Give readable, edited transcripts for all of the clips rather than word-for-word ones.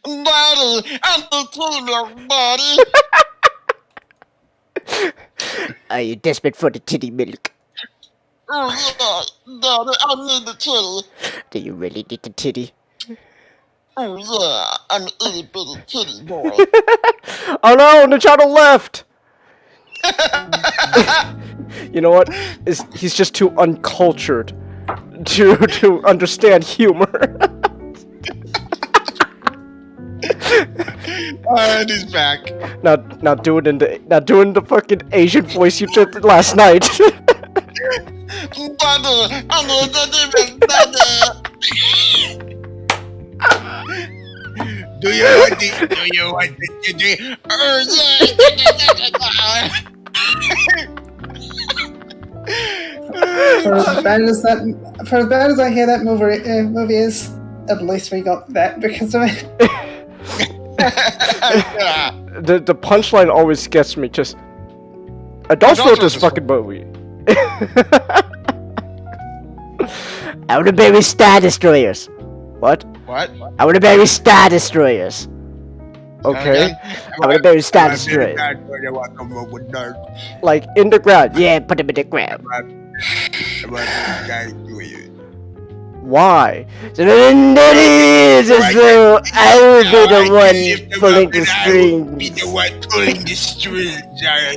Daddy, I'm the titty, Daddy. Are you desperate for the titty milk? Oh yeah, Daddy, I need the titty. Do you really need the titty? Oh yeah, I'm an itty bitty titty boy. Oh no, the channel left! You know what? He's just too uncultured to understand humor. And he's back. Now doing the fucking Asian voice you did last night. Daddy, I'm the titty, Daddy. Do you want the titty? Oh yeah. For as bad as I hear that movie is, at least we got that because of it. The punchline always gets me. Just adults wrote this fucking movie. I wanna bury Star Destroyers. What? What? I wanna bury Star Destroyers. Okay. I wanna bury Star Destroyers. Like in the ground. Yeah, put them in the ground. Why? So I will be the one pulling the strings. Be the one pulling the strings. Yeah,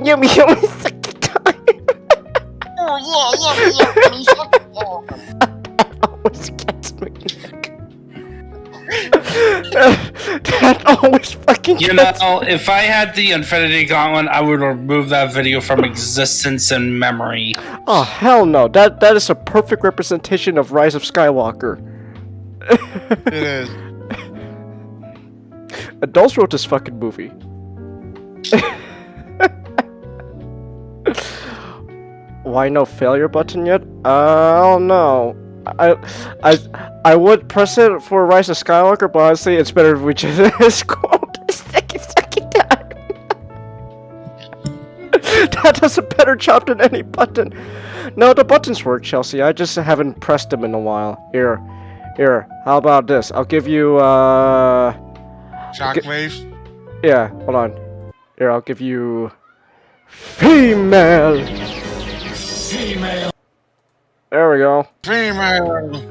yummy, yummy, suck it time. Oh yeah, yummy, suck it down. That always gets me. That always fucking You gets know, if I had the Infinity Gauntlet, I would remove that video from existence and memory. Oh hell no! That is a perfect representation of Rise of Skywalker. It is. Adults wrote this fucking movie. Why no failure button yet? I don't know. I would press it for Rise of Skywalker, but honestly, it's better if we just quote the second time. That does a better job than any button. No, the buttons work, Chelsea. I just haven't pressed them in a while. Here. How about this? I'll give you Shockwave. Yeah, hold on. Here, I'll give you female. There we go. Female.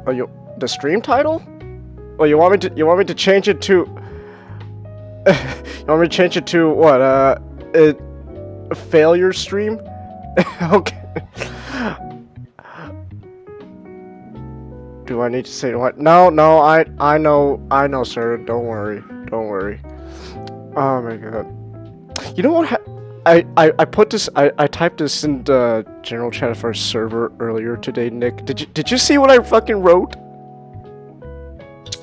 Oh, the stream title? Oh, you want me to change it to? You want me to change it to what? A failure stream? Okay. Do I need to say what? No, I know, sir. Don't worry. Oh my god. You know what? I put this. I typed this in the general chat for a server earlier today, Nick. Did you see what I fucking wrote?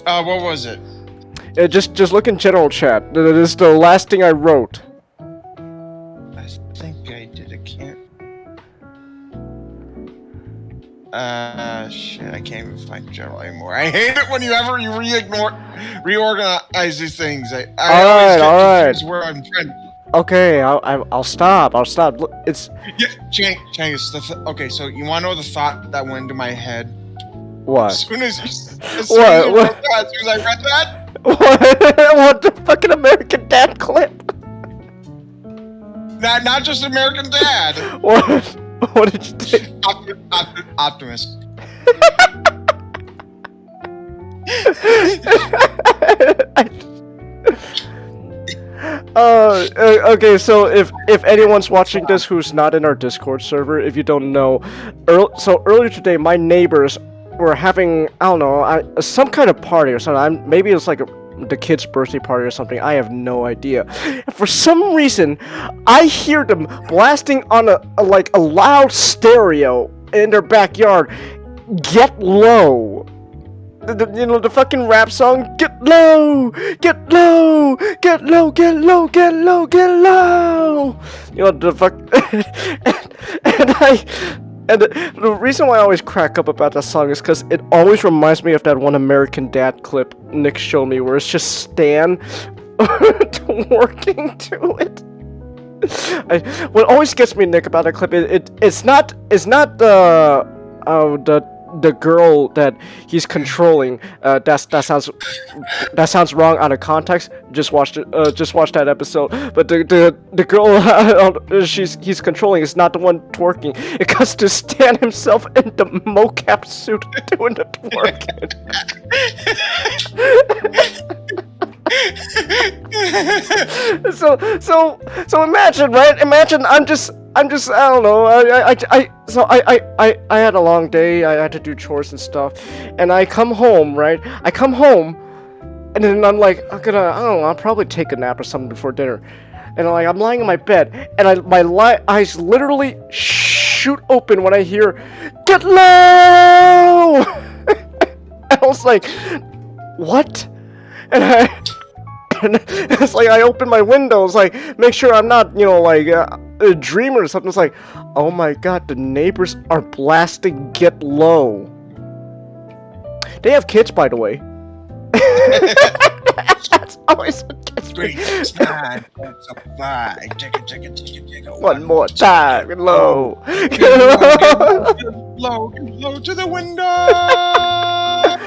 What was it? Just look in general chat. That is the last thing I wrote. I think I did. I can't. Shit, I can't even find general anymore. I hate it when you reorganize these things. I always get confused where I'm trying. Okay, I'll stop. Look, it's Chang, okay, so you want to know the thought that went into my head? What? As soon as I read that. What the fucking American Dad clip? Not just American Dad. What did you think? Optimus. Okay, so if anyone's watching this who's not in our Discord server, if you don't know, earlier today my neighbors were having, I don't know, some kind of party or something. Maybe it's like the kid's birthday party or something. I have no idea. And for some reason, I hear them blasting on a loud stereo in their backyard. Get low. The fucking rap song. Get low, get low, get low, get low, get low, get low. You know the fuck. and And the reason why I always crack up about that song is because it always reminds me of that one American Dad clip Nick showed me, where it's just Stan working to it. What always gets me, Nick, about that clip, it's not the girl that he's controlling. That sounds wrong out of context. Just watch that episode. But the girl he's controlling is not the one twerking. It comes to Stan himself in the mocap suit doing the twerking. So imagine, right? Imagine I'm just I don't know. I had a long day. I had to do chores and stuff, and I come home, right? I come home, and then I'm like, I don't know. I'll probably take a nap or something before dinner, and I'm lying in my bed, and my eyes literally shoot open when I hear, "Get low!" And I was like, what? And it's like I open my windows, like make sure I'm not, a dreamer or something. It's like, oh my god, the neighbors are blasting Get Low. They have kids, by the way. That's always what gets me. One more time, Get Low. Low to the window,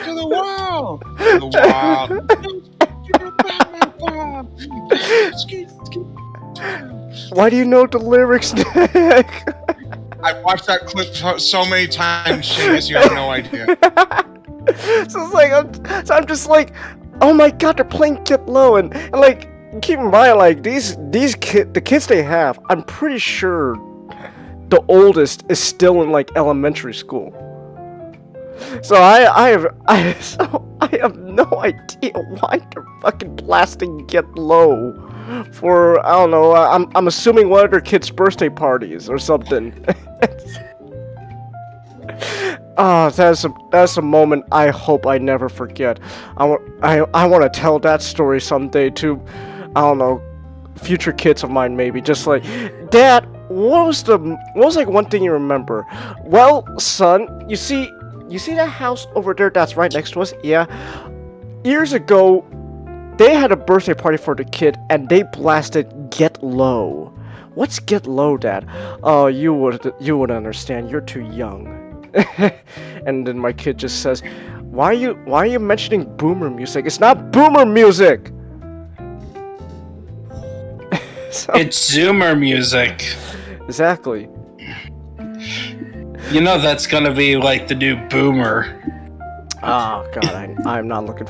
to the wall, to the wall. Why do you know the lyrics, Nick? I watched that clip so many times, Seamus, you have no idea. So it's like, I'm just like, oh my god, they're playing Get Low, and like, keep in mind, like, the kids they have, I'm pretty sure the oldest is still in like elementary school. So I have no idea why they're fucking blasting Get Low for, I don't know, I'm assuming one of their kids' birthday parties or something. That's a moment I hope I never forget. I want to tell that story someday to, I don't know, future kids of mine maybe. Just like, Dad, what was like one thing you remember? Well, son, you see that house over there that's right next to us? Yeah. Years ago, they had a birthday party for the kid and they blasted Get Low. What's Get Low, Dad? Oh, you wouldn't understand. You're too young. And then my kid just says, why are you mentioning boomer music? It's not boomer music. It's Zoomer music. Exactly. You know that's gonna be like the new boomer. Oh god, I'm not looking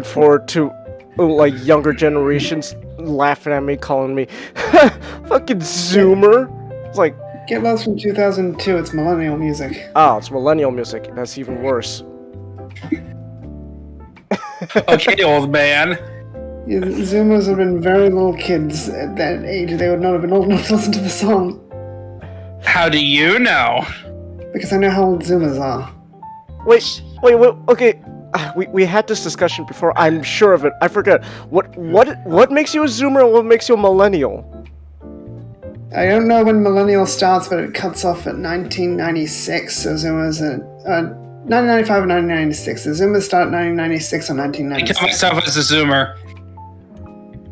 forward to like younger generations laughing at me, calling me fucking Zoomer. It's like, Get Low's from 2002. It's millennial music. oh, it's millennial music. That's even worse. Okay, old man. Yeah, Zoomers have been very little kids at that age. They would not have been old enough to listen to the song. How do you know? Because I know how old Zoomers are. Wait, okay. We had this discussion before. I'm sure of it. I forget. What makes you a Zoomer and what makes you a millennial? I don't know when millennial starts, but it cuts off at 1996. So Zoomers are 1995 and 1996. The Zoomers start 1996 or I 1996. count myself as a Zoomer.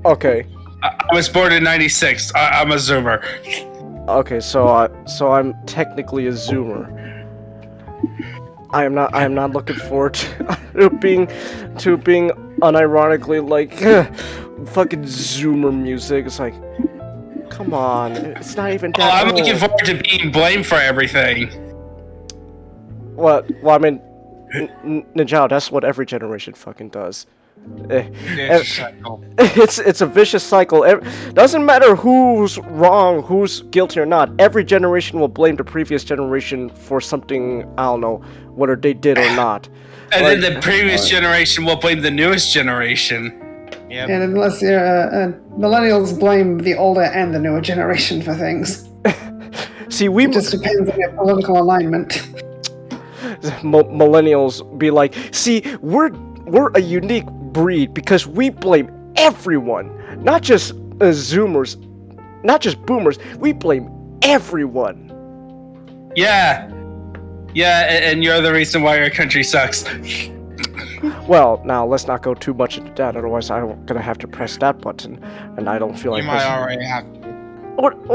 Okay. I was born in '96. I'm a Zoomer. Okay, so I'm technically a Zoomer. I am not looking forward to being unironically like fucking Zoomer music. It's like, come on, it's not even that I'm old. looking forward to being blamed for everything. What? Well, I mean, Ninja, that's what every generation fucking does. It's a vicious cycle. Doesn't matter who's wrong, who's guilty or not. Every generation will blame the previous generation for something, I don't know, whether they did or not. And then the previous generation will blame the newest generation. Yep. And unless you're millennials blame the older and the newer generation for things. See, It just depends on your political alignment. Millennials be like, see, we're a unique breed because we blame everyone, not just Zoomers, not just boomers. We blame everyone. Yeah. Yeah, and you're the reason why our country sucks. Well, now let's not go too much into that, otherwise I'm gonna have to press that button, and I don't feel like You might pressing- already have to. What?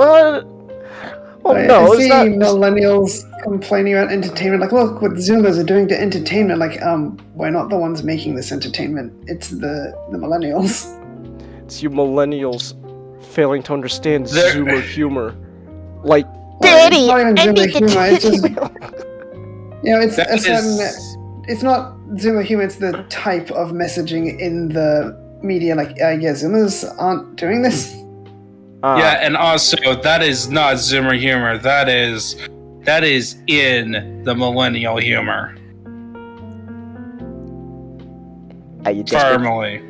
Well, I no, see it's not. millennials complaining about entertainment. Like, look what Zoomers are doing to entertainment. Like, we're not the ones making this entertainment. It's the millennials. It's you millennials failing to understand They're- Zoomer humor. Like, Well, it's not even Zoomer humor. It's just, it's That a certain. is- It's not Zoomer humor. It's the type of messaging in the media. Like, Zoomers aren't doing this. Yeah, and also that is not Zoomer humor. That is in the millennial humor. Are you desperate? Firmly.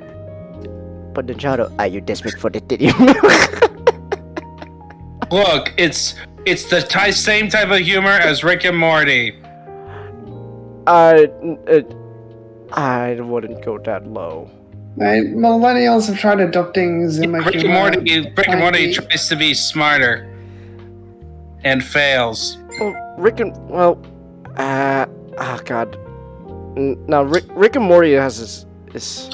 But Ninjato, are you desperate for the titty? Look, it's the same type of humor as Rick and Morty. I wouldn't go that low. Right? Millennials have tried adopting Zoomer Rick and humor. Morty tries to be smarter and fails. Oh god. Now Rick and Morty has this.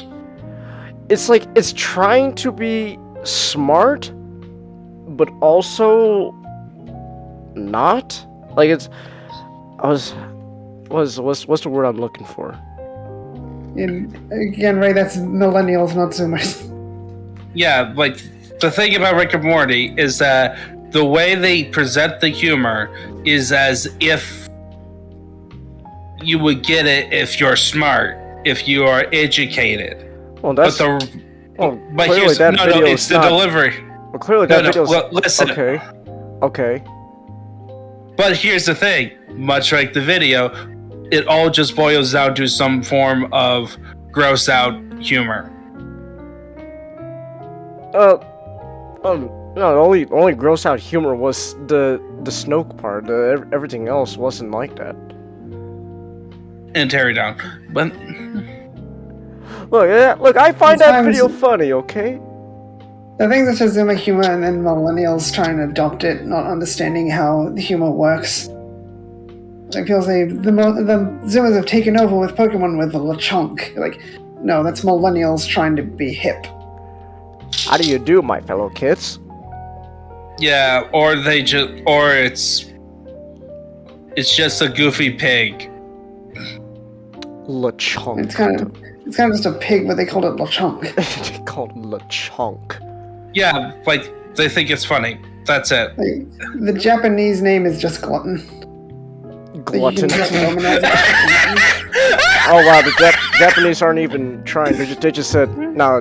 It's like it's trying to be smart, but also not. Like it's. What's the word I'm looking for? And again, Ray, that's millennials, not Zoomers. Yeah, like the thing about Rick and Morty is that the way they present the humor is as if you would get it if you're smart, if you are educated. Well, that's. but clearly here's that no, video it's is the not. delivery. Well, clearly that video's. Well, listen. Okay. But here's the thing: much like the video, it all just boils down to some form of gross out humor. No, the only gross out humor was the Snoke part. Everything else wasn't like that. And tear it down. But Look, I find that Sometimes- video funny. Okay. The thing that's just Zoomer humor and then millennials trying to adopt it, not understanding how the humor works. Like people say, the Zoomers have taken over with Pokemon with the Lechonk. Like, no, that's millennials trying to be hip. How do you do, my fellow kids? yeah, or it's just a goofy pig. Lechonk. It's kind of just a pig, but they called it Lechonk. They called him Lechonk. Yeah, like they think it's funny. That's it. Like, the Japanese name is just Glutton. Like, you Glutton. can just romanize it. Oh wow, the Japanese aren't even trying. They just said, no,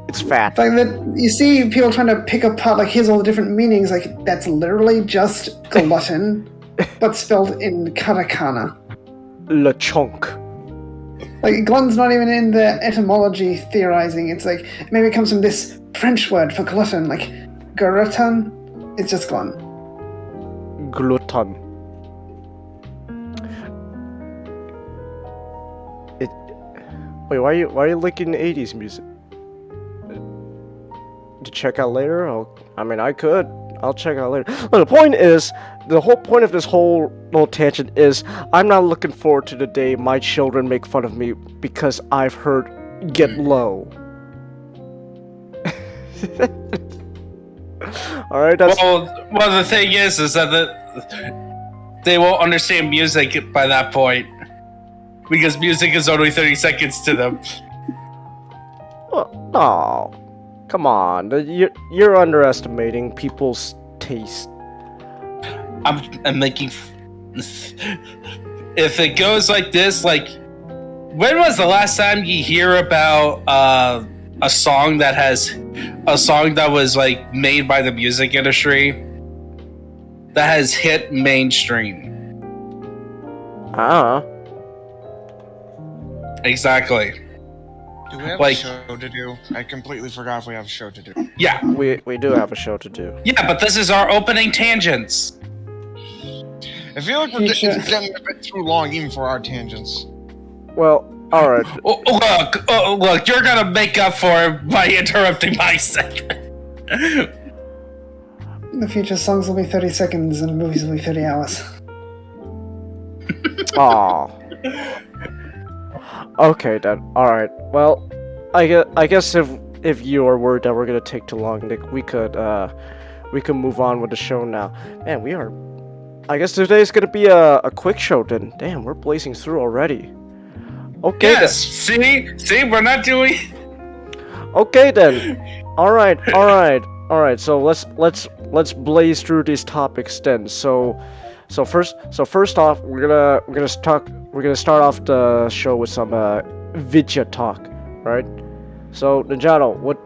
it's fat. Like that, you see people trying to pick apart, like, here's all the different meanings. Like, that's literally just glutton, but spelled in katakana. Lechonk. Like, glutton's not even in the etymology theorizing. It's like, maybe it comes from this French word for glutton, like, glutton. It's just glutton. Glutton. Wait, why are you linking 80s music? To check out later? I mean, I could. I'll check out later. Well, the whole point of this whole little tangent is I'm not looking forward to the day my children make fun of me because I've heard "get low." All right, that's Well, the thing is that they won't understand music by that point because music is only 30 seconds to them. oh, come on, you're underestimating people's taste. I'm making. If it goes like this, like, when was the last time you hear about a song that was like made by the music industry that has hit mainstream? Exactly. Do we have Like- a show to do? I completely forgot if we have a show to do. Yeah, We do have a show to do. yeah, but this is our opening tangents. I feel like Future. it's getting a bit too long even for our tangents. Well, all right. Look, you're gonna make up for it by interrupting my segment. In the future, songs will be 30 seconds and movies will be 30 hours. Aw. Okay then. All right. Well, I guess if you are worried that we're gonna take too long, Nick, we could move on with the show now. Man, we are. I guess today's gonna be a quick show then. Damn, we're blazing through already. Okay. Yes. See, we're not doing. Okay then. All right. So let's blaze through these topics then. So first off, we're gonna start off the show with some Vidya talk, right? So Ninjato, what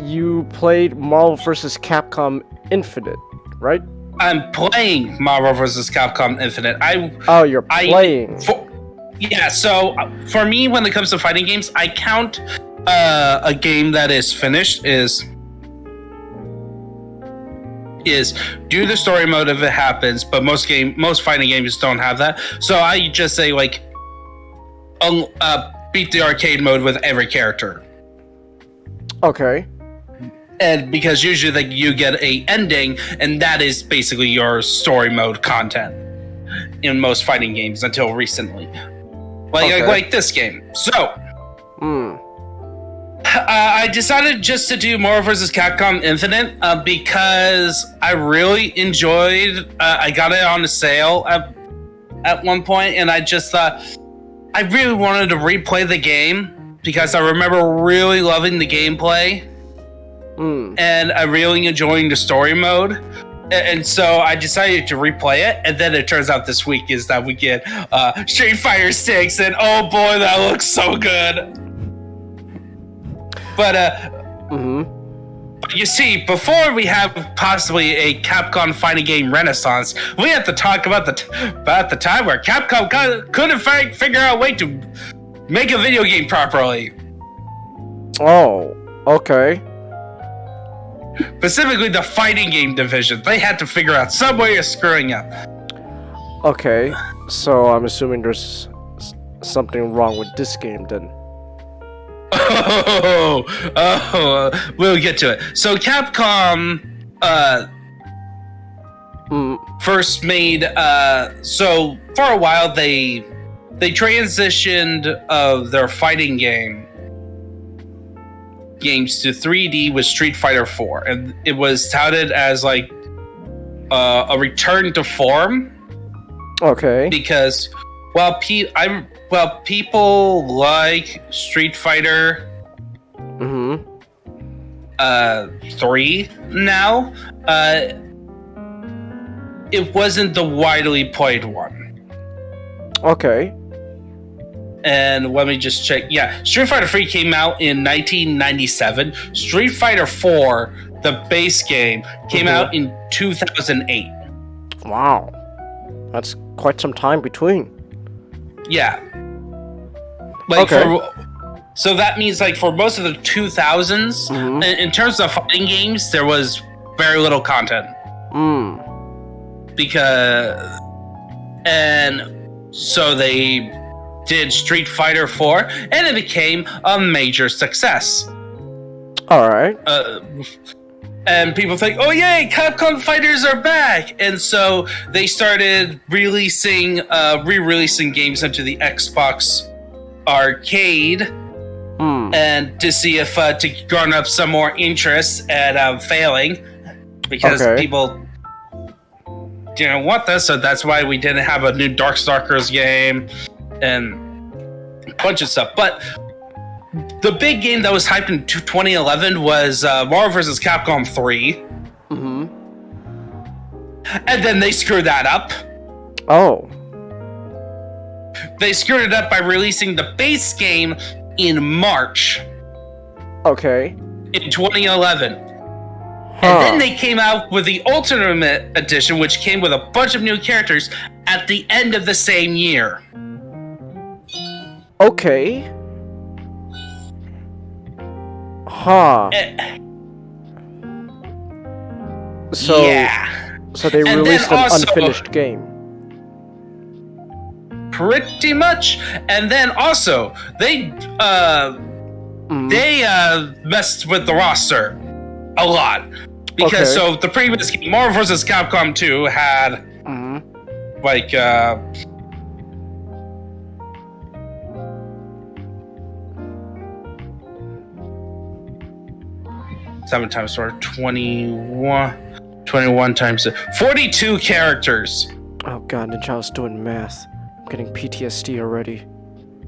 you played Marvel vs. Capcom Infinite, right? I'm playing Marvel vs. Capcom Infinite. You're playing. Yeah. So for me, when it comes to fighting games, I count a game that is finished is do the story mode if it happens, but most fighting games don't have that. So I just say like beat the arcade mode with every character. Okay. And because usually you get a ending, and that is basically your story mode content in most fighting games until recently, like this game. So I decided just to do Marvel vs. Capcom Infinite because I really enjoyed. I got it on a sale at one point, and I just thought I really wanted to replay the game because I remember really loving the gameplay. And I'm really enjoying the story mode. And so I decided to replay it. And then it turns out this week is that we get Street Fighter 6. And oh boy, that looks so good. But you see, before we have possibly a Capcom fighting game renaissance, we have to talk about the time where Capcom couldn't figure out a way to make a video game properly. Oh, okay. Specifically, the fighting game division. They had to figure out some way of screwing up. Okay, so I'm assuming there's something wrong with this game then. We'll get to it. So Capcom first made so for a while they transitioned their fighting games to 3D with Street Fighter 4, and it was touted as like a return to form. Okay. Because people like Street Fighter 3 now. It wasn't the widely played one. Okay. And let me just check. Yeah, Street Fighter 3 came out in 1997. Street Fighter 4, the base game, came out in 2008. Wow. That's quite some time between. Yeah. Okay. So that means like for most of the 2000s, in terms of fighting games, there was very little content. So they did Street Fighter 4, and it became a major success. All right. And people think, oh yay, Capcom fighters are back! And so they started re-releasing games into the Xbox Arcade, and to see if to garner up some more interest, and failing because people didn't want this, so that's why we didn't have a new Darkstalkers game and a bunch of stuff. But the big game that was hyped in 2011 was Marvel vs. Capcom 3. And then they screwed that up. Oh. They screwed it up by releasing the base game in March. Okay. In 2011. And then they came out with the Ultimate Edition, which came with a bunch of new characters at the end of the same year. Okay. Huh. So they released an unfinished game. Pretty much. And then also they messed with the roster a lot. Because so the previous game, Marvel vs. Capcom 2 had 7 times 4, 21. 21 times 42 characters. Oh god, Ninjao's doing math. I'm getting PTSD already.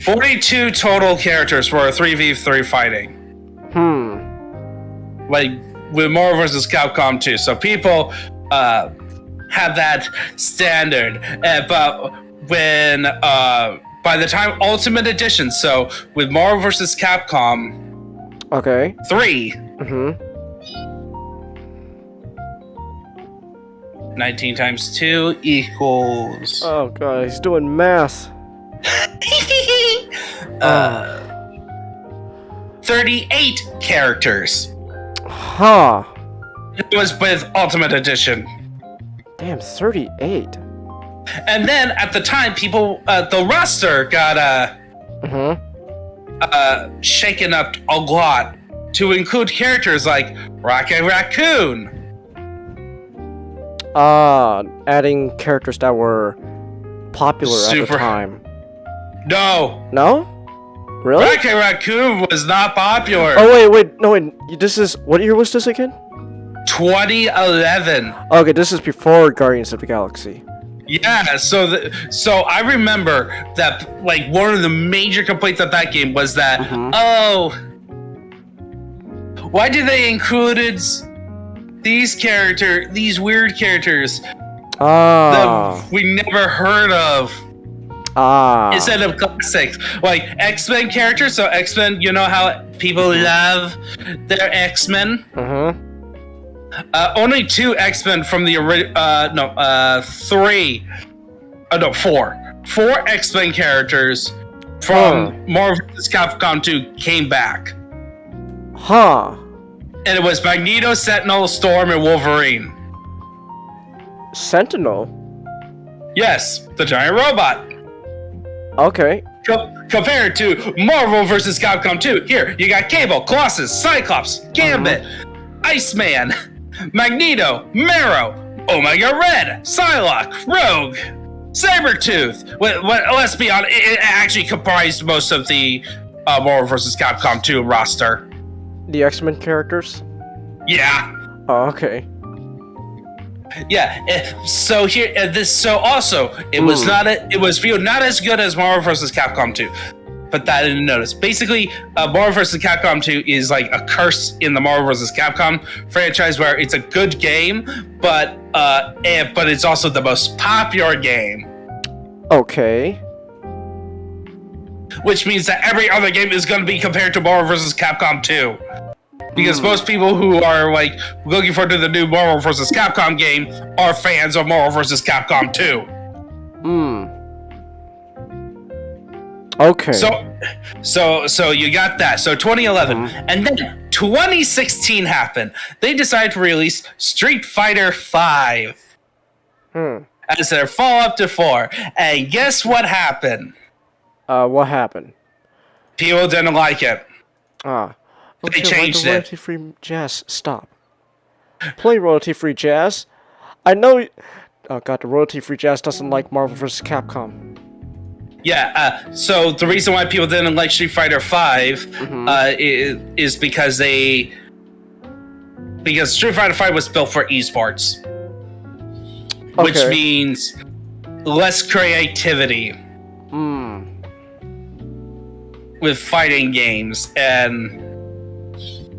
42 total characters for a 3v3 fighting. Like with Marvel vs. Capcom 2. So people have that standard. But when by the time Ultimate Edition, so with Marvel vs. Capcom Okay. 3, 19 times 2 equals Oh god, he's doing math. 38 characters. Huh. It was with Ultimate Edition. Damn, 38. And then at the time, people, the roster got shaken up a lot to include characters like Rocket Raccoon. Adding characters that were popular at the time. No, No? Really? Rocket Raccoon was not popular. Oh wait, no wait. This is what year was this again? 2011. Okay, this is before Guardians of the Galaxy. Yeah, so I remember that like one of the major complaints of that game was that why did they included these weird characters that we never heard of instead of classics like X-Men characters. So X-Men, you know how people love their X-Men. Only 2 X-Men from the four X-Men characters from Marvel vs. Capcom 2 came back. And it was Magneto, Sentinel, Storm, and Wolverine. Sentinel? Yes, the giant robot. Okay. Compared to Marvel vs. Capcom 2, here you got Cable, Colossus, Cyclops, Gambit, Iceman, Magneto, Marrow, Omega Red, Psylocke, Rogue, Sabretooth. Let's be honest, it actually comprised most of the Marvel vs. Capcom 2 roster. The X-Men characters? Yeah. Oh, okay. Yeah. So here, it was it was viewed not as good as Marvel vs. Capcom 2. But that I didn't notice. Basically, Marvel vs. Capcom 2 is like a curse in the Marvel vs. Capcom franchise, where it's a good game, but it's also the most popular game. Okay. Which means that every other game is going to be compared to Marvel vs. Capcom 2. Because most people who are like looking forward to the new Marvel vs. Capcom game are fans of Marvel vs. Capcom 2. Okay. So you got that. So 2011, and then 2016 happened. They decided to release Street Fighter V as their follow-up to 4. And guess what happened? What happened? People didn't like it. Okay, They changed it. Royalty-free jazz. Stop. Play royalty-free jazz. I know. Oh god, the royalty-free jazz doesn't like Marvel vs. Capcom. Yeah, so the reason why people didn't like Street Fighter V is because Street Fighter V was built for esports. Which means less creativity with fighting games. And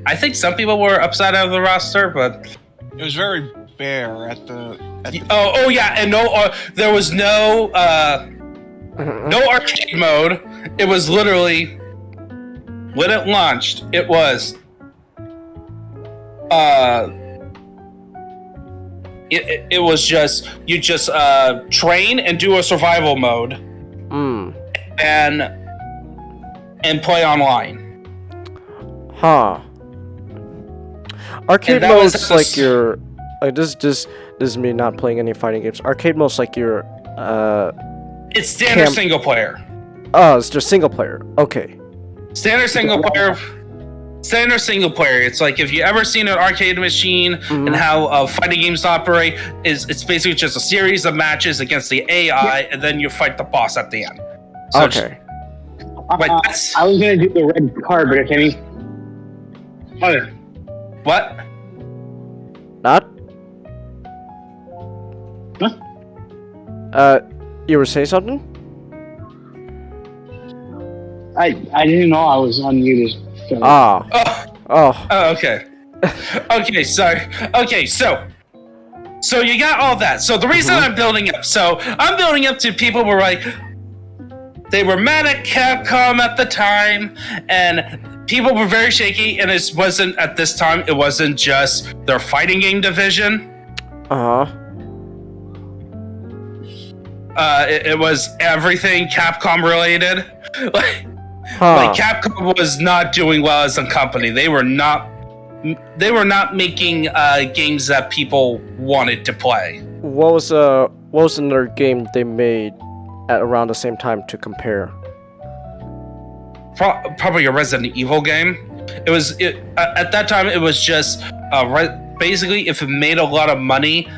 I think some people were upset out of the roster, but It was very bare at the oh yeah, and there was no arcade mode. It was literally when it launched. It was it was just you just train and do a survival mode, and play online. Arcade mode's like your this is me not playing any fighting games. Arcade mode's like your It's standard single player. Oh, it's just single player. Okay. Standard single player. It's like if you ever seen an arcade machine and how fighting games operate, it's basically just a series of matches against the AI, and then you fight the boss at the end. So okay. I was gonna do the red card, but can you? What? Not? Huh? You were saying something? I didn't know I was unmuted. So. Ah. Oh, Oh. okay. Okay, so you got all that. So the reason I'm building up, to people who were like, they were mad at Capcom at the time, and people were very shaky, and it wasn't just their fighting game division. Uh-huh. It was everything Capcom related. Huh. Like Capcom was not doing well as a company. They were not making games that people wanted to play. What was another game they made at around the same time to compare? Probably a Resident Evil game. At that time. It was just basically if it made a lot of money,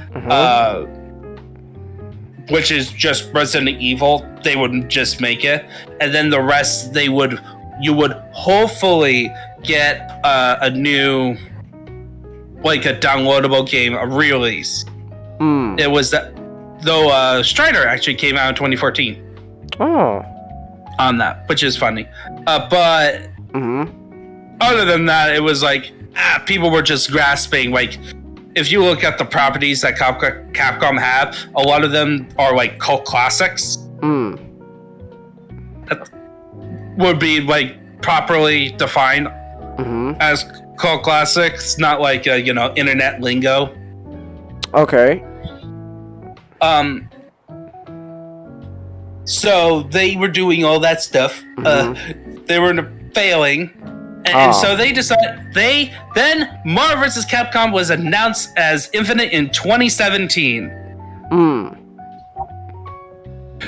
which is just Resident Evil, they would just make it, and then the rest you would hopefully get a new, like a downloadable game, a re-release. It was that, though Strider actually came out in 2014 Oh. on that, which is funny. But other than that, it was like people were just grasping. Like, if you look at the properties that Capcom have, a lot of them are like cult classics. That would be like properly defined as cult classics, not like internet lingo. Okay. So they were doing all that stuff. They were failing. And so they decided. Then Marvel vs. Capcom was announced as Infinite in 2017.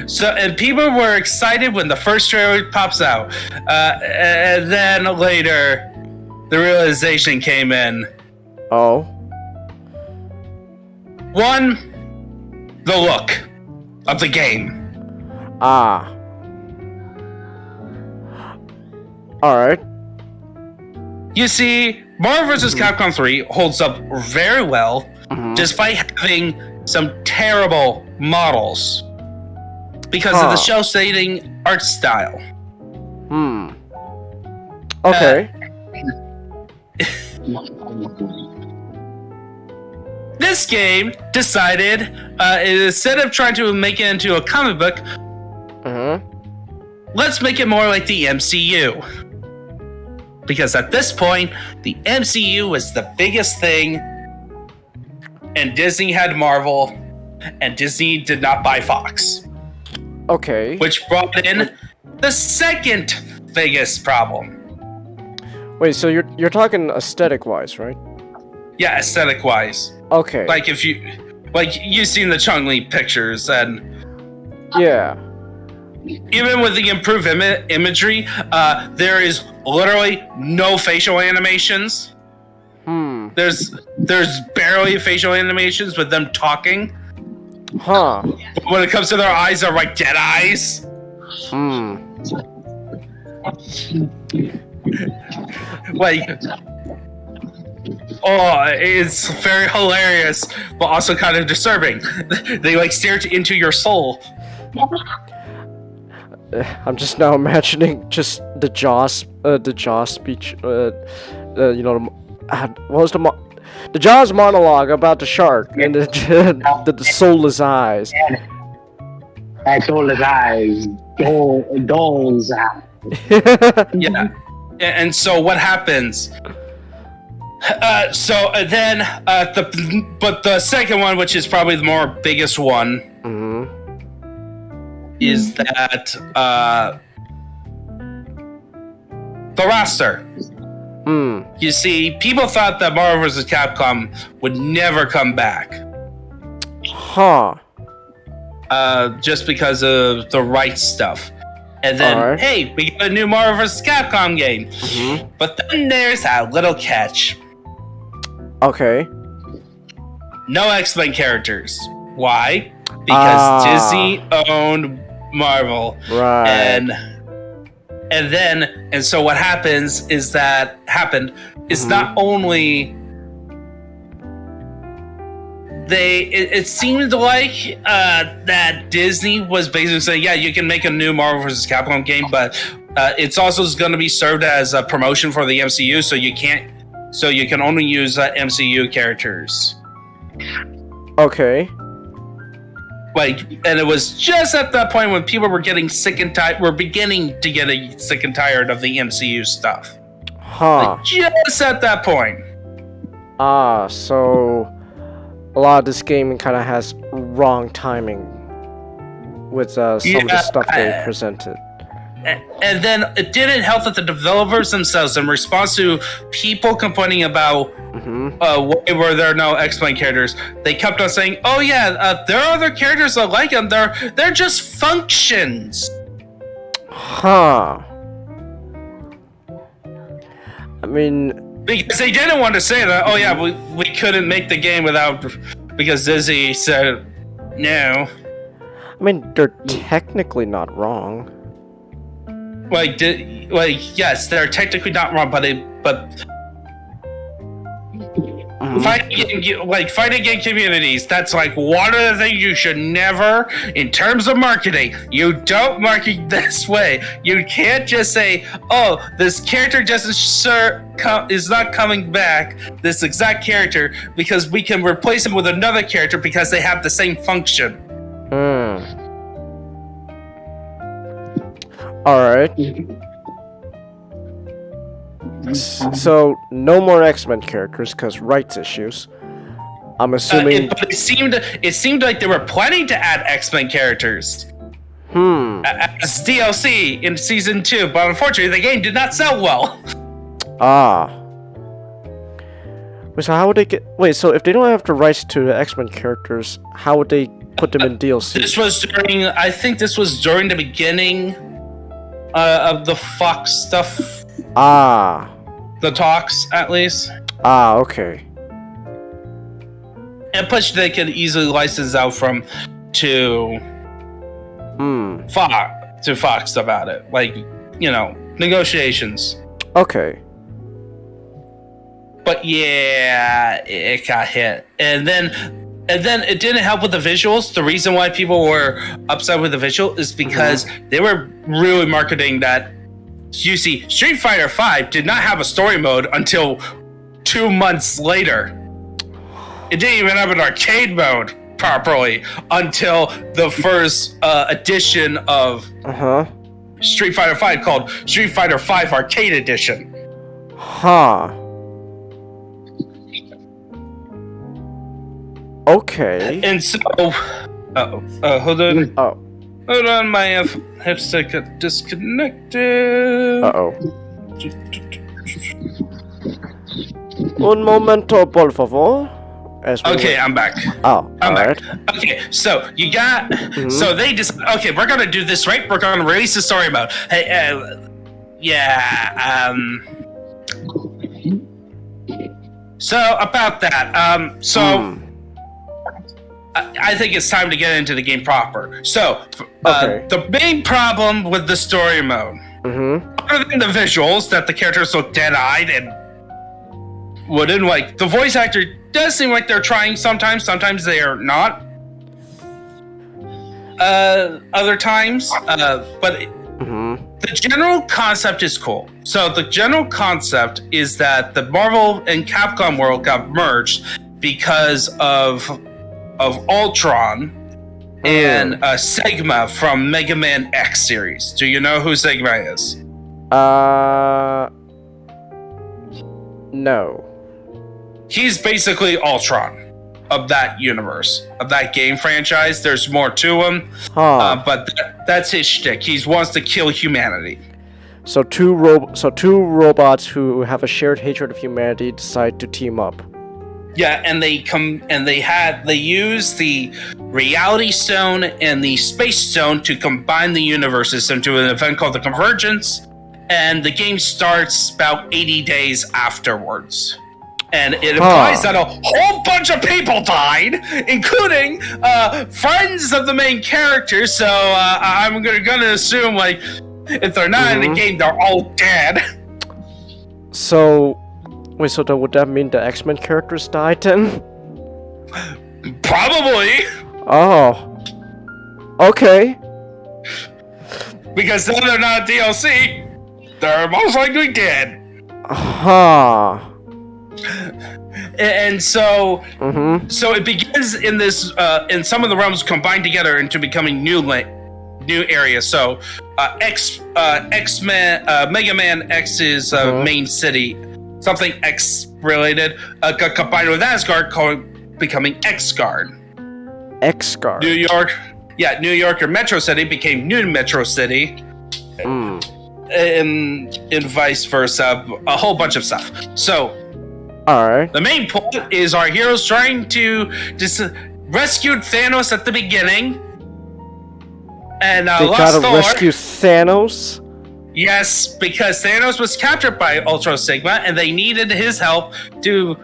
So, and people were excited when the first trailer pops out, and then later, the realization came in. Oh. One, the look of the game. Ah. All right. You see, Marvel vs. Capcom 3 holds up very well, despite having some terrible models because of the show-stating art style. Okay. This game decided, instead of trying to make it into a comic book, let's make it more like the MCU. Because at this point, the MCU was the biggest thing, and Disney had Marvel, and Disney did not buy Fox. Okay. Which brought in the second biggest problem. Wait, so you're talking aesthetic-wise, right? Yeah, aesthetic-wise. Okay. Like you've seen the Chun-Li pictures, and yeah. even with the improved imagery, there is literally no facial animations. There's barely facial animations with them talking. Huh. But when it comes to their eyes, they're like dead eyes. Like, oh, it's very hilarious, but also kind of disturbing. They like stare into your soul. I'm just now imagining just the Jaws speech. What was the Jaws monologue about the shark and the soulless eyes. And soulless eyes, doll's eyes. Yeah, and so what happens? Then the second one, which is probably the more biggest one, is that the roster. You see, people thought that Marvel vs. Capcom would never come back. Huh. Just because of the right stuff. And then, hey, we got a new Marvel vs. Capcom game. But then there's a little catch. Okay. No X-Men characters. Why? Because Disney owned Marvel. Right. And so what happened is not only it seemed like that Disney was basically saying, yeah, you can make a new Marvel vs. Capcom game, but it's also going to be served as a promotion for the MCU, so you can only use MCU characters. Okay. And it was just at that point when people were getting sick and tired. We're beginning to get sick and tired of the MCU stuff. Huh. Just at that point. So a lot of this game kind of has wrong timing with some of the stuff they presented. And then it didn't help that the developers themselves, in response to people complaining about why were there no X-Men characters, they kept on saying, "Oh yeah, there are other characters that like them. They're just functions." Huh. I mean, because they didn't want to say that. Oh yeah, we couldn't make the game because Disney said no. I mean, they're technically not wrong. Yes, they're technically not wrong, but fighting game communities, that's like one of the things you should never, in terms of marketing, you don't market this way. You can't just say, oh, this character is not coming back, this exact character, because we can replace him with another character because they have the same function. Alright. So, no more X-Men characters because rights issues. I'm assuming... But it seemed like they were planning to add X-Men characters. As DLC in Season 2, but unfortunately the game did not sell well. Wait, so how would they get... Wait, so if they don't have the rights to the X-Men characters, how would they put them in DLC? I think this was during the beginning of the Fox stuff. The talks, at least. Okay. And plus, they could easily license out to Fox about it. Negotiations. Okay. But yeah, it got hit. And then it didn't help with the visuals. The reason why people were upset with the visual is because they were really marketing that. You see, Street Fighter V did not have a story mode until 2 months later. It didn't even have an arcade mode properly until the first edition of Street Fighter V called Street Fighter V Arcade Edition. Okay. And so... hold on. Hold on, my headset got disconnected. Un momento, por favor. Okay, I'm back. I'm back. Okay, so you got... So they just... Okay, we're gonna do this, right? We're gonna release the story mode. Hey, So, about that, I think it's time to get into the game proper. So, the main problem with the story mode, other than the visuals, that the characters look dead-eyed and wooden, the voice actor does seem like they're trying sometimes they are not. Other times, but the general concept is cool. So, the general concept is that the Marvel and Capcom world got merged because of Ultron and Sigma from Mega Man X series. Do you know who Sigma is? No. He's basically Ultron of that universe, of that game franchise. There's more to him, but that's his shtick. He wants to kill humanity. So two robots who have a shared hatred of humanity decide to team up. Yeah, and they use the Reality Stone and the Space Stone to combine the universes into an event called the Convergence, and the game starts about 80 days afterwards. And it implies that a whole bunch of people died, including friends of the main characters, so I'm gonna assume, if they're not in the game, they're all dead. So... Wait, so would that mean the X-Men characters died then? Probably, Oh. Okay. because then they're not DLC. They're most likely dead. Huh. And so, Mm-hmm. so it begins in this, in some of the realms combined together into becoming new areas. So, X-Men, Mega Man X's main city, something X related, got combined with Asgard, becoming Xgard. X-Guard. New York, New York or Metro City became New Metro City, and vice versa. A whole bunch of stuff. So, Alright. the main point is our heroes trying to rescue Thanos at the beginning, and They lost gotta Thor. rescue Thanos? Yes, because Thanos was captured by Ultra Sigma, and they needed his help to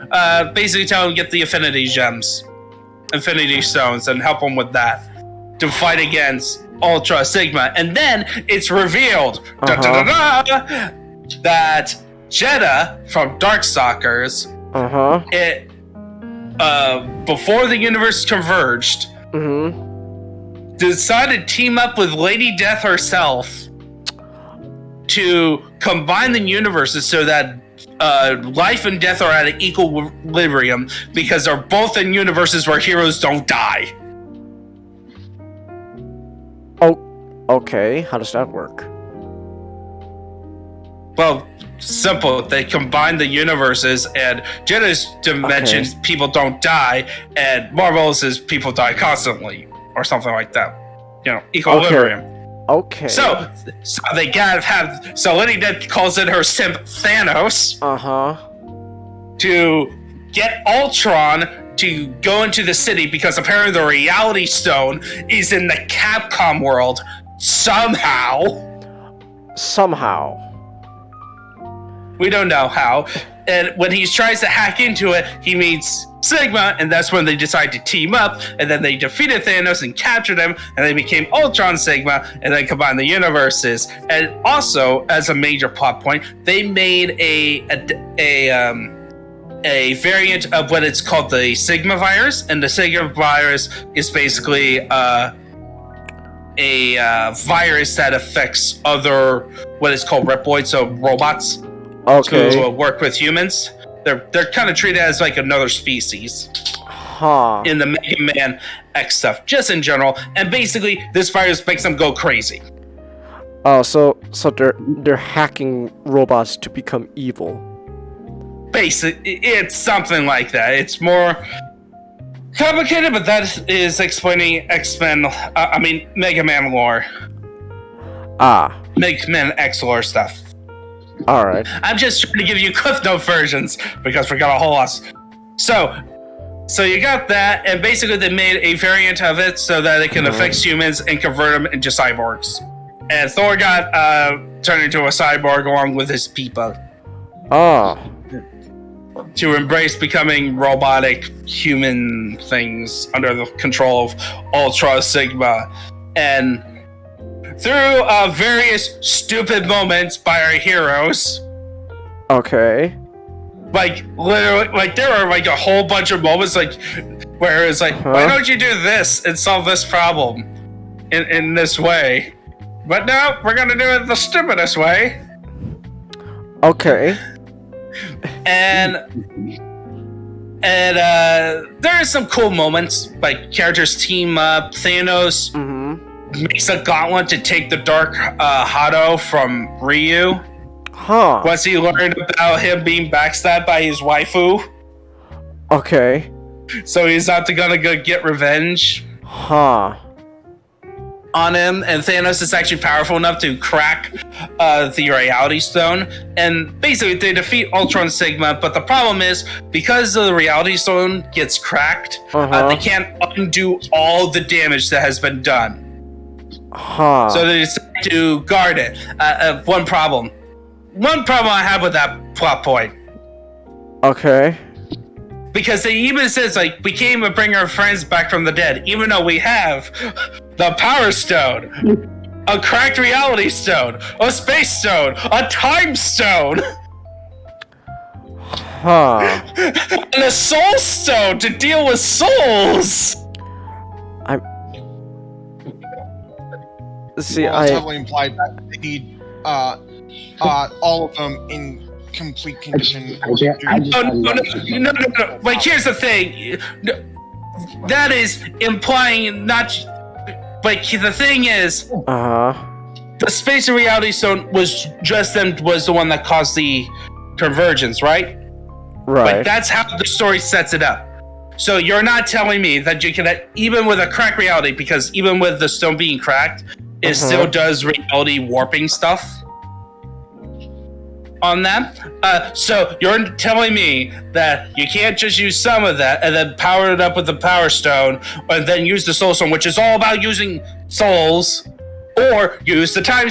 basically tell him to get the Infinity Stones, and help him with that to fight against Ultra Sigma. And then it's revealed that Jeddah from Darkstalkers, it before the universe converged, decided to team up with Lady Death herself to combine the universes so that life and death are at an equilibrium, because they're both in universes where heroes don't die. Oh, okay. How does that work? Well, simple. They combine the universes, and Jeddah's dimensions, people don't die, and Marvel's people die constantly, or something like that. You know, equilibrium. Okay. So they gotta have. So Lady Death calls in her simp Thanos to get Ultron to go into the city, because apparently the Reality Stone is in the Capcom world somehow. We don't know how. And when he tries to hack into it, he meets Sigma, and that's when they decide to team up, and then they defeated Thanos and captured him, and they became Ultron Sigma, and then combined the universes. And also, as a major plot point, they made a variant of what it's called the Sigma virus, and the Sigma virus is basically a virus that affects other, what is called Reploids, so robots. Okay. To work with humans. They're kind of treated as like another species in the Mega Man X stuff, just in general. And basically, this virus makes them go crazy. Oh, so they're hacking robots to become evil. Basically, it's something like that. It's more complicated, but that is explaining X-Men. Mega Man lore. Mega Man X lore stuff. Alright. I'm just trying to give you Cliff Note versions, because we got a whole lot. So you got that, and basically they made a variant of it so that it can affect humans and convert them into cyborgs. And Thor got turned into a cyborg along with his people. To embrace becoming robotic human things under the control of Ultra Sigma. And through various stupid moments by our heroes. Okay. Like, literally, like, there are, like, a whole bunch of moments, like, where it's like, why don't you do this and solve this problem in this way? But no, we're gonna do it the stupidest way. Okay. And there are some cool moments, like, characters team up, Thanos makes a gauntlet to take the Dark Hado from Ryu. Once he learned about him being backstabbed by his waifu. Okay. So he's not gonna go get revenge. On him, and Thanos is actually powerful enough to crack the Reality Stone, and basically they defeat Ultron Sigma. But the problem is, because the Reality Stone gets cracked, they can't undo all the damage that has been done. So they decide to guard it. One problem I have with that plot point. Okay. Because it even says, like, we came to bring our friends back from the dead, even though we have the Power Stone, a cracked Reality Stone, a Space Stone, a Time Stone. Huh. And a soul stone to deal with souls. See, Well, it's heavily implied that they need all of them in complete condition. No. Like, here's the thing. That is implying not. Like, the thing is, the space and reality stone was the one that caused the convergence, right? Right. Like, that's how the story sets it up. So you're not telling me that you can, even with a cracked reality, because even with the stone being cracked, it still does reality warping stuff on that. So you're telling me that you can't just use some of that and then power it up with the power stone, and then use the soul stone, which is all about using souls, or use the time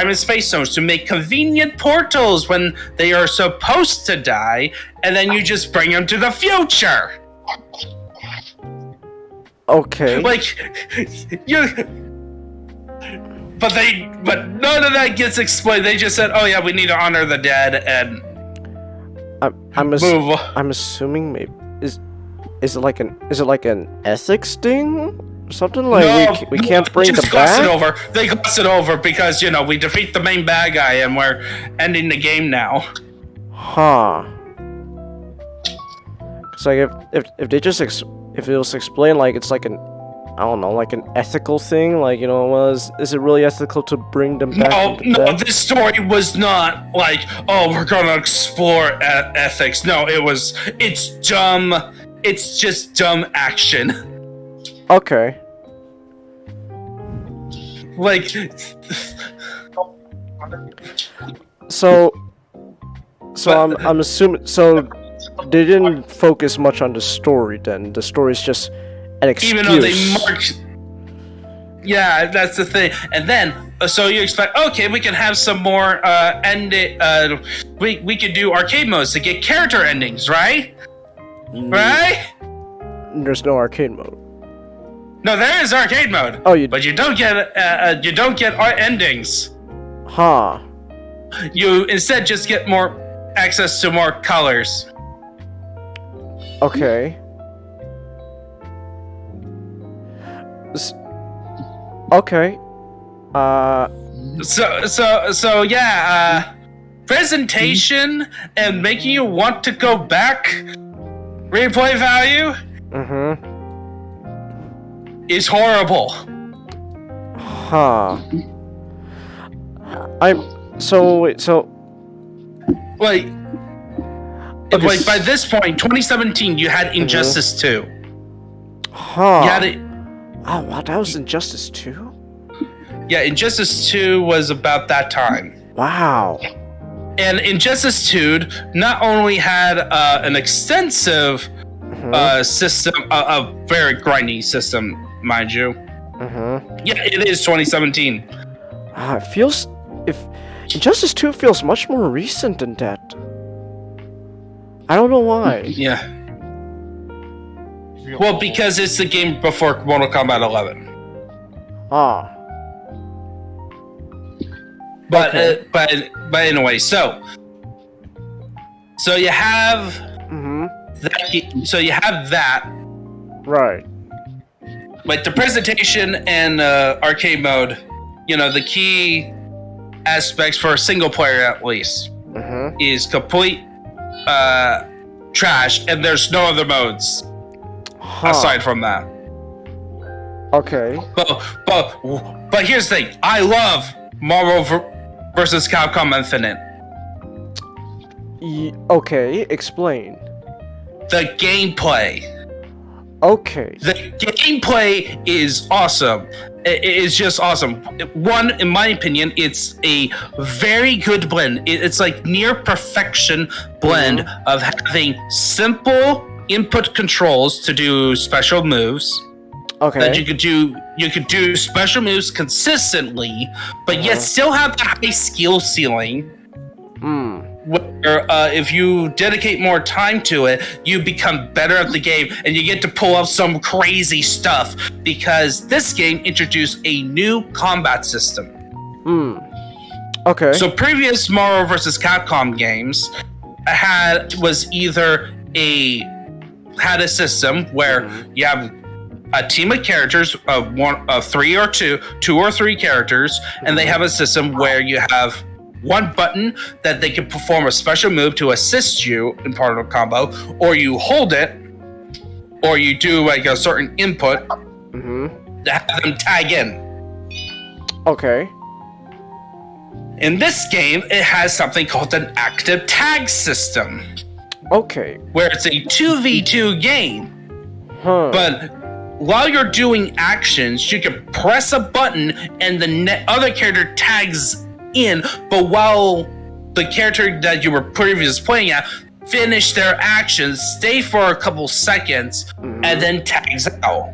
and space stones to make convenient portals when they are supposed to die, and then you just bring them to the future. Okay. Like, But none of that gets explained. They just said, "Oh yeah, we need to honor the dead and move." I'm assuming maybe is it like an ethics thing? Something like we can't bring them back? They gloss it over because we defeat the main bad guy and we're ending the game now. Huh. It's like if they just if it was explained like it's like an, I don't know, like an ethical thing, like, is it really ethical to bring them back? No, this story was not like, oh, we're gonna explore ethics. No, it's dumb. It's just dumb action. Okay. Like, so I'm assuming, so they didn't focus much on the story then. The story's just an excuse. even though they marked. Yeah, that's the thing. And then, so you expect, okay, we can have some more we could do arcade modes to get character endings, right? Right? There's no arcade mode. No, there is arcade mode. Oh, but you don't get endings. Huh. You instead just get more access to more colors. Okay. Okay. So yeah, presentation and making you want to go back, replay value is horrible. Huh. Like by this point, 2017, you had Injustice 2. Huh. You had it. Oh, wow, that was Injustice 2? Yeah, Injustice 2 was about that time. Wow. And Injustice 2 not only had an extensive system, a very grindy system, mind you. Yeah, it is 2017. It feels... Injustice 2 feels much more recent than that. I don't know why. Yeah. Well, because it's the game before Mortal Kombat 11. Ah. But Okay. but anyway, so you have that. Right. Like the presentation and arcade mode, the key aspects for a single player at least is complete trash, and there's no other modes aside from that. Okay. But here's the thing: I love Marvel versus Capcom Infinite. Okay, explain. The gameplay. Okay. The gameplay is awesome. It is just awesome. One, in my opinion, it's a very good blend. It's like near perfection blend of having simple input controls to do special moves. Okay. That you could do special moves consistently, but yet still have that high skill ceiling. Where if you dedicate more time to it, you become better at the game, and you get to pull up some crazy stuff because this game introduced a new combat system. Okay. So previous Marvel vs. Capcom games was either had a system where you have a team of characters of three or two or three characters, and they have a system where you have one button that they can perform a special move to assist you in part of the combo, or you hold it, or you do like a certain input to have them tag in. Okay. In this game, it has something called an active tag system, Okay. where it's a 2v2 game. Huh. But while you're doing actions, you can press a button and the other character tags in. But while the character that you were previously playing at finish their actions, stay for a couple seconds, and then tags out.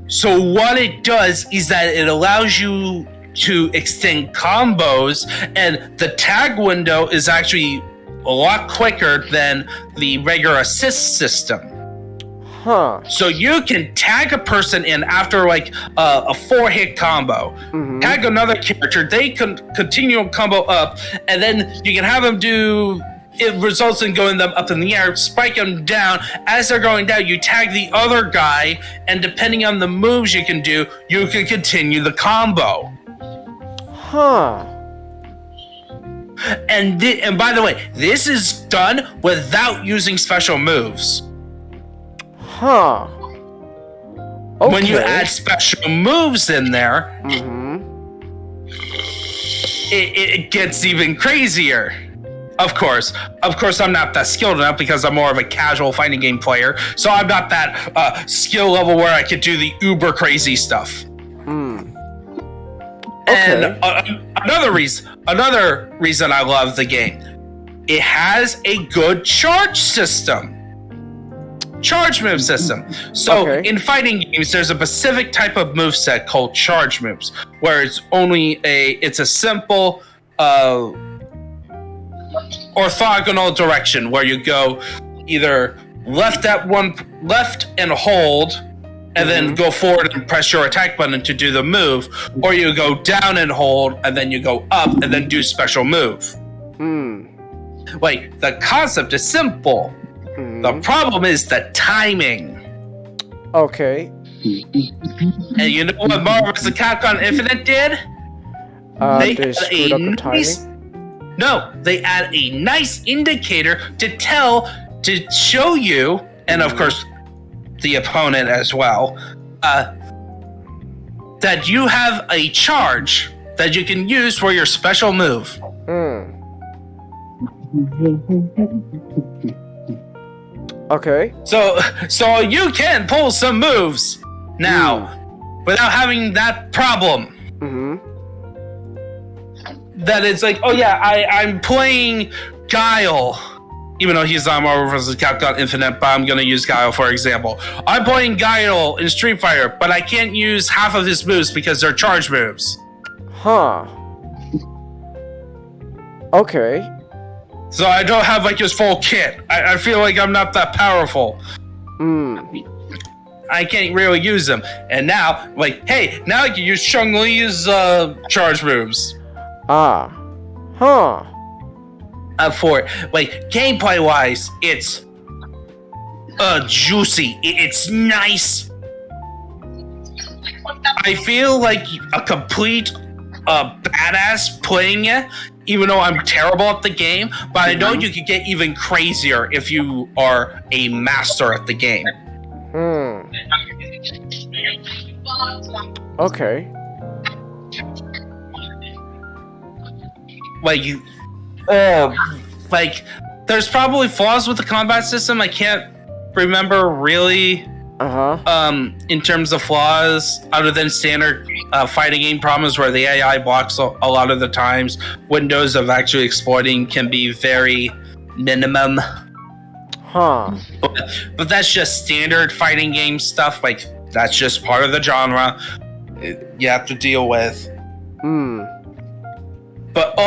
So what it does is that it allows you to extend combos, and the tag window is actually a lot quicker than the regular assist system. Huh. So you can tag a person in after like a 4-hit combo, tag another character, they can continue a combo up, and then you can have them do. It results in going them up in the air, spike them down. As they're going down, you tag the other guy, and depending on the moves you can do, you can continue the combo. Huh. And by the way, this is done without using special moves. Huh. Okay. When you add special moves in there, it gets even crazier. Of course, I'm not that skilled enough because I'm more of a casual fighting game player. So I'm not that skill level where I could do the uber crazy stuff. And another reason I love the game, it has a good charge move system. So in fighting games, there's a specific type of moveset called charge moves, where it's a simple orthogonal direction where you go either left and hold, and then go forward and press your attack button to do the move, or you go down and hold, and then you go up and then do special move. Like, the concept is simple. The problem is the timing. Okay. And you know what Marvel vs. Capcom Infinite did? They screwed up the timing? No, they add a nice indicator to show you, and of course the opponent as well, that you have a charge that you can use for your special move. Okay. So you can pull some moves now without having that problem. That it's like, oh yeah, I'm playing Guile, even though he's on Marvel vs. Capcom Infinite, but I'm gonna use Guile for example. I'm playing Guile in Street Fighter, but I can't use half of his moves because they're charge moves. Huh. Okay. So I don't have like his full kit. I feel like I'm not that powerful. I can't really use them. And now, like, hey, now I can use Chun-Li's charge moves. Huh. For like gameplay wise, it's juicy. It's nice. I feel like a complete badass playing it, even though I'm terrible at the game. But I know you could get even crazier if you are a master at the game. Okay. Like, there's probably flaws with the combat system. I can't remember really. In terms of flaws, other than standard fighting game problems where the AI blocks a lot of the times, windows of actually exploiting can be very minimum. But that's just standard fighting game stuff. Like, that's just part of the genre you have to deal with. But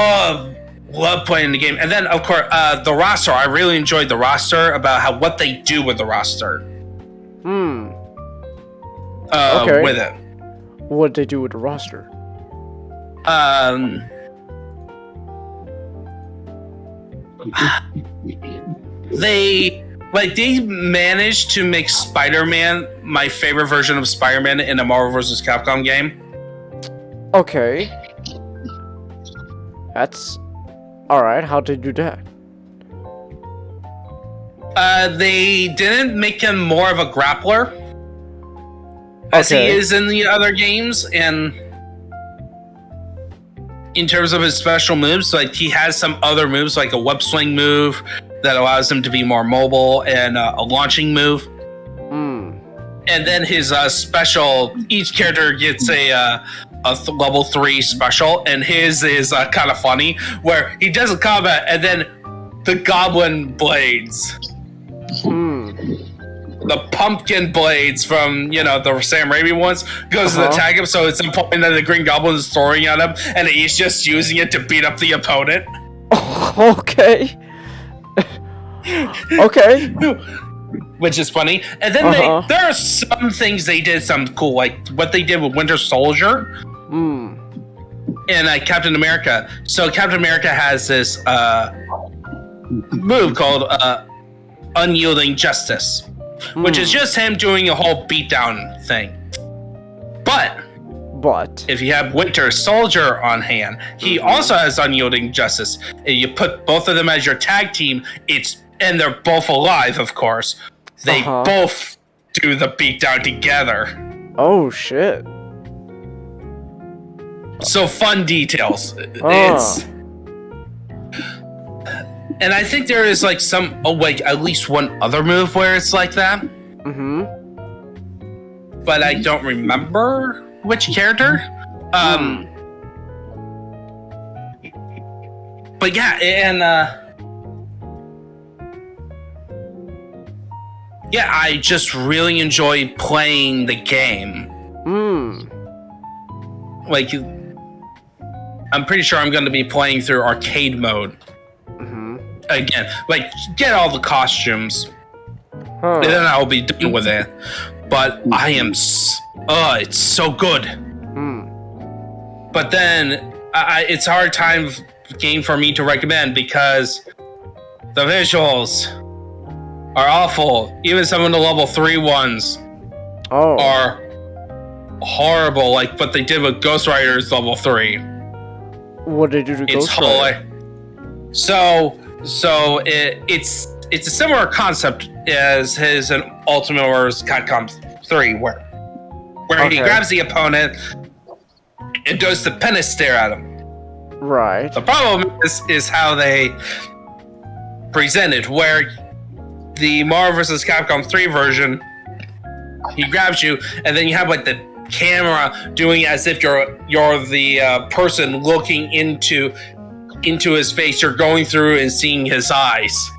love playing the game. And then of course the roster. I really enjoyed the roster, about what they do with the roster. Okay. With it. What'd they do with the roster? they managed to make Spider-Man my favorite version of Spider-Man in a Marvel vs. Capcom game. Okay. That's alright. How did you do that? They didn't make him more of a grappler as he is in the other games, and in terms of his special moves, like he has some other moves, like a web swing move that allows him to be more mobile, and a launching move. And then his special, each character gets a level 3 special, and his is kind of funny, where he does a combat, and then the goblin blades, the pumpkin blades from, the Sam Raimi ones, goes to attack him, so it's important that the Green Goblin is throwing at him, and he's just using it to beat up the opponent. Okay. Okay. Which is funny. And then there are some things they did some cool, like what they did with Winter Soldier and Captain America. So Captain America has this move called Unyielding Justice, which is just him doing a whole beatdown thing. But if you have Winter Soldier on hand, he also has Unyielding Justice. And you put both of them as your tag team, and they're both alive, of course. They both do the beatdown together. Oh shit. So fun details. And I think there is like at least one other move where it's like that. But I don't remember which character. But yeah, and I just really enjoy playing the game. Like, I'm pretty sure I'm going to be playing through arcade mode. Again, like, get all the costumes. And then I'll be done with it. But I am... it's so good. But then, it's a hard time game for me to recommend because the visuals are awful. Even some of the level 3 ones are horrible, like what they did with Ghost Rider's level 3. What did you do to Ghost Rider? So it's a similar concept as his Ultimate Warriors Capcom 3, where he grabs the opponent and does the penance stare at him. Right. The problem is how they present it, where the Marvel vs. Capcom 3 version, he grabs you, and then you have like the camera doing as if you're the person looking into his face. You're going through and seeing his eyes.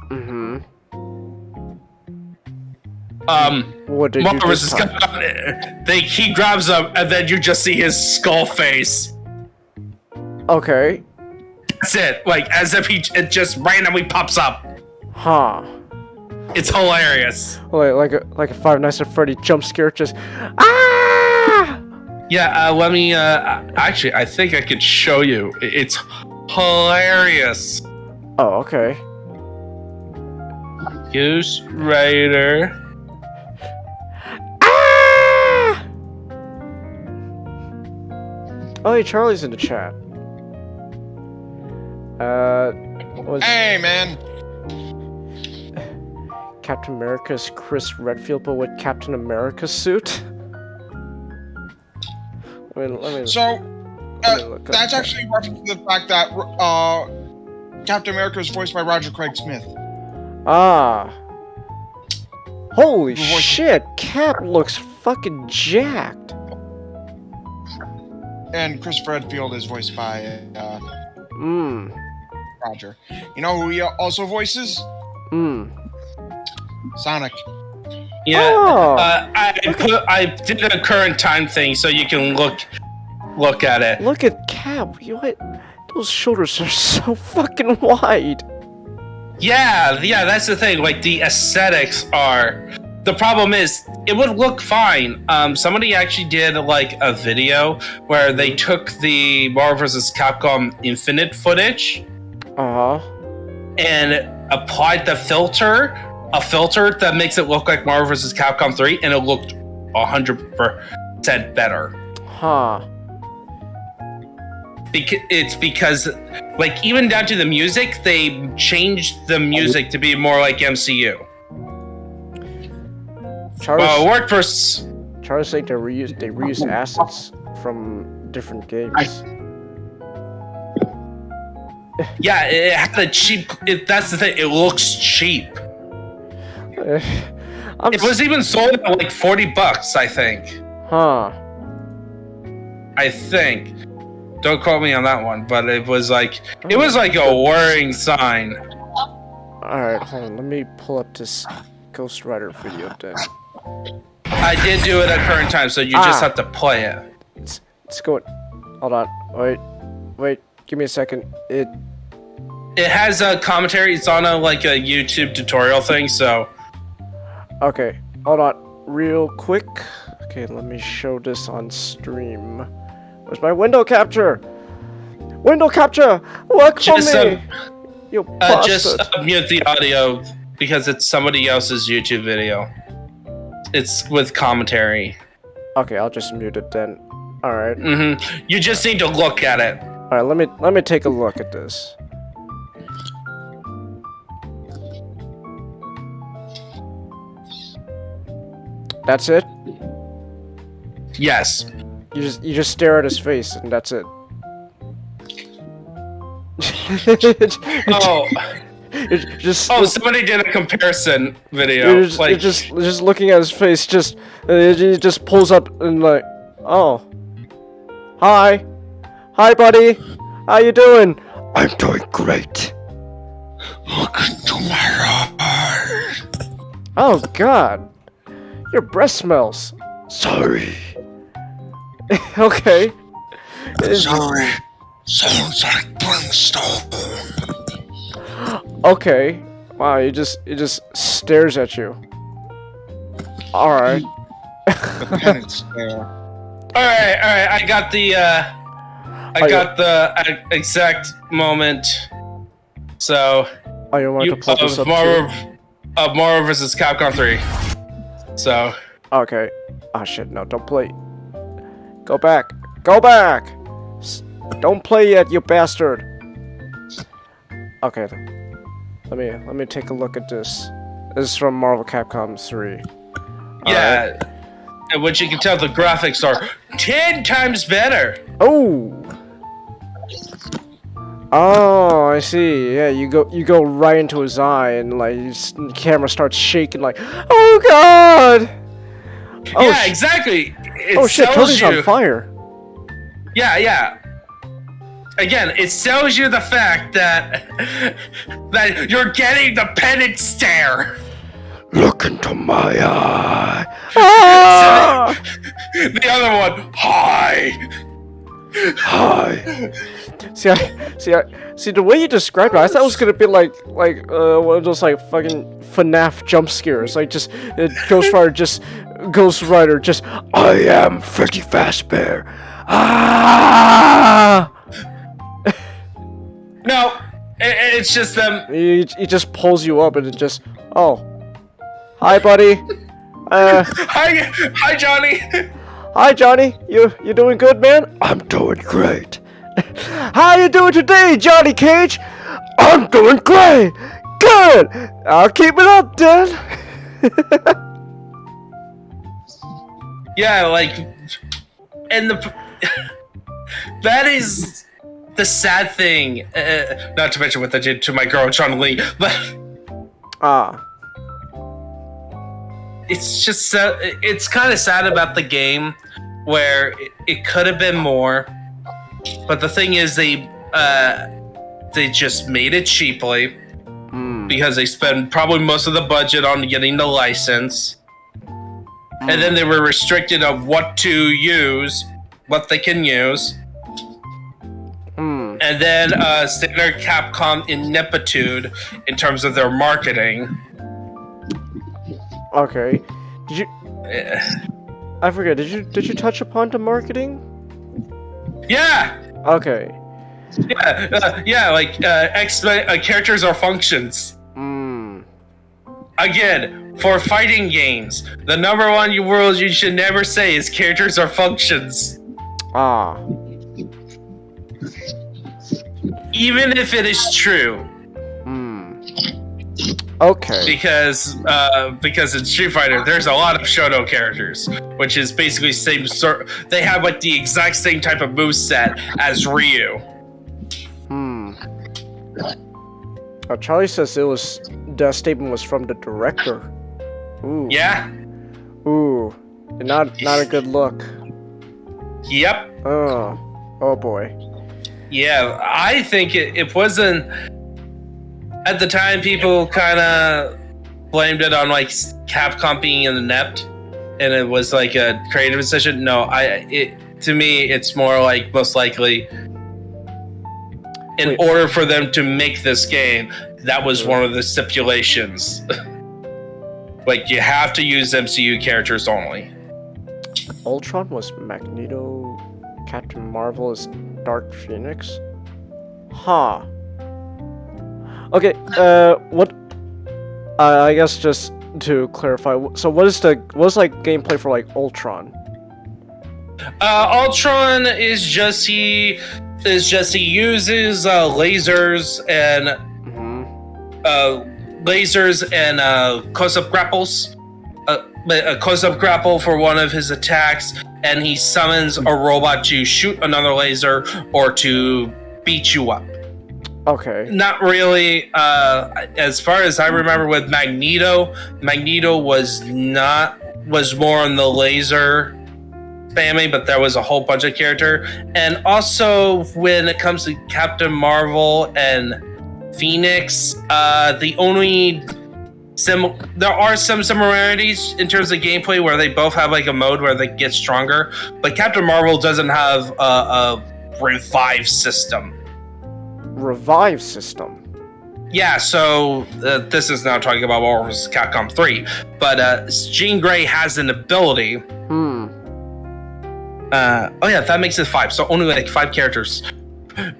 What did Marvel you vs. Capcom, he grabs him, and then you just see his skull face. Okay. That's it. Like as if it just randomly pops up. It's hilarious. Like a Five Nights at Freddy jump scare, just Yeah, let me. Actually, I think I could show you. It's hilarious. Oh, okay. Ghost Rider. Oh, hey, Charlie's in the chat. Hey, man. Captain America's Chris Redfield, but with Captain America's suit? Let me that's actually reference to the fact that Captain America is voiced by Roger Craig Smith. Holy shit, Cap looks fucking jacked. And Chris Redfield is voiced by Roger. You know who he also voices? Sonic. Yeah, I did a current time thing so you can look at it. Look at Cap. Those shoulders are so fucking wide. Yeah, that's the thing. Like the aesthetics are. The problem is, it would look fine. Somebody actually did like a video where they took the Marvel vs. Capcom Infinite footage. and applied a filter that makes it look like Marvel vs. Capcom 3, and it looked 100% better. Huh. It's because, like, even down to the music, they changed the music to be more like MCU. Well, it worked for... Charles saying they reused assets from different games. Yeah, it had a cheap... that's the thing, it looks cheap. It was even sold at like $40, I think. Huh. I think. Don't quote me on that one, but it was like a worrying sign. Alright, hold on, let me pull up this Ghost Rider video then. I did do it at current time, so you just have to play it. It's going. Hold on. Wait. Give me a second. It has a commentary. It's on a YouTube tutorial thing. So. Okay. Hold on. Real quick. Okay, let me show this on stream. Where's my window capture? Window capture! Work for me! You bastard! Just mute the audio because it's somebody else's YouTube video. It's with commentary. Okay, I'll just mute it then. Alright. You just need to look at it. Alright, let me take a look at this. That's it? Yes. You just stare at his face and that's it. Somebody did a comparison video. You're just looking at his face. He just pulls up and like, oh, hi, buddy, how you doing? I'm doing great. Look into my eyes. Oh God, your breath smells. Sorry. Okay. Sorry. Sounds like brimstone. Okay. Wow, it just stares at you. Alright. The penance stare. Alright, I got the the exact moment. So you want to pull this up of Marvel vs. Capcom 3. So okay. Oh shit, no, don't play. Go back. Go back! Don't play yet, you bastard! Okay, let me take a look at this. This is from Marvel Capcom 3. Yeah, and what you can tell, the graphics are 10 times better. Oh, I see. Yeah, you go right into his eye, and like the camera starts shaking. Like, oh God! Oh, yeah, exactly. Oh shit! Tony's on fire. Yeah. Again, it sells you the fact that you're getting the penance stare. Look into my eye. Ah! The other one, hi. See the way you described it, I thought it was gonna be like one of those like fucking FNAF jump scares, like just Ghost Rider, just I am Freddy Fazbear. Ah! No, it's just them. He just pulls you up and it just, oh, hi buddy. Hi Johnny. Hi Johnny, you doing good, man? I'm doing great. How you doing today, Johnny Cage? I'm doing great. Good. I'll keep it up, then. Yeah, like, and that is the sad thing. Not to mention what they did to my girl Chun-Li, but it's just it's kind of sad about the game, where it could have been more. But the thing is, they just made it cheaply because they spent probably most of the budget on getting the license, and then they were restricted of what to use, what they can use, and then standard Capcom ineptitude in terms of their marketing. Okay, did you? I forget. Did you touch upon the marketing? Yeah. Okay. Characters are functions. Again, for fighting games, the number one rule you should never say is characters are functions. Ah. Even if it is true. Okay. Because in Street Fighter, there's a lot of Shoto characters, which is basically same sort. They have like the exact same type of moveset as Ryu. Charlie says the statement was from the director. Ooh. Yeah. Ooh. Not a good look. Yep. Oh boy. Yeah, I think it wasn't. At the time, people kind of blamed it on like Capcom being inept, and it was like a creative decision. No, to me, it's more like most likely. In order for them to make this game, that was one of the stipulations. Like, you have to use MCU characters only. Ultron was Magneto, Captain Marvel is Dark Phoenix? Huh. Okay, what... I guess just to clarify, so what's like gameplay for like Ultron? Ultron is just he uses lasers and close-up grapples. A close-up grapple for one of his attacks, and he summons a robot to shoot another laser or to beat you up. Okay. Not really. As far as I remember with Magneto was more on the laser spamming, but there was a whole bunch of character. And also when it comes to Captain Marvel and Phoenix, there are some similarities in terms of gameplay where they both have like a mode where they get stronger, but Captain Marvel doesn't have a revive system. Revive system? Yeah, so this is now talking about Marvel vs. Capcom 3, but Jean Grey has an ability. That makes it 5, so only like 5 characters.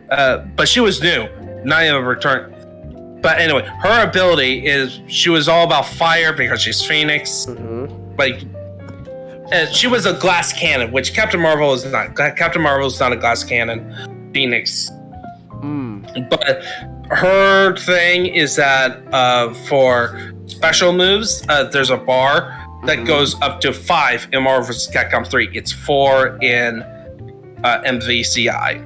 But she was new, not even returned. But anyway, her ability is she was all about fire because she's Phoenix. Like, she was a glass cannon, which Captain Marvel is not. Captain Marvel is not a glass cannon. Phoenix. But her thing is that for special moves, there's a bar that goes up to 5 in Marvel vs. Capcom 3. It's 4 in MVCI.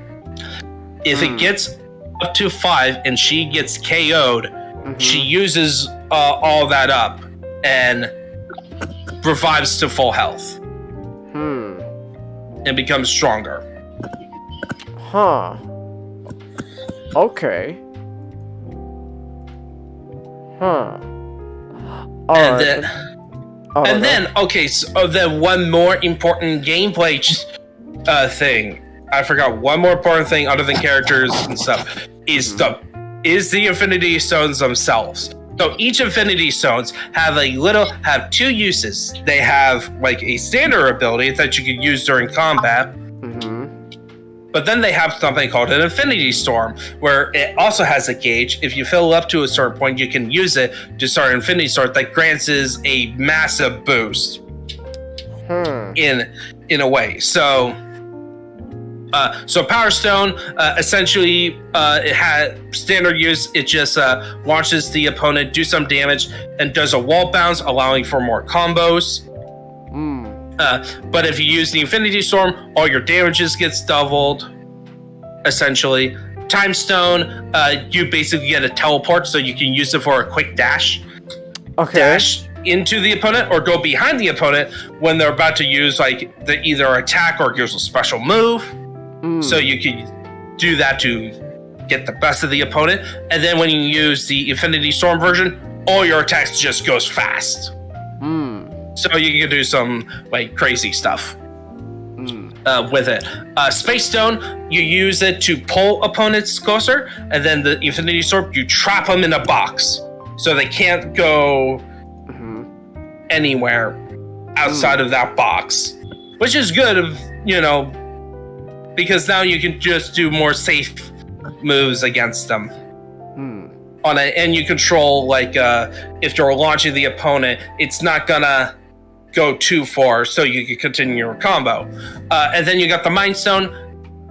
If it gets up to 5 and she gets KO'd, she uses all that up and revives to full health. And becomes stronger. Huh. Okay. Huh. Then one more important gameplay thing. I forgot one more important thing other than characters and stuff is the Infinity Stones themselves. So each Infinity Stones have 2 uses. They have like a standard ability that you can use during combat. But then they have something called an Infinity Storm, where it also has a gauge. If you fill up to a certain point, you can use it to start an Infinity Storm that grants a massive boost. In a way. So Power Stone, essentially, it had standard use. It just launches the opponent, do some damage, and does a wall bounce, allowing for more combos. But if you use the Infinity Storm, all your damages gets doubled, essentially. Time Stone, you basically get a teleport, so you can use it for a quick dash. Okay. Dash into the opponent or go behind the opponent when they're about to use either attack or use a special move. So you can do that to get the best of the opponent. And then when you use the Infinity Storm version, all your attacks just goes fast. So you can do some crazy stuff with it. Space Stone, you use it to pull opponents closer, and then the Infinity Storm, you trap them in a box so they can't go anywhere outside of that box, which is good, because now you can just do more safe moves against them. Hmm. And you control if you're launching the opponent, it's not gonna go too far, so you can continue your combo. And then you got the Mind Stone.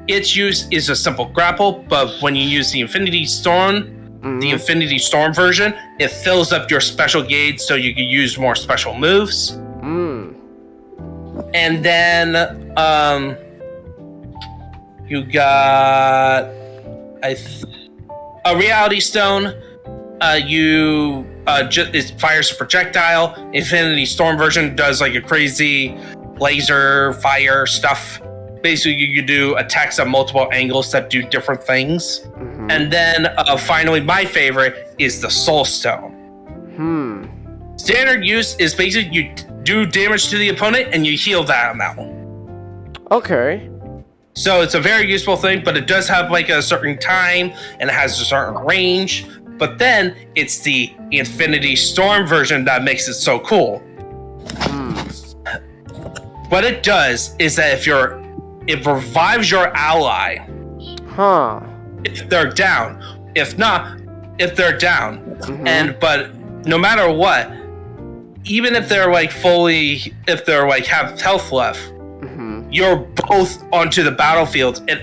Its use is a simple grapple, but when you use the Infinity Storm, the Infinity Storm version, it fills up your special gauge, so you can use more special moves. And then you got a Reality Stone. It fires a projectile. Infinity Storm version does like a crazy laser fire stuff. Basically, you can do attacks at multiple angles that do different things. And then finally, my favorite is the Soul Stone. Standard use is basically you do damage to the opponent and you heal that amount. Okay. So it's a very useful thing, but it does have like a certain time and it has a certain range. But then it's the Infinity Storm version that makes it so cool. What it does is that it revives your ally. If they're down. If they're down. But no matter what, even if they're have health left, you're both onto the battlefield, and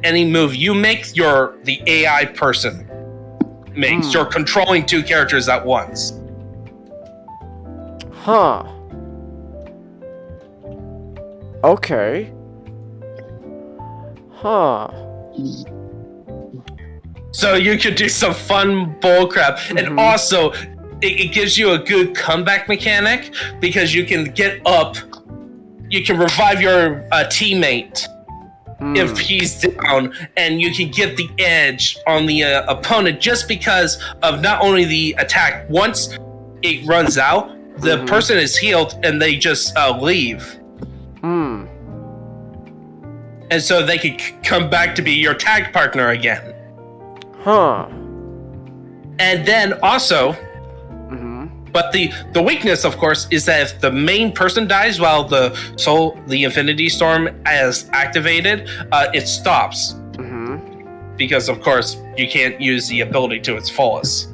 any move you make, the AI person makes. You're controlling two characters at once. Okay. So you could do some fun bullcrap, and also it gives you a good comeback mechanic because you can get up. You can revive your teammate if he's down, and you can get the edge on the opponent just because of not only the attack. Once it runs out, the person is healed and they just leave. And so they can come back to be your tag partner again. And then also, but the weakness, of course, is that if the main person dies while the Infinity Storm is activated, it stops. Because, of course, you can't use the ability to its fullest.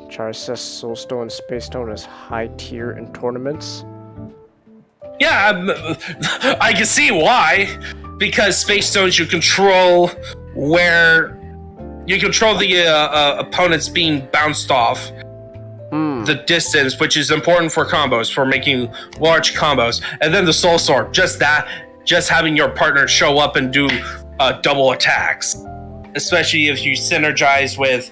Charles says Soulstone and Space Stone is high tier in tournaments. Yeah, I can see why. Because Space Stones, you control the opponents being bounced off the distance, which is important for combos, for making large combos. And then the Soul Sword, just having your partner show up and do double attacks. Especially if you synergize with,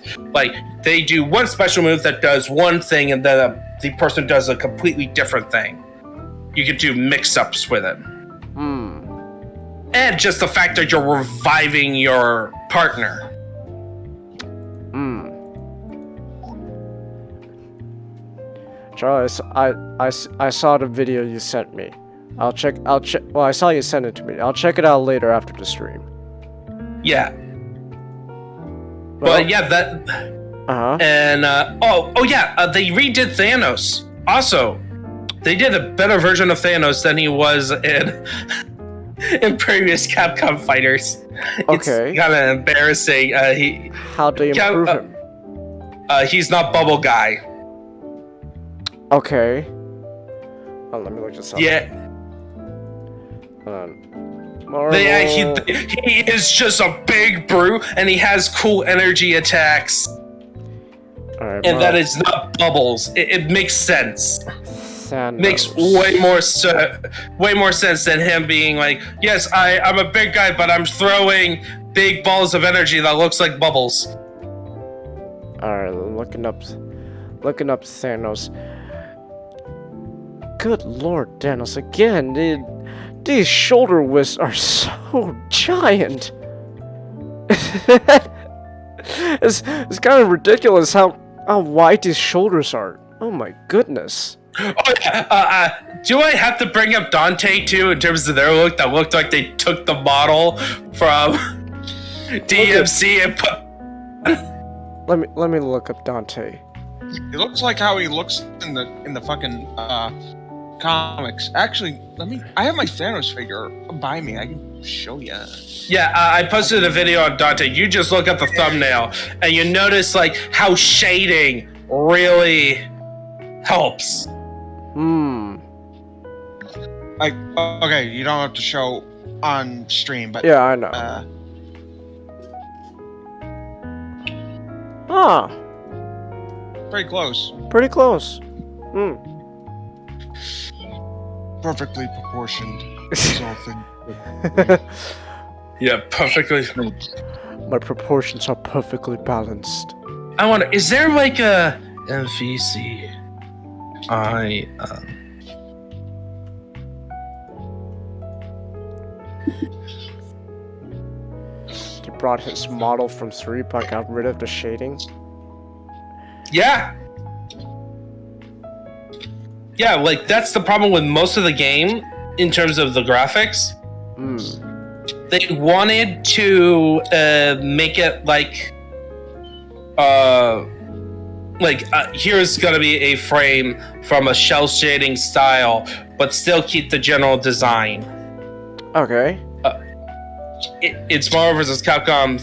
they do one special move that does one thing and then the person does a completely different thing. You can do mix-ups with it. And just the fact that you're reviving your partner. Charles, I saw the video you sent me. I'll check. Well, I saw you send it to me. I'll check it out later after the stream. Yeah. Well, but yeah, that. And they redid Thanos. Also, they did a better version of Thanos than he was in previous Capcom fighters. Okay. It's kind of embarrassing. How'd they improve him? He's not Bubble Guy. Okay. Oh, let me look this up. Yeah. He is just a big brew, and he has cool energy attacks. Alright, and that is not bubbles. It makes sense. Thanos. Makes way more sense than him being like, yes, I'm a big guy, but I'm throwing big balls of energy that looks like bubbles. Alright, looking up Thanos. Good lord, Thanos, again, these shoulder wisps are so giant. It's kind of ridiculous how wide these shoulders are. Oh my goodness. Do I have to bring up Dante too in terms of their look? That looked like they took the model from DMC and put. Let me look up Dante. It looks like how he looks in the fucking comics. Actually, I have my Thanos figure by me. I can show you. Yeah, I posted a video on Dante. You just look at the thumbnail and you notice like how shading really helps. Like, okay, you don't have to show on stream, but Yeah, I know. pretty close. Pretty close. Perfectly proportioned. This whole thing. Yeah, perfectly. My proportions are perfectly balanced. I wonder, is there like a MVC? He brought his model from 3 but got rid of the shading. Yeah. Yeah, like that's the problem with most of the game in terms of the graphics. They wanted to make it like here's gonna be a frame from a shell shading style, but still keep the general design. Okay. It's Marvel vs. Capcom,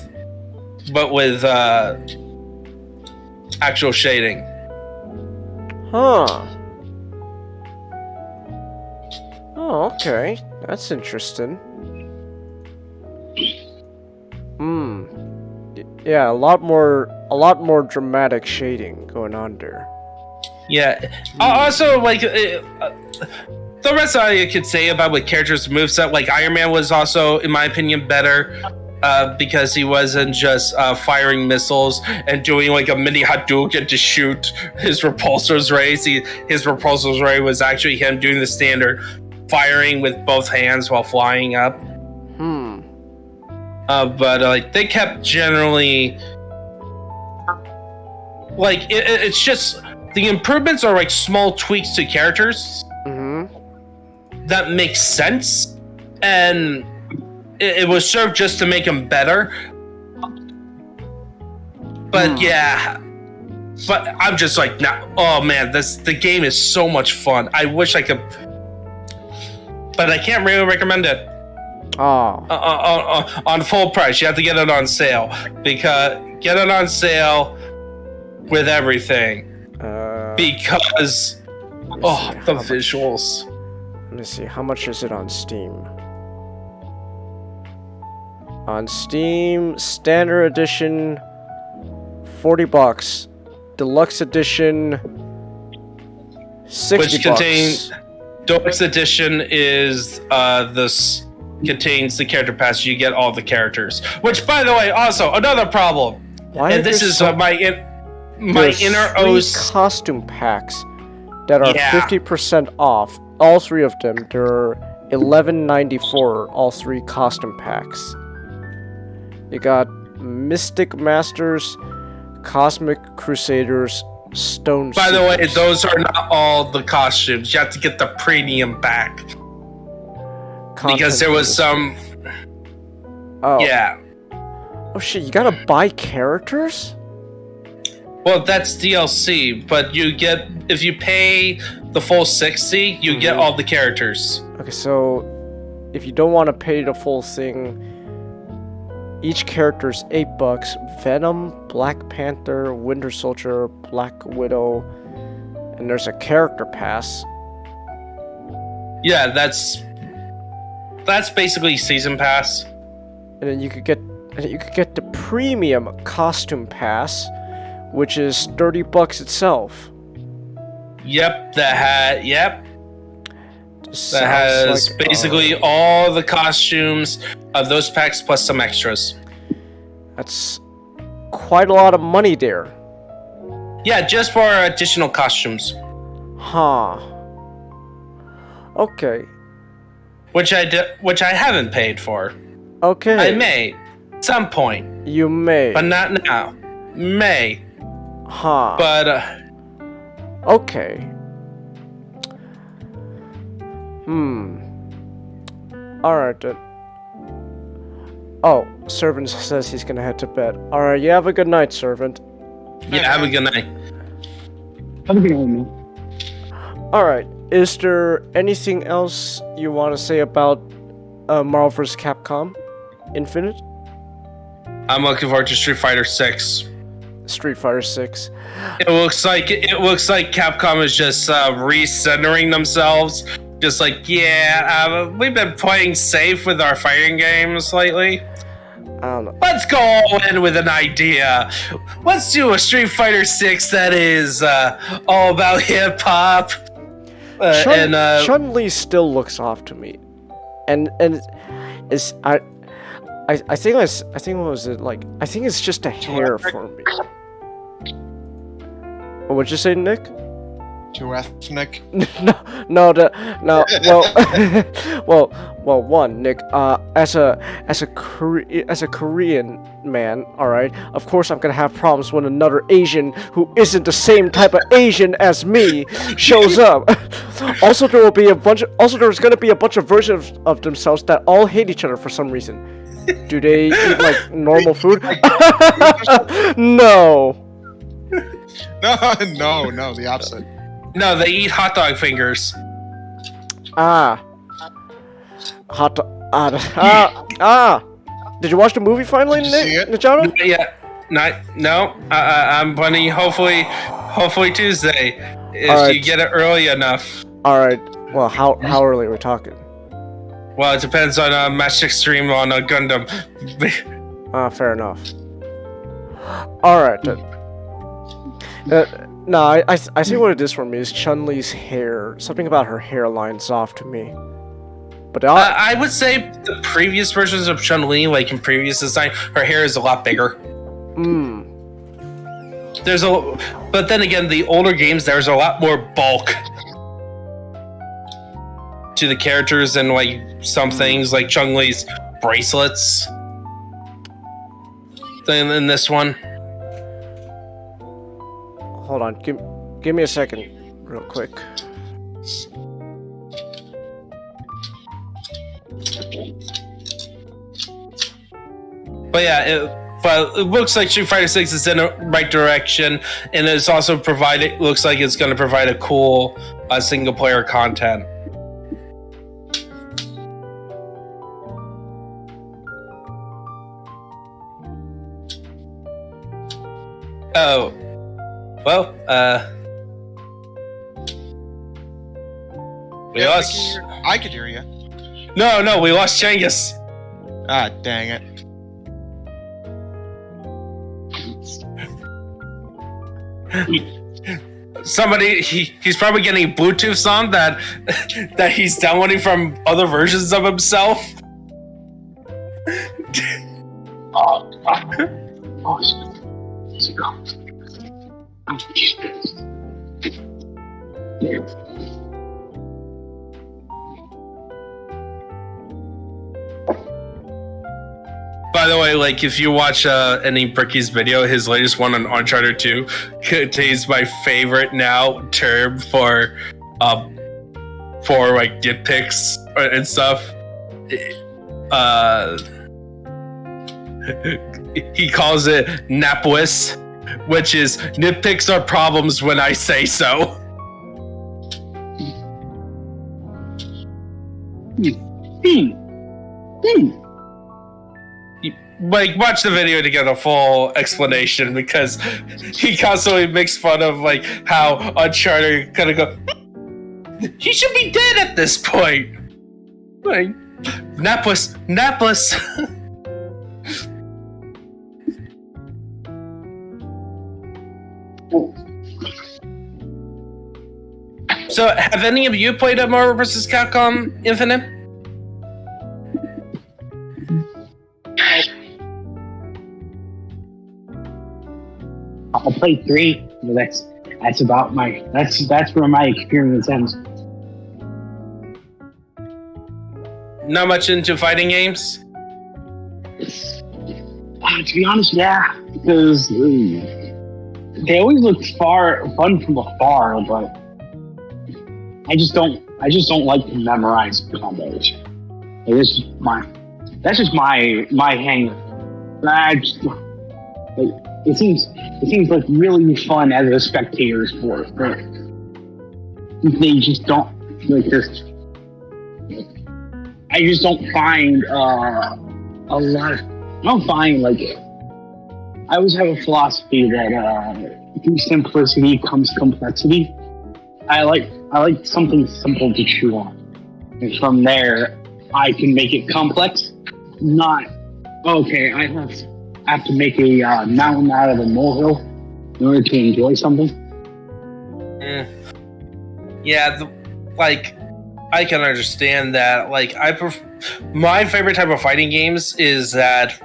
but with actual shading. Huh. Oh, okay. That's interesting. Yeah, a lot more dramatic shading going on there. Yeah. Also, like the rest I could say about what characters' moveset, like Iron Man was also, in my opinion, better because he wasn't just firing missiles and doing like a mini Hadouken to shoot his repulsor's rays. His repulsor's ray was actually him doing the standard firing with both hands while flying up. But like they kept generally like it's just the improvements are like small tweaks to characters that make sense, and it was served just to make them better. But yeah, but I'm just like, now, oh man, the game is so much fun. I wish I could, but I can't really recommend it. On full price. You have to get it on sale, because get it on sale with everything, because the visuals. Let me see, how much is it on Steam? On Steam, standard edition, $40. Deluxe edition, $60. Which contains Deluxe edition is this contains the character pass. You get all the characters. Which, by the way, also another problem. Why and this is my inner There's OS costume packs that are Yeah. 50% off. All 3 of them. They're $11.94. All 3 costume packs. You got Mystic Masters, Cosmic Crusaders, Stone. By the way, Seekers. those are not all the costumes. You have to get the premium pack. Because there was some. Oh. Yeah. Oh shit! You gotta buy characters. Well, that's DLC, but you get, if you pay the full $60, you get all the characters. Okay, so if you don't want to pay the full thing, each character is $8. Venom, Black Panther, Winter Soldier, Black Widow, and there's a character pass. Yeah, that's basically season pass. And then you could get the premium costume pass, which is $30 itself. Yep, that has like, basically all the costumes of those packs plus some extras. That's quite a lot of money there. Yeah, just for additional costumes. Huh. Okay. Which I haven't paid for. Okay. I may, at some point, You may. but not now. May, Huh. but Okay. Alright then. Oh, Servant says he's gonna head to bed. Alright, you have a good night, Servant. yeah, have a good night. Have a good one, man. All right. Is there anything else you want to say about Marvel vs. Capcom Infinite? I'm looking forward to Street Fighter 6. Street Fighter 6. It looks like Capcom is just recentering themselves. Just like, we've been playing safe with our fighting games lately. I don't know. Let's go all in with an idea. Let's do a Street Fighter 6 that is all about hip hop. Chun-Li still looks off to me, and it's I think what was it like? I think it's just a hair for me. What would you say, Nick? Too ethnic. No. Well, one, Nick. As a Korean man, all right. Of course, I'm gonna have problems when another Asian who isn't the same type of Asian as me shows up. Also, there's gonna be a bunch of versions of themselves that all hate each other for some reason. Do they eat like normal food? No. No, the opposite. No, they eat hot dog fingers. Did you watch the movie finally, Did you see it? Nichano? Yeah, no. I'm bunny. Hopefully Tuesday if Alright. you get it early enough. All right. Well, how early are we talking? Well, it depends on Match Extreme on Gundam. Fair enough. All right. No, I see what it is for me. Is Chun-Li's hair? Something about her hairline's off to me. But I would say the previous versions of Chun-Li, like in previous design, her hair is a lot bigger. But then again, the older games, there's a lot more bulk to the characters and like some things, like Chun-Li's bracelets. Than in this one. hold on, give me a second, real quick. But yeah, but it looks like Street Fighter 6 is in the right direction, and it's also looks like it's going to provide a cool single player content. Oh, well, we lost. I could hear you. No, we lost Changus. Ah, dang it. Somebody, he's probably getting Bluetooth on that that he's downloading from other versions of himself. By the way, like if you watch any Bricky's video, his latest one on Uncharted 2 contains my favorite now term for like nitpicks and stuff. He calls it Napwis, which is nitpicks are problems when I say so. Like, watch the video to get a full explanation, because he constantly makes fun of like how Uncharted kind of go, he should be dead at this point. Like, Naples. So, have any of you played at Marvel vs. Capcom Infinite? I played 3. That's about that's where my experience ends. Not much into fighting games? To be honest, yeah, because they always look fun from afar, but I just don't like to memorize combos. That's just my hang. It seems like really fun as a spectator sport. Right? they just don't like this. I just don't find a lot of. I don't find like. I always have a philosophy that through simplicity comes complexity. I like something simple to chew on, and from there I can make it complex. Not okay. I have to make a mountain out of a molehill in order to enjoy something. Yeah, like I can understand that. Like my favorite type of fighting games is that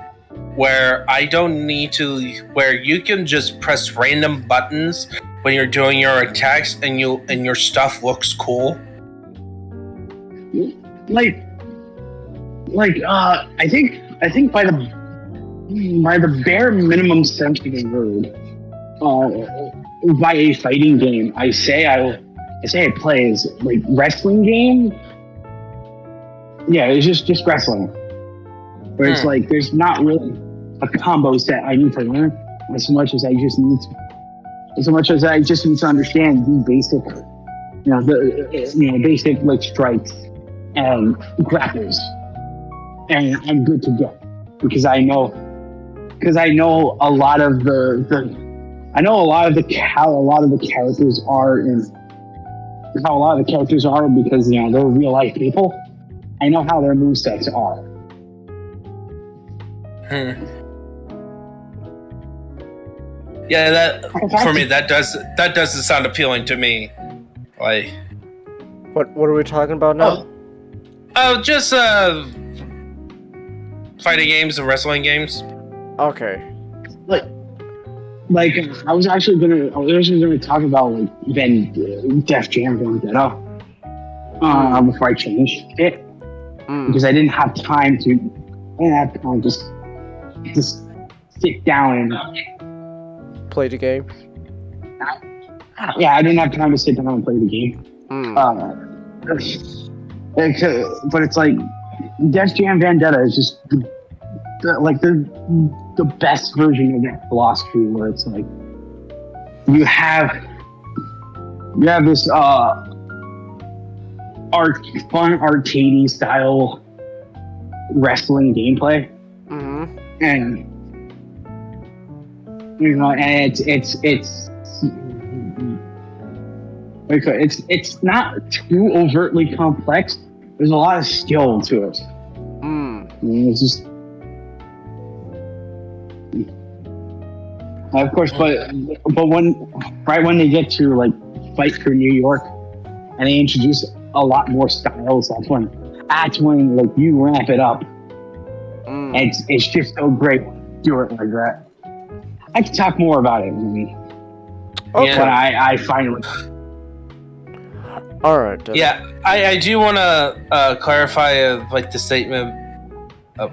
where I don't need to, where you can just press random buttons when you're doing your attacks and your stuff looks cool. I think by the bare minimum sense of the word, by a fighting game, I say I play as like wrestling game. Yeah, it's just wrestling. Where it's like there's not really a combo set I need to learn as much as I just need to understand the basic, basic like strikes and grapples, and I'm good to go because I know a lot of how a lot of the characters are because they're real life people. I know how their movesets are. Yeah, that for me that doesn't sound appealing to me. Like, what are we talking about now? Just fighting games and wrestling games. Okay. Like I was actually gonna talk about like Def Jam Vendetta before I changed it because I didn't have time to just sit down and play the game. Yeah, I didn't have time to sit down and play the game. But it's like Def Jam Vendetta is just the best version of that philosophy, where it's like you have this fun arcadey style wrestling gameplay, and it's not too overtly complex. There's a lot of skill to it. It's just, of course, but when they get to like Fight for New York, and they introduce a lot more styles, that's when like you ramp it up. It's just so great to do it like that. I can talk more about it, maybe. Okay. But I find it. All right. Yeah, I do want to clarify like the statement.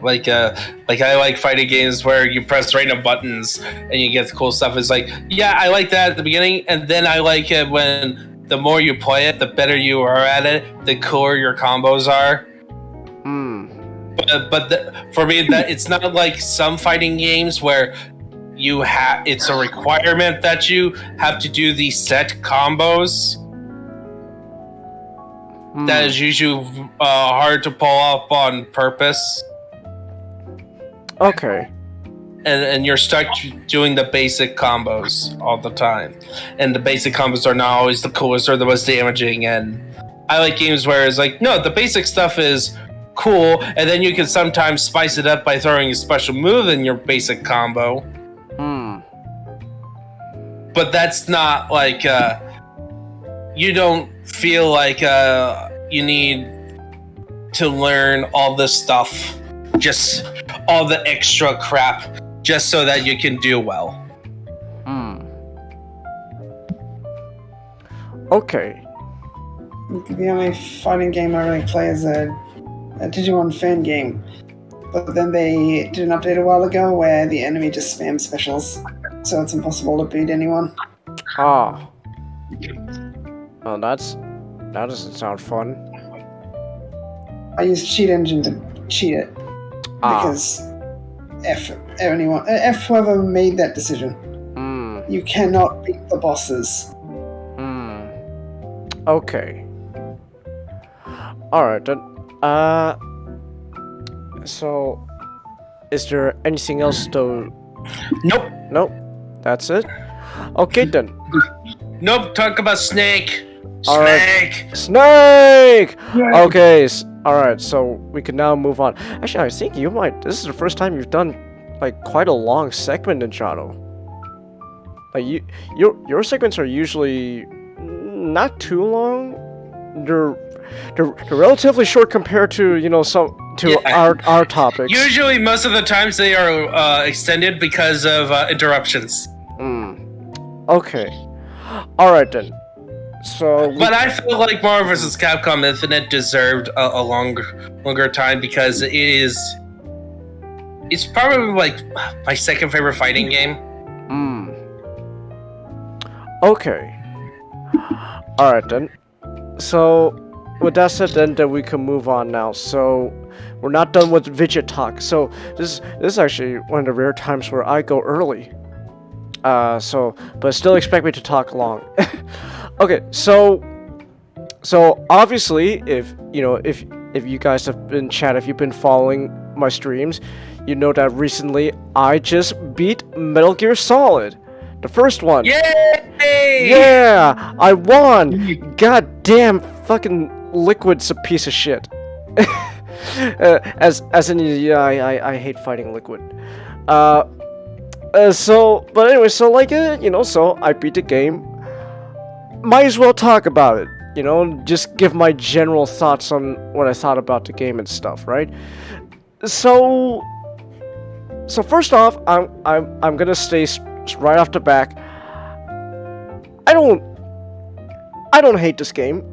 Like I like fighting games where you press random buttons and you get the cool stuff. It's like, yeah, I like that at the beginning, and then I like it when the more you play it, the better you are at it, the cooler your combos are. But for me, that it's not like some fighting games where it's a requirement that you have to do these set combos. That is usually hard to pull up on purpose. Okay. And you're stuck doing the basic combos all the time. And the basic combos are not always the coolest or the most damaging. And I like games where it's like, no, the basic stuff is cool, and then you can sometimes spice it up by throwing a special move in your basic combo. But that's not like you don't feel like you need to learn all this stuff, just all the extra crap, just so that you can do well. Okay. The only fighting game I really play is a Digimon fan game. But then they did an update a while ago where the enemy just spams specials, so it's impossible to beat anyone. Oh, that doesn't sound fun. I used Cheat Engine to cheat it because whoever made that decision, you cannot beat the bosses. Okay. Alright then. So, is there anything else to... Nope. Nope. That's it? Okay then. Nope. Talk about Snake. All right. Snake. Snake! Okay, alright, so we can now move on. Actually, I think you might... This is the first time you've done, like, quite a long segment, Ninjato. Like, your segments are usually not too long. They're relatively short compared to, you know, our topics. Usually, most of the times they are extended because of interruptions. Okay. Alright then. So... But I feel like Marvel vs. Capcom Infinite deserved a longer time because it's probably like my second favorite fighting game. Okay. Alright then. So, with that said then we can move on now. So, we're not done with Vidget talk. So, this is actually one of the rare times where I go early. But still expect me to talk long. Okay, so obviously, if you guys have been chat, if you've been following my streams, you know that recently I just beat Metal Gear Solid, the first one. Yay! Yeah, I won. God damn, fucking Liquid's a piece of shit. As in, yeah, I hate fighting Liquid. But anyway, so like, so I beat the game. Might as well talk about it, just give my general thoughts on what I thought about the game and stuff, right? So first off, I'm gonna stay right off the back. I don't hate this game.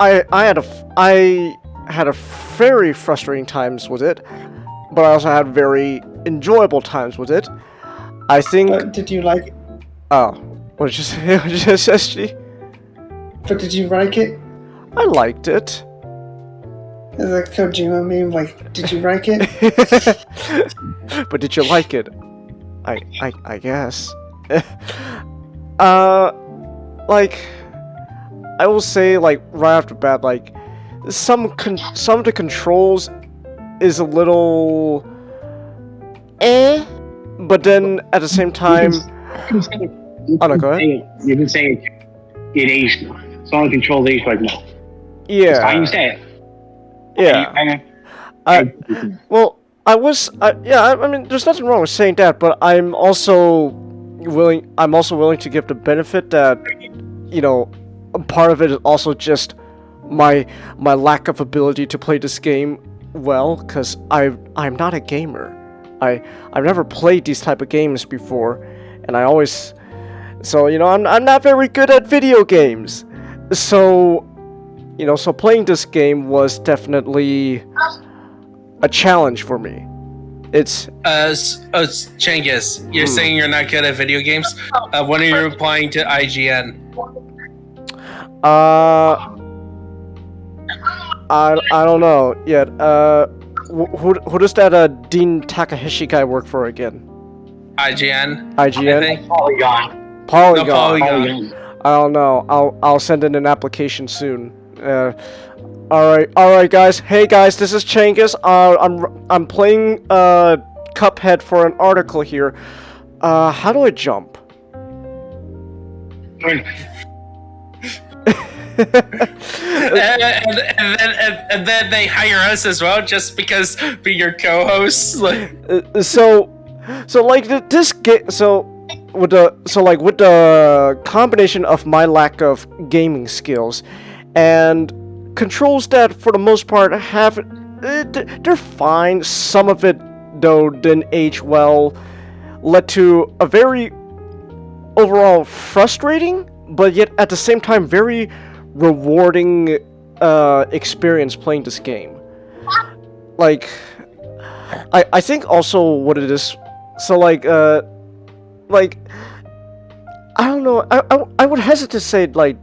I had a very frustrating times with it, but I also had very enjoyable times with it. I think. Did you like it? Oh, what did you say? What did you say, SG? But did you like it? I liked it. It's like Kojima meme, like, did you like it? But did you like it? I guess. Like, I will say, like, right off the bat, like, some of the controls is a little but then at the same time, oh no, go ahead. You can say it aged. Some of the controls aged like no. Yeah. That's how you say it. Yeah. Well, I mean, there's nothing wrong with saying that, but I'm also willing to give the benefit that, part of it is also just my lack of ability to play this game well, because I'm not a gamer. I've never played these type of games before, and I'm not very good at video games. So playing this game was definitely a challenge for me. It's Cengiz, you're saying you're not good at video games? When are you replying to IGN? I don't know yet. Who does that Dean Takahashi guy work for again? IGN. I think. Polygon. Polygon. No, Polygon. I don't know. I'll send in an application soon. Alright guys. Hey guys, this is Cengiz. I'm playing Cuphead for an article here. How do I jump? and then they hire us as well just because we're your co-hosts. With the combination of my lack of gaming skills and controls that for the most part they're fine. Some of it though didn't age well, led to a very overall frustrating, but yet at the same time very rewarding experience playing this game. Like, I think also what it is, I don't know, I would hesitate to say, like,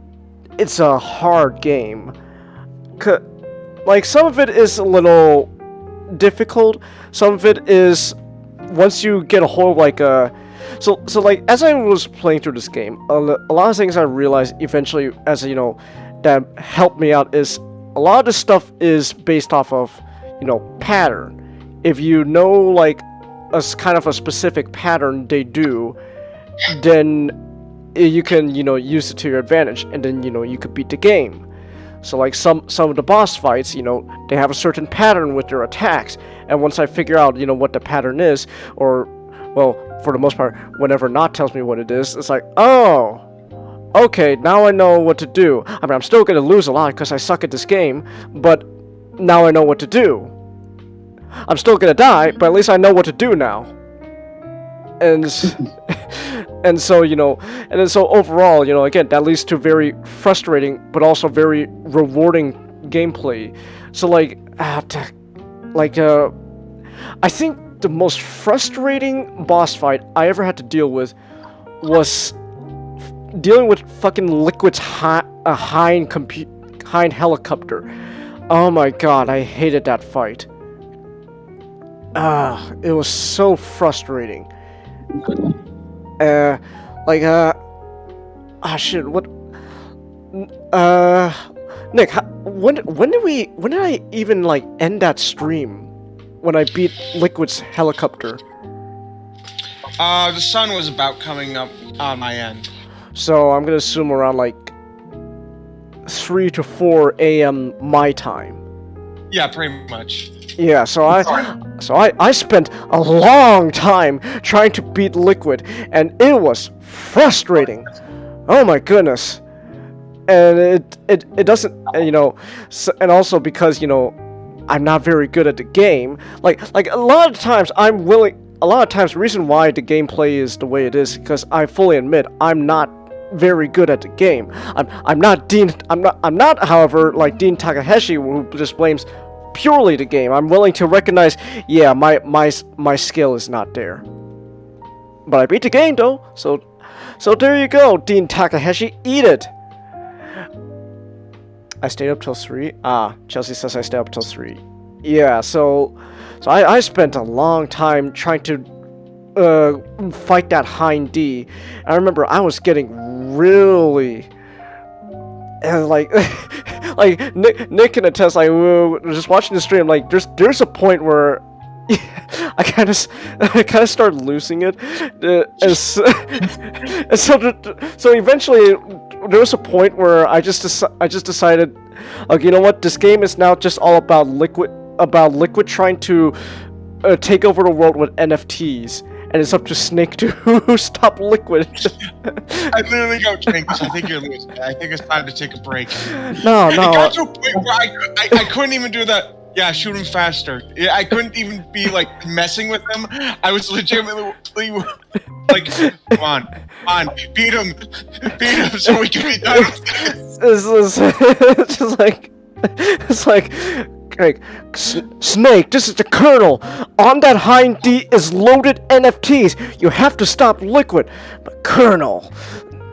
it's a hard game. Like, some of it is a little difficult, some of it is, once you get a hold of, like, as I was playing through this game, a lot of things I realized eventually, as that helped me out is a lot of this stuff is based off of, pattern. If you know like kind of a specific pattern they do, then you can use it to your advantage, and then you could beat the game. So like some of the boss fights, they have a certain pattern with their attacks, and once I figure out what the pattern is, or well, for the most part, whenever Not tells me what it is, it's like, oh, okay, now I know what to do. I mean, I'm still gonna lose a lot because I suck at this game, but now I know what to do. I'm still gonna die, but at least I know what to do now. And and so and then so overall, again, that leads to very frustrating but also very rewarding gameplay. So I think the most frustrating boss fight I ever had to deal with was dealing with fucking Liquid's Hind helicopter. Oh my god, I hated that fight. It was so frustrating. Shit, what? Nick, when did I even end that stream? When I beat Liquid's helicopter? The sun was about coming up on my end. So I'm gonna assume around 3 to 4 a.m. my time. Yeah, pretty much. Yeah, so I spent a long time trying to beat Liquid, and it was frustrating. Oh my goodness. And it doesn't, and also because, I'm not very good at the game. Like a lot of times the reason why the gameplay is the way it is because I fully admit I'm not very good at the game. I'm not, however, like Dean Takahashi, who just blames purely the game. I'm willing to recognize, yeah, my skill is not there. But I beat the game though, so there you go, Dean Takahashi, eat it. I stayed up till 3. Chelsea says I stayed up till 3. Yeah, so I spent a long time trying to fight that Hind D. I remember I was getting really like Nick can attest. Like, we were just watching the stream. Like, there's a point where I kind of started losing it, so eventually there was a point where I just decided, okay, you know what? This game is now just all about Liquid trying to take over the world with NFTs. And it's up to Snake to stop Liquid. I literally go, Snake, I think you're losing. I think it's time to take a break. No. It got to a point where I couldn't even do that. Yeah, shoot him faster. I couldn't even be messing with him. I was legitimately like, come on, beat him, so we can be done with this. It's like, Snake, this is the Colonel. On that Hind D is loaded NFTs. You have to stop Liquid. But Colonel,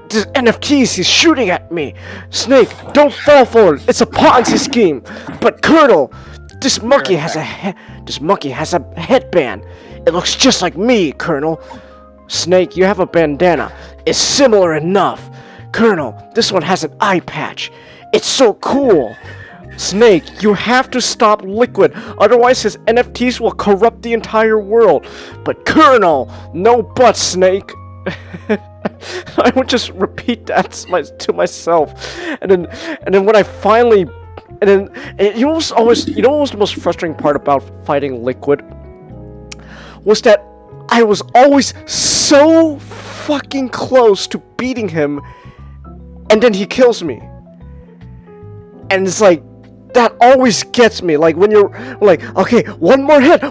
this NFTs, he's shooting at me. Snake, don't fall for it. It's a Ponzi scheme. But Colonel, this monkey has a headband. It looks just like me, Colonel. Snake, you have a bandana. It's similar enough. Colonel, this one has an eye patch. It's so cool. Snake, you have to stop Liquid, otherwise his NFTs will corrupt the entire world. But Colonel, no but, Snake. I would just repeat that to myself, and then when I finally, you know what was the most frustrating part about fighting Liquid was that I was always so fucking close to beating him, and then he kills me, and it's like, that always gets me. Like when you're like, okay, one more hit.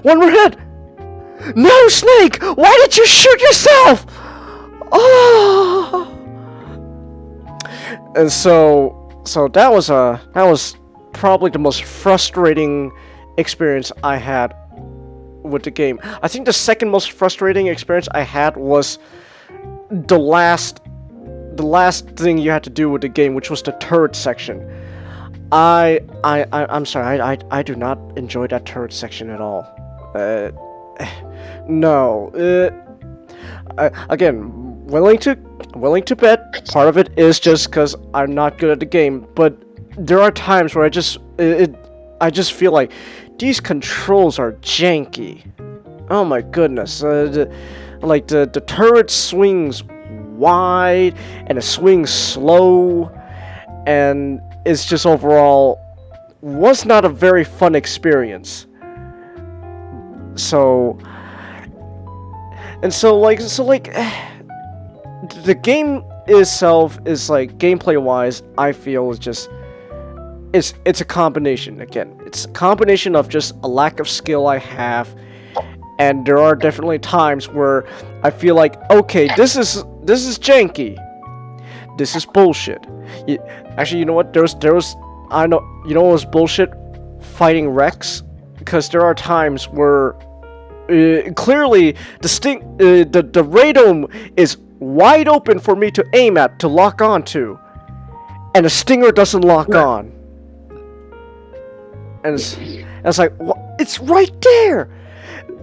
No, Snake, why did you shoot yourself? Oh. And so that was probably the most frustrating experience I had with the game. I think the second most frustrating experience I had was the last thing you had to do with the game, which was the turret section. I'm sorry, I do not enjoy that turret section at all. No. Again, willing to bet part of it is just because I'm not good at the game, but there are times where I just feel like these controls are janky. Oh my goodness! The turret swings wide and it swings slow, and it's just overall was not a very fun experience. So the game itself is like gameplay wise, I feel is just it's a combination. Again, it's a combination of just a lack of skill I have, and there are definitely times where I feel like, okay, this is janky, this is bullshit. Actually, you know what? There was I know, you know what was bullshit? Fighting Rex, because there are times where clearly the radome is wide open for me to aim at, to lock onto, and the stinger doesn't lock on. And it's like, what? It's right there!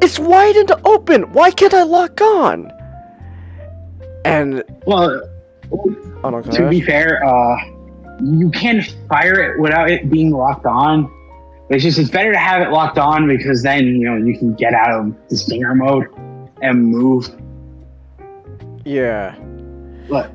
It's wide in the open! Why can't I lock on? And... Well, to be fair, you can fire it without it being locked on. It's better to have it locked on, because then, you can get out of the stinger mode and move. Yeah. But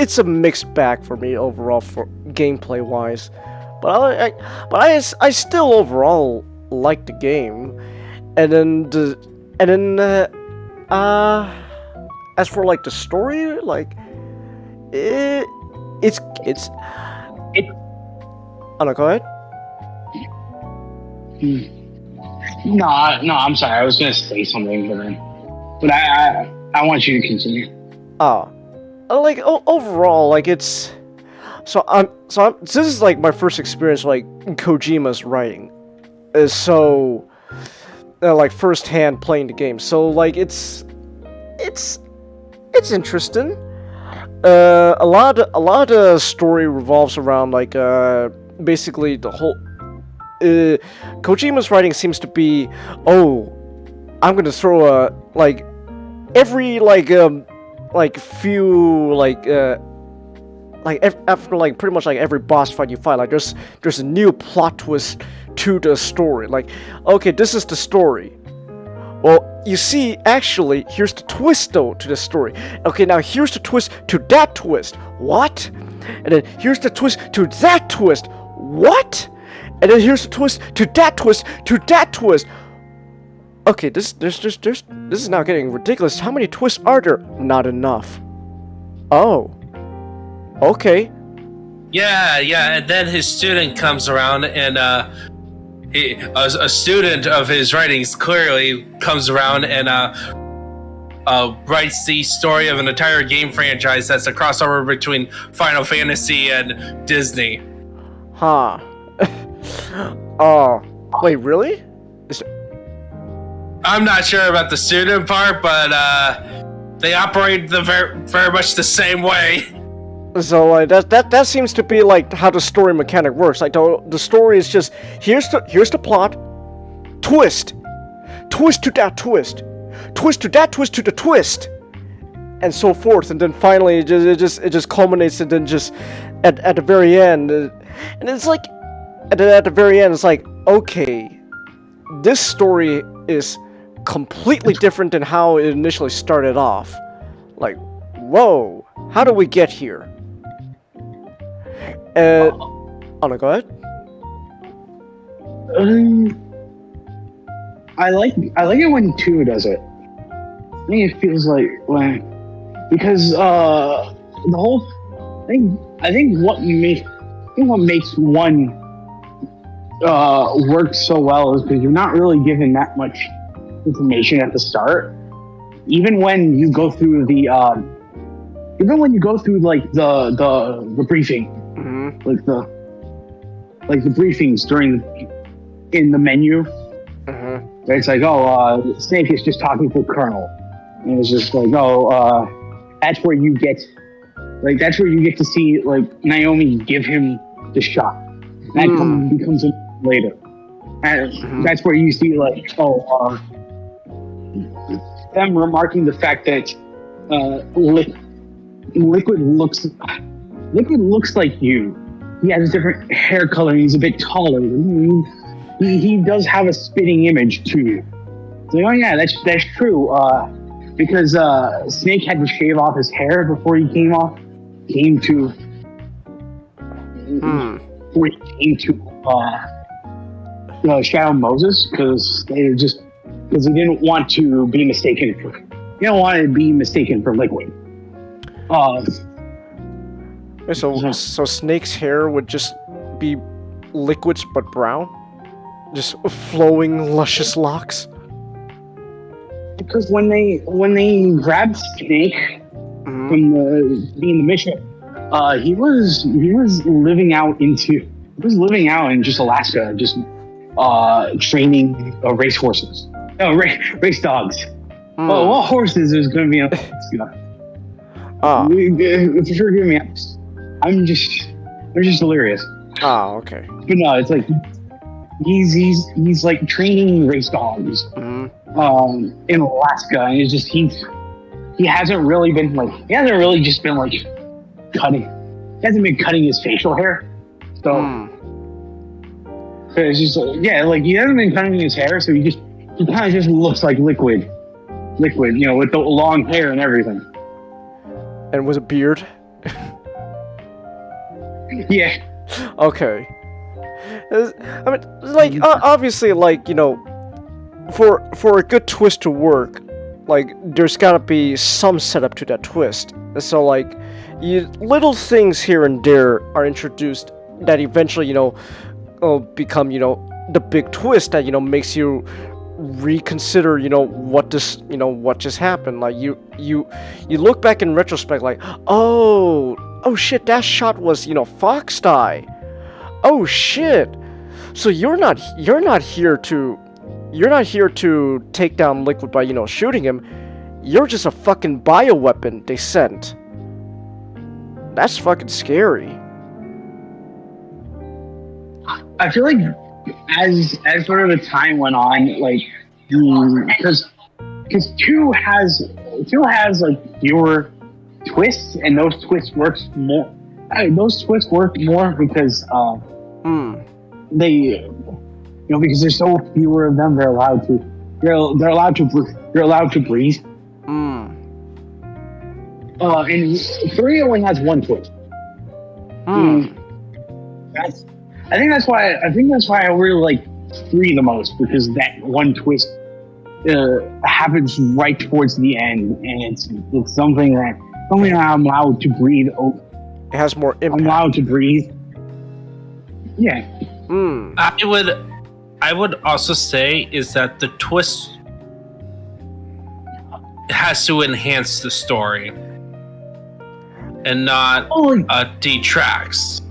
it's a mixed bag for me overall for gameplay wise, but I still overall like the game, and then as for like the story, like it's oh no, go ahead. No, I'm sorry. I was gonna say something, but I want you to continue. Like overall, like it's this is like my first experience like Kojima's writing, like firsthand playing the game. So like it's interesting. A lot of the story revolves around like basically the whole. Kojima's writing seems to be, oh, I'm gonna throw a like every after like pretty much like every boss fight you fight, like there's a new plot twist to the story. Like, okay, this is the story. Well, you see, actually, here's the twist though to the story. Okay, now here's the twist to that twist. What? And then here's the twist to that twist. What? And then here's the twist to that twist to that twist. Okay, this is now getting ridiculous. How many twists are there? Not enough. Oh. Okay. Yeah, and then his student comes around, and a student of his writings clearly comes around and writes the story of an entire game franchise that's a crossover between Final Fantasy and Disney. Huh. Oh. Wait, really? I'm not sure about the student part, but they operate very much the same way. So like that seems to be like how the story mechanic works. Like the story is just here's the plot, twist to that twist to that twist to the twist, and so forth. And then finally it just culminates, and then just at the very end, and it's like at the very end it's like, okay, this story is completely different than how it initially started off. Like, whoa, how do we get here? Oh no, go ahead. I like it when 2 does it. I think it feels like because the whole thing. I think what makes 1 work so well is because you're not really given that much information at the start. Even when you go through the the briefing, Mm-hmm. like the briefings in the menu, Mm-hmm. it's like, Snake is just talking to Colonel, and it's just like, that's where you get to see like Naomi give him the shot. That becomes later. And that's where you see like, them remarking the fact that Liquid looks like you. He has a different hair color. He's a bit taller. He does have a spitting image to you. So, oh yeah, that's true. Because Snake had to shave off his hair before he came to Shadow Moses, because he didn't want to be mistaken for Liquid. So Snake's hair would just be Liquid's but brown, just flowing luscious locks. Because when they grabbed Snake from being the mission, he was living out in just Alaska, just training race horses, race dogs. Well, what horses is going to be in Alaska? For sure, give me. I'm just delirious. Okay. But no, it's like he's like training race dogs. In Alaska, and it's just he hasn't really just been like cutting. He hasn't been cutting his facial hair, so it's just like he hasn't been cutting his hair, so he kind of just looks like liquid, with the long hair and everything. And with a beard. Yeah. Okay. I mean, like obviously, like for a good twist to work, like there's gotta be some setup to that twist. So like, little things here and there are introduced that eventually become the big twist that makes you reconsider what just happened. Like you look back in retrospect like, oh shit, that shot was Fox Die. Oh shit. So you're not here to take down Liquid by shooting him. You're just a fucking bioweapon they sent. That's fucking scary. I feel like as sort of the time went on, like because 2 has like fewer twists, and those twists work more. Those twists work more because they because there's so fewer of them. They're allowed to breathe. And 3 only has 1 twist. I think that's why I really like 3 the most, because that 1 twist happens right towards the end, and it's something that I'm allowed to breathe. It has more impact. I'm allowed to breathe. Yeah. I would also say is that the twist has to enhance the story and not detracts.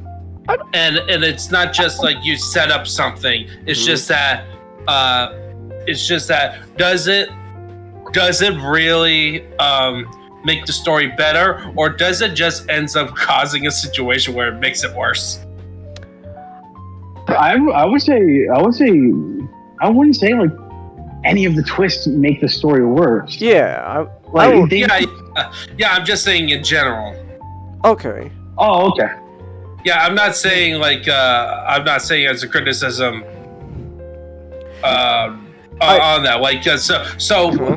And it's not just like you set up something. It's just that does it really make the story better, or does it just ends up causing a situation where it makes it worse? I wouldn't say like any of the twists make the story worse. Yeah, I'm just saying in general. Okay. Oh, okay. Yeah, I'm not saying as a criticism on that. Like, so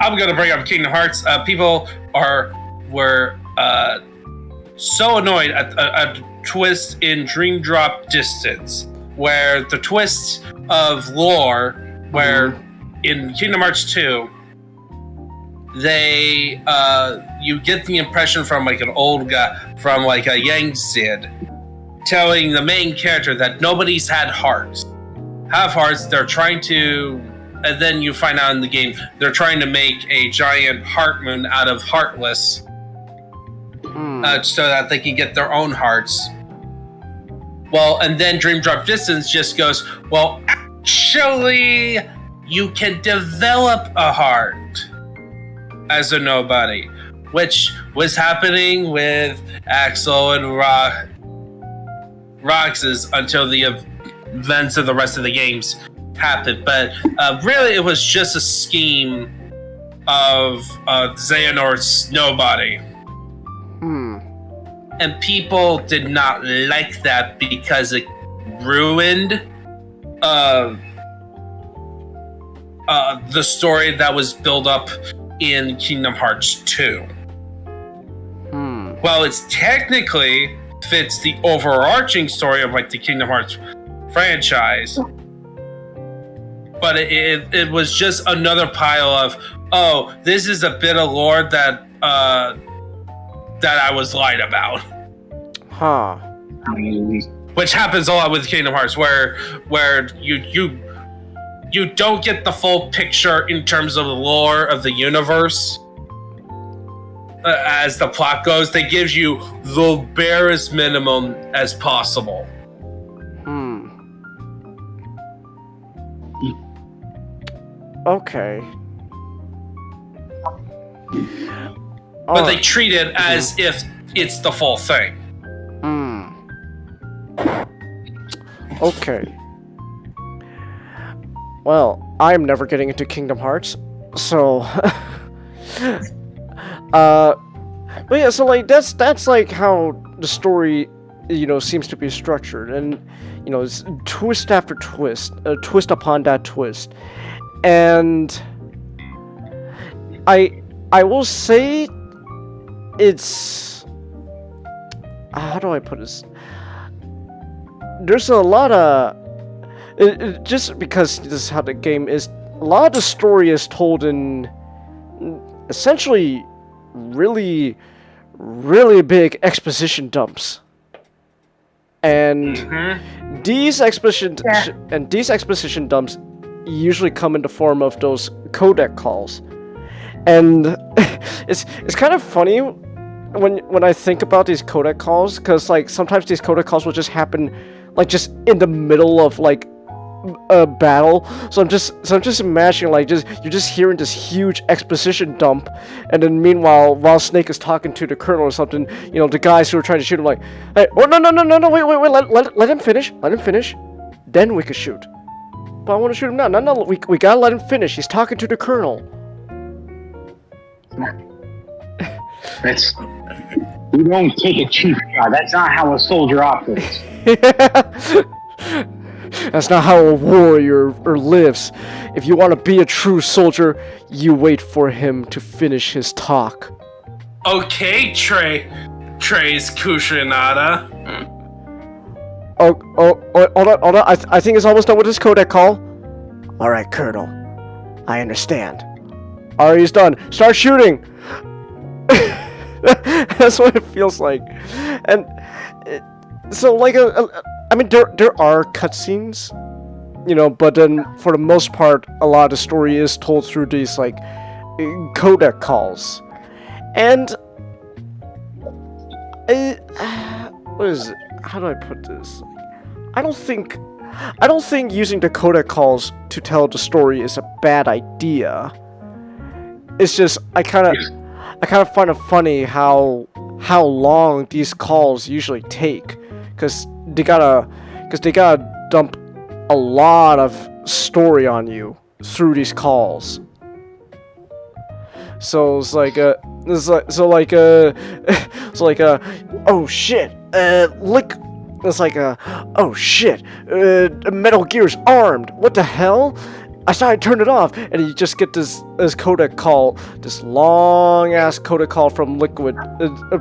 I'm gonna bring up Kingdom Hearts. People were so annoyed at a twist in Dream Drop Distance, where the twist of lore, where in Kingdom Hearts 2, you get the impression from like an old guy, from like a Yang Sid, telling the main character that nobody's had hearts. Have hearts, they're trying to, and then you find out in the game, they're trying to make a giant heart moon out of Heartless, so that they can get their own hearts. Well, and then Dream Drop Distance just goes, well, actually, you can develop a heart as a nobody, which was happening with Axel and Roxas until the events of the rest of the games happened, but really it was just a scheme of Xehanort's nobody. And people did not like that because it ruined the story that was built up in Kingdom Hearts 2. Well, it's technically fits the overarching story of like the Kingdom Hearts franchise, but it was just another pile of, oh, this is a bit of lore that I was lied about. Huh. Which happens a lot with Kingdom Hearts, where you don't get the full picture in terms of the lore of the universe. As the plot goes, they give you the barest minimum as possible. Okay. But they treat it as if it's the full thing. Okay. Well, I'm never getting into Kingdom Hearts, so but yeah, so like that's like how the story, seems to be structured, and it's twist after twist, twist upon that twist, and I will say it's, how do I put this? There's a lot of just because this is how the game is. A lot of the story is told in essentially really, really big exposition dumps, and these exposition dumps usually come in the form of those codec calls, and it's kind of funny when I think about these codec calls, because like sometimes these codec calls will just happen like just in the middle of like a battle. So I'm just imagining like you're just hearing this huge exposition dump, and then meanwhile while Snake is talking to the colonel or something, the guys who are trying to shoot him like, hey, oh no, wait, let him finish, then we can shoot. But I want to shoot him now. No, we gotta let him finish. He's talking to the colonel. You don't take a cheap shot. That's not how a soldier operates. That's not how a warrior lives. If you want to be a true soldier, you wait for him to finish his talk. Okay, Trace Kushinada. Oh, hold on. I think it's almost done with his codec call. Alright, Colonel. I understand. Alright, he's done. Start shooting! That's what it feels like. And so like I mean there are cutscenes, but then for the most part a lot of the story is told through these like codec calls. And what is it? How do I put this? I don't think using the codec calls to tell the story is a bad idea. It's just I kind of find it funny how long these calls usually take, because they gotta dump a lot of story on you through these calls. So it's like oh shit, it's like oh shit, Metal Gear's armed. What the hell? I started to turn it off, and you just get this codec call, this long ass codec call from Liquid,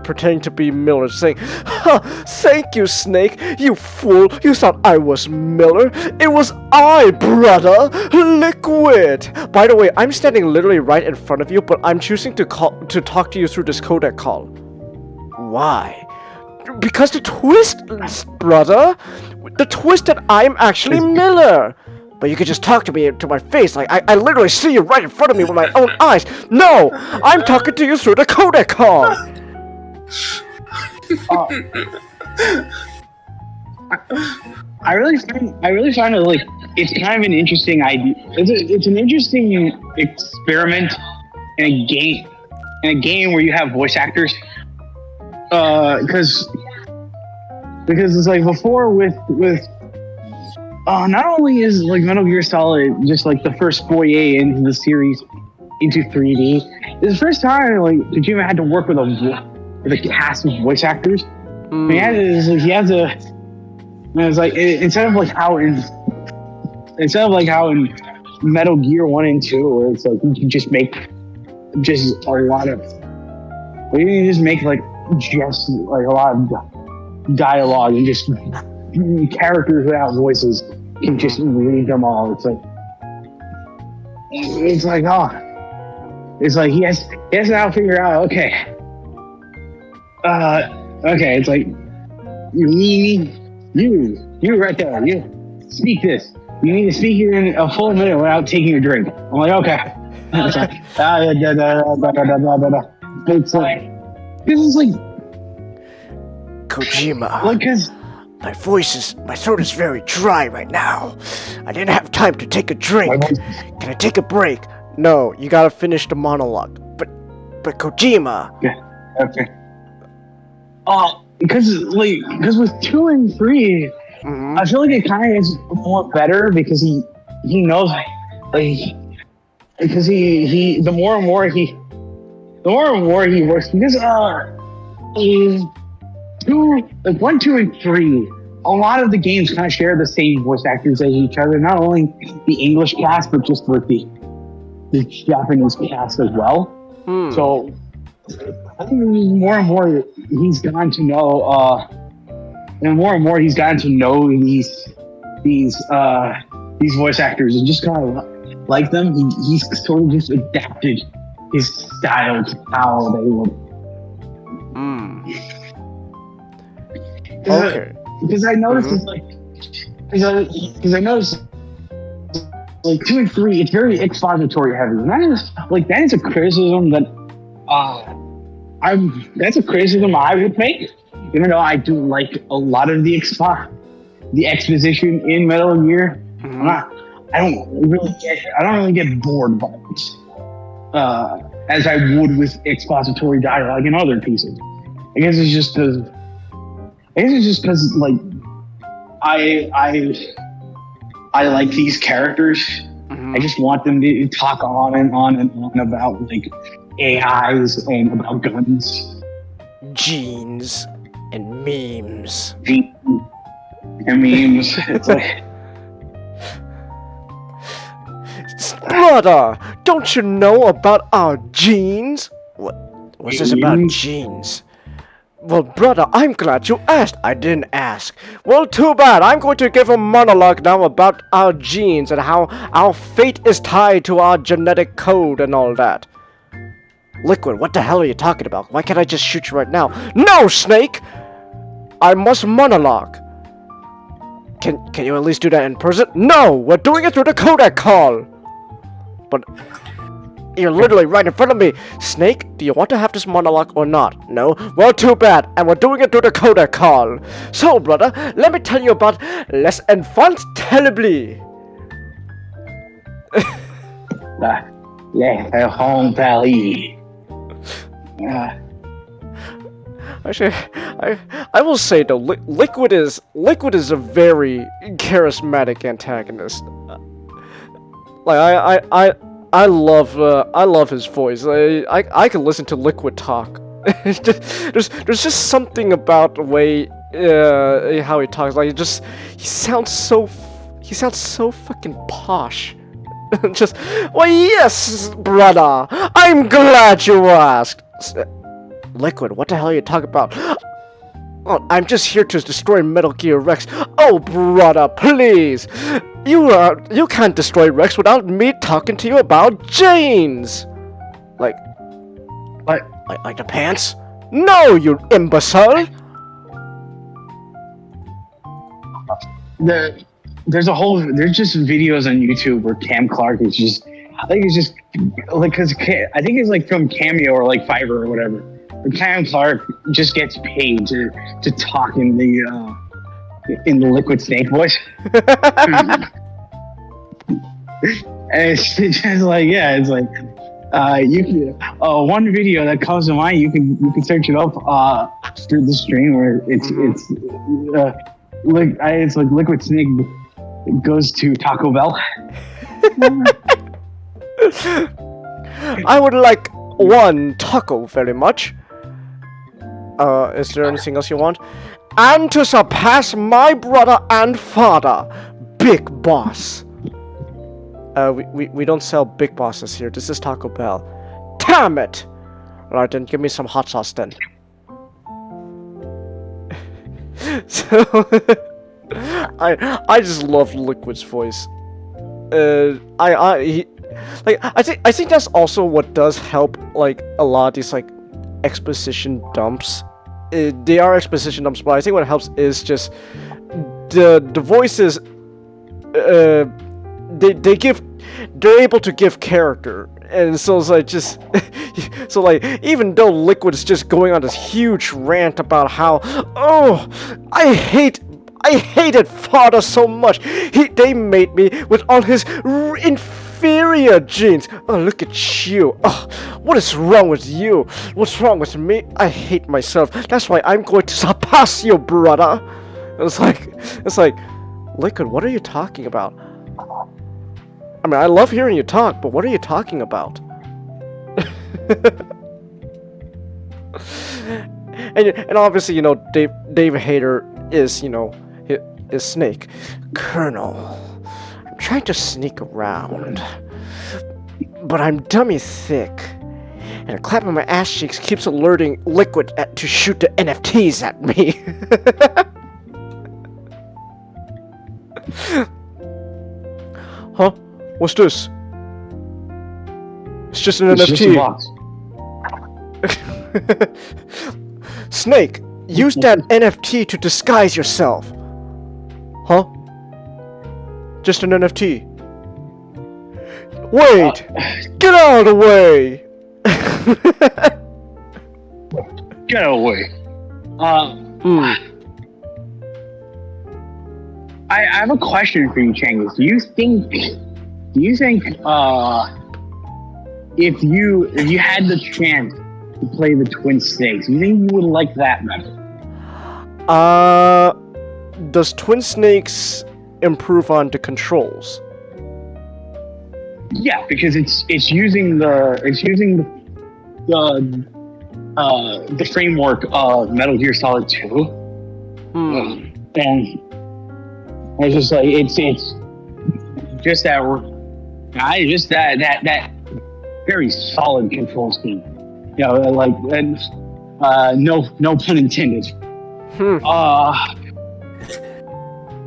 pretending to be Miller, saying, "Ha! Thank you, Snake. You fool! You thought I was Miller. It was I, brother, Liquid. By the way, I'm standing literally right in front of you, but I'm choosing to talk to you through this codec call. Why? Because the twist, brother. The twist that I'm actually Miller." But you could just talk to me to my face, like I literally see you right in front of me with my own eyes. No, I'm talking to you through the codec call. I really find it like it's kind of an interesting idea. It's an interesting experiment in a game where you have voice actors. Because it's like before with not only is like Metal Gear Solid just like the first foray into the series into 3D, it's the first time like Kojima had to work with a cast of voice actors. He had to. And it's like instead of how in Metal Gear 1 and 2, where it's like you can just make just a lot of, you can just make like a lot of dialogue and just characters without voices can just read them all. It's like he has to now figure out, okay, it's like you right there, you speak this. You need to speak here in a full minute without taking a drink. I'm like, okay. It's like, it's like, this is like Kojima. like, cause My throat is very dry right now. I didn't have time to take a drink. Can I take a break? No, you gotta finish the monologue. But Kojima. okay. Because with 2 and 3, I feel like it kind of is more better because he knows, like, because he the more and more he works, because 1, 2, and 3, a lot of the games kind of share the same voice actors as each other. Not only the English cast, but just with the Japanese cast as well. So I think more and more he's gotten to know, these voice actors and just kind of like them. He's sort of just adapted his style to how they would. Okay. Because I noticed it's like, because I noticed like 2 and 3, it's very expository heavy, and that is a criticism that that's a criticism I would make, even though I do like a lot of the exposition in Metal Gear. I don't really get bored by it as I would with expository dialogue in other pieces. I guess it's just because like I like these characters. I just want them to talk on and on and on about like AIs and about guns, Genes and memes. And memes. It's like, Brother, don't you know about our genes? What's this about genes? Well, brother, I'm glad you asked. I didn't ask. Well, too bad. I'm going to give a monologue now about our genes and how our fate is tied to our genetic code and all that. Liquid, what the hell are you talking about? Why can't I just shoot you right now? No, Snake! I must monologue. Can you at least do that in person? No! We're doing it through the codec call! But you're literally right in front of me. Snake, do you want to have this monologue or not? No? Well, too bad. And we're doing it through the codec call. So, brother, let me tell you about Les Enfants Terribles. Les Enfants Terribles. Actually, I will say though, Liquid is a very charismatic antagonist. Like I love his voice. I can listen to Liquid talk. It's just, there's just something about the way how he talks. Like he sounds so fucking posh. Just, well, yes, brother. I'm glad you asked. Liquid, what the hell are you talking about? Oh, I'm just here to destroy Metal Gear Rex. Oh, brother, please. You can't destroy Rex without me talking to you about Janes. Like the pants? No, you imbecile. There's just videos on YouTube where Cam Clark is just, I think it's just like, cause I think it's like from Cameo or like Fiverr or whatever. But Cam Clark just gets paid to talk in the Liquid Snake voice. And it's just like, yeah, it's like you can one video that comes to mind, you can search it up through the stream where it's like Liquid Snake goes to Taco Bell. I would like one taco very much. Is there anything else you want? And to surpass my brother and father, Big Boss. We don't sell Big Bosses here. This is Taco Bell. Damn it! Alright, then give me some hot sauce then. So I just love Liquid's voice. I think that's also what does help like a lot of these like exposition dumps. They are exposition dumps, but I think what helps is just the voices. They're able to give character, and so it's like just so like even though Liquid is just going on this huge rant about how I hated father so much. They made me with all his inferior genes. Oh, look at you. Oh, what is wrong with you? What's wrong with me? I hate myself. That's why I'm going to surpass you, brother. It's like, Liquid, what are you talking about? I mean, I love hearing you talk, but what are you talking about? and obviously, you know, David Hayter is, you know, is Snake. Colonel, I'm trying to sneak around, but I'm dummy thick, and a clap on my ass cheeks keeps alerting Liquid to shoot the NFTs at me. Huh? What's this? It's just an It's NFT. just a box. Snake, use that NFT to disguise yourself. Huh? Just an NFT. Wait! Get out of the way! Get away. I have a question for you, Changus. Do you think if you had the chance to play the Twin Snakes, do you think you would like that method? Does Twin Snakes improve on the controls? Yeah, because it's using the framework of Metal Gear Solid 2. And it's just like it's just that very solid control scheme. You know, like no pun intended.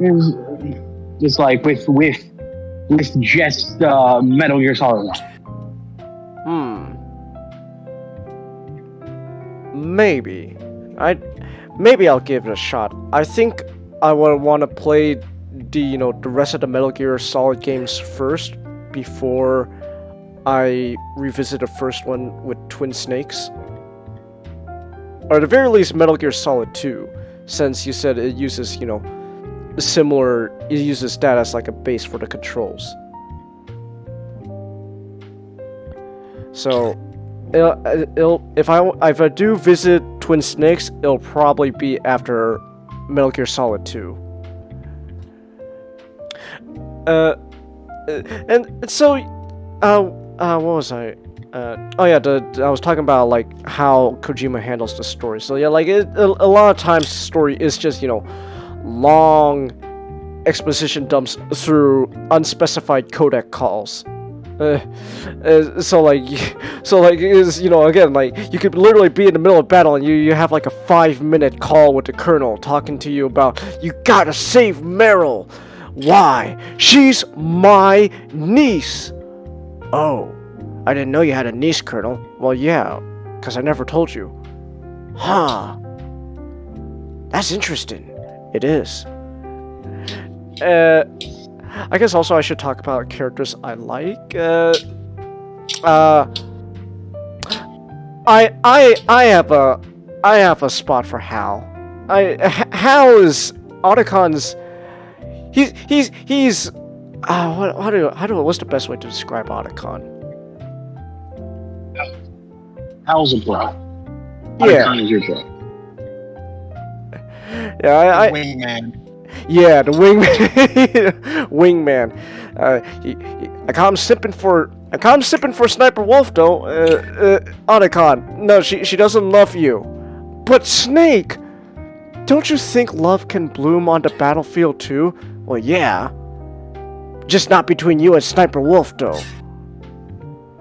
It's just like with just Metal Gear Solid. Maybe I'll give it a shot. I think I would want to play the rest of the Metal Gear Solid games first before I revisit the first one with Twin Snakes. Or at the very least Metal Gear Solid 2, since you said it uses, it uses that as like a base for the controls. So if I do visit Twin Snakes, it'll probably be after Metal Gear Solid 2. And so, what was I? I was talking about like how Kojima handles the story. So yeah, like a lot of times the story is just long exposition dumps through unspecified codec calls. So like is again, like you could literally be in the middle of battle and you have like a 5-minute call with the colonel talking to you about you gotta save Meryl. Why? She's my niece. Oh, I didn't know you had a niece, Colonel. Well, yeah, because I never told you. Huh. That's interesting. It is. I guess also I should talk about characters I like. I have a spot for Hal. Hal is Otacon's. He's what's the best way to describe Otacon? Hal's a bro. Yeah. Otacon is your bro. Yeah, Wingman. Yeah, the wingman. Wingman. I caught him sipping for. I caught him sipping for Sniper Wolf though. Otacon. No, she doesn't love you. But Snake, don't you think love can bloom on the battlefield too? Well, yeah. Just not between you and Sniper Wolf though.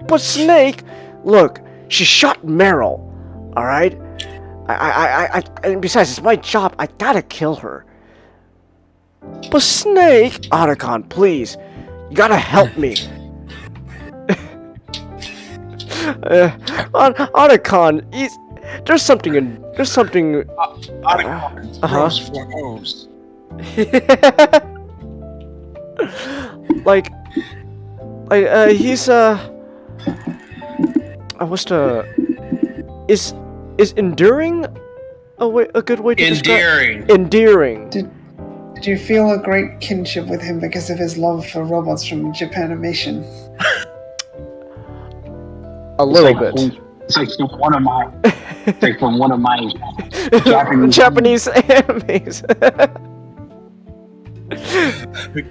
But Snake, look, she shot Meryl. All right. And besides, it's my job. I gotta kill her. But Snake, Otacon, please, you gotta help me. Otacon, there's something. Otacon, rose for O's. He's what's the is enduring a good way to Endearing. describe endearing. Did you feel a great kinship with him because of his love for robots from Japanimation? A little bit. It's like from one of my. It's like from one of my Japanese animes.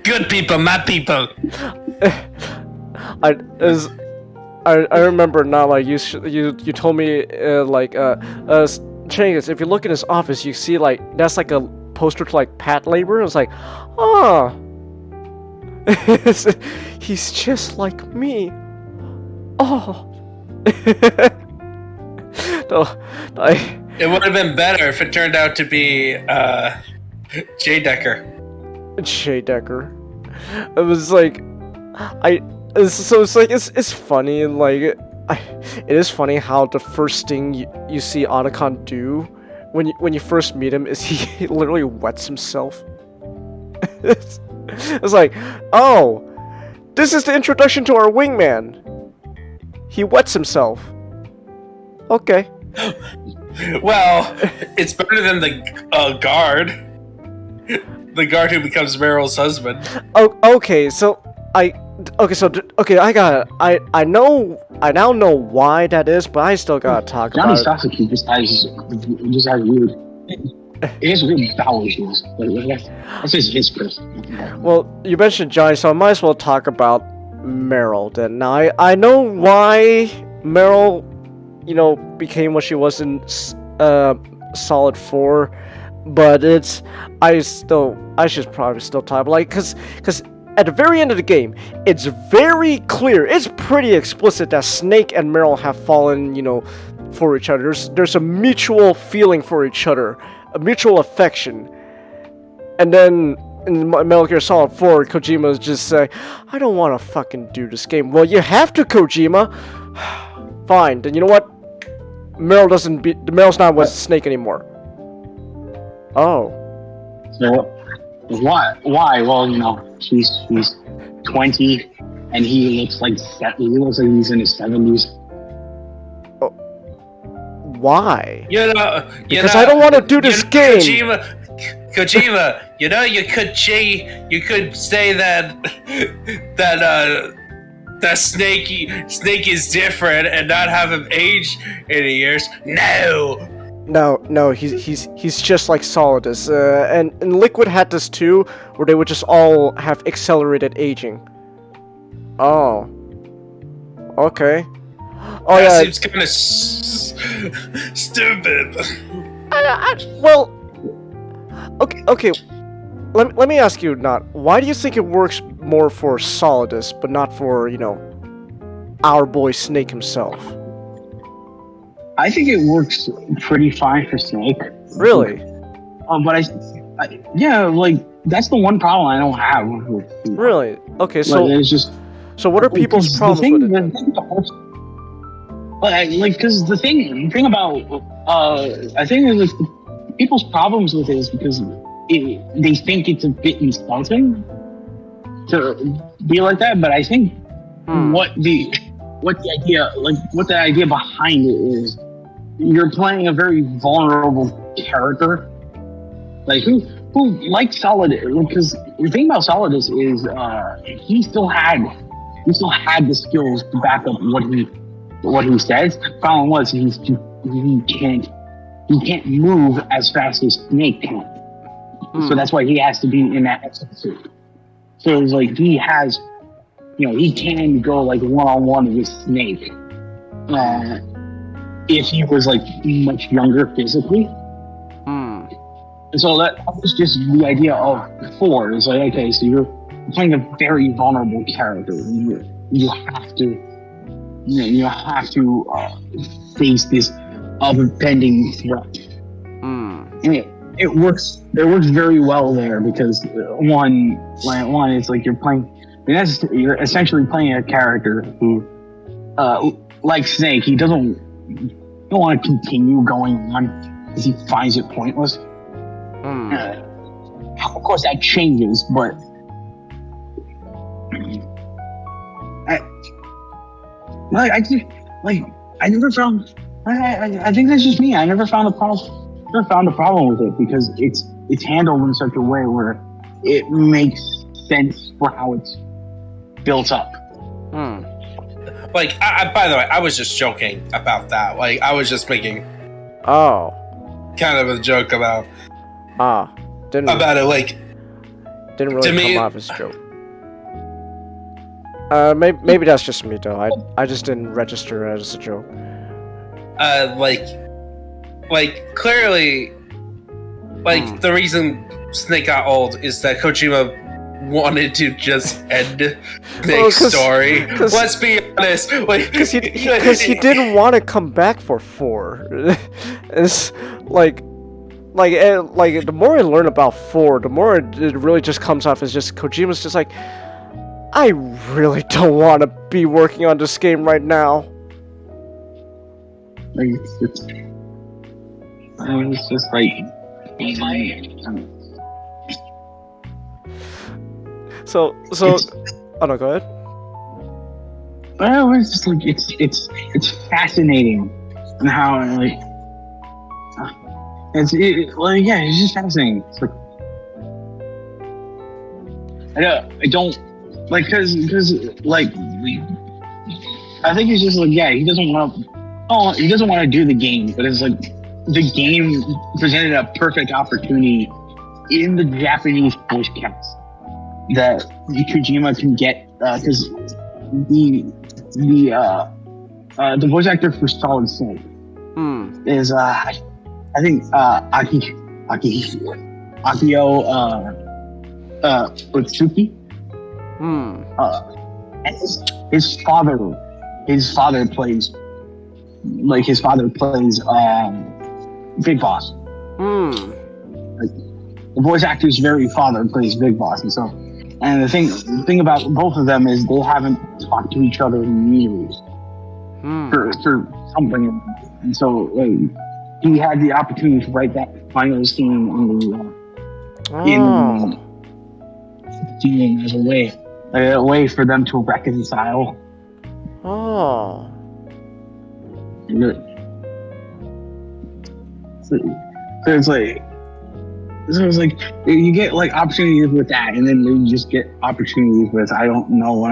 Good people, my people. I remember now. Like you told me Changus, if you look in his office, you see like that's like a poster to like Pat Labor. It's like, oh, he's just like me. Oh. No, It would have been better if it turned out to be Jay Decker. Jay Decker. It was like, it's funny and like, it is funny how the first thing you see Otacon do when you first meet him is he literally wets himself. It's like, oh, this is the introduction to our wingman. He wets himself. Okay. Well, it's better than the guard. The guard who becomes Meryl's husband. Oh, okay. I now know why that is, but I still gotta talk Johnny about it. Sasuke just has weird. It has weird bowel issues. That's his curse. Well, you mentioned Johnny, so I might as well talk about Meryl then. Now, I know why Meryl, became what she was in Solid 4, but I should probably still talk about, because at the very end of the game, it's very clear, it's pretty explicit that Snake and Meryl have fallen, for each other. There's a mutual feeling for each other, a mutual affection. And then in Metal Gear Solid 4, Kojima's just say, I don't want to fucking do this game. Well, you have to, Kojima. Fine, then you know what? Meryl's not with Snake anymore. Oh. So, why? Well, she's 20, and he looks like he's in his 70s. Why? Because I don't want to do this game. Kojima, you could say that Snake is different and not have him age any years. No, he's just like Solidus, and Liquid had this too, where they would just all have accelerated aging. Oh, okay. Oh that yeah. seems kind of stupid. Well, okay. Let me ask you, Not. Why do you think it works more for Solidus, but not for our boy Snake himself? I think it works pretty fine for Snake. Really? But that's the one problem I don't have with Really? Okay, so it's just. So what are people's problems with it? Then? Because the thing about I think is people's problems with it is because they think it's a bit insulting to be like that. But I think what the idea behind it is, you're playing a very vulnerable character, like who like Solidus, because the thing about Solidus is he still had the skills to back up what he says. The problem was he can't move as fast as Snake can. So that's why he has to be in that exosuit. So it's like he has, he can go like one-on-one with Snake. If he was like much younger physically. Hmm. And so that was just the idea of 4. It's like, okay, so you're playing a very vulnerable character. You have to, you have to face this upending threat. Hmm. And it works. It works very well there because one, it's like you're essentially playing a character who, like Snake, he don't want to continue going on because he finds it pointless. Hmm. Of course, that changes, but I never found. I think that's just me. I never found a problem. Never found a problem with it because it's handled in such a way where it makes sense for how it's built up. Hmm. Like, by the way, I was just joking about that. Like, I was just making Oh. kind of a joke about Didn't it. Like, didn't really to me- come off as a joke. Maybe that's just me though. I just didn't register it as a joke. like clearly, the reason Snake got old is that Kojima wanted to just end Snake's story. Let's be honest, like Because he didn't want to come back for 4. It's like the more I learn about 4, the more it really just comes off as just Kojima's just like, I really don't want to be working on this game right now. Like it's just like. So oh no, go ahead. Well, it's just like it's fascinating, and how like it's just fascinating. It's like I don't like because like I think it's just like he doesn't want to do the game, but it's like the game presented a perfect opportunity in the Japanese voice cast that Kojima can get because the voice actor for Solid Snake is I think Akio Utsuki. And his father plays Big Boss. Like, the voice actor's very father plays Big Boss, and the thing about both of them is they haven't talked to each other in years for something, and so he had the opportunity to write that final scene in the scene as a way for them to reconcile. Oh. So it's like you get like opportunities with that, and then you just get opportunities with I don't know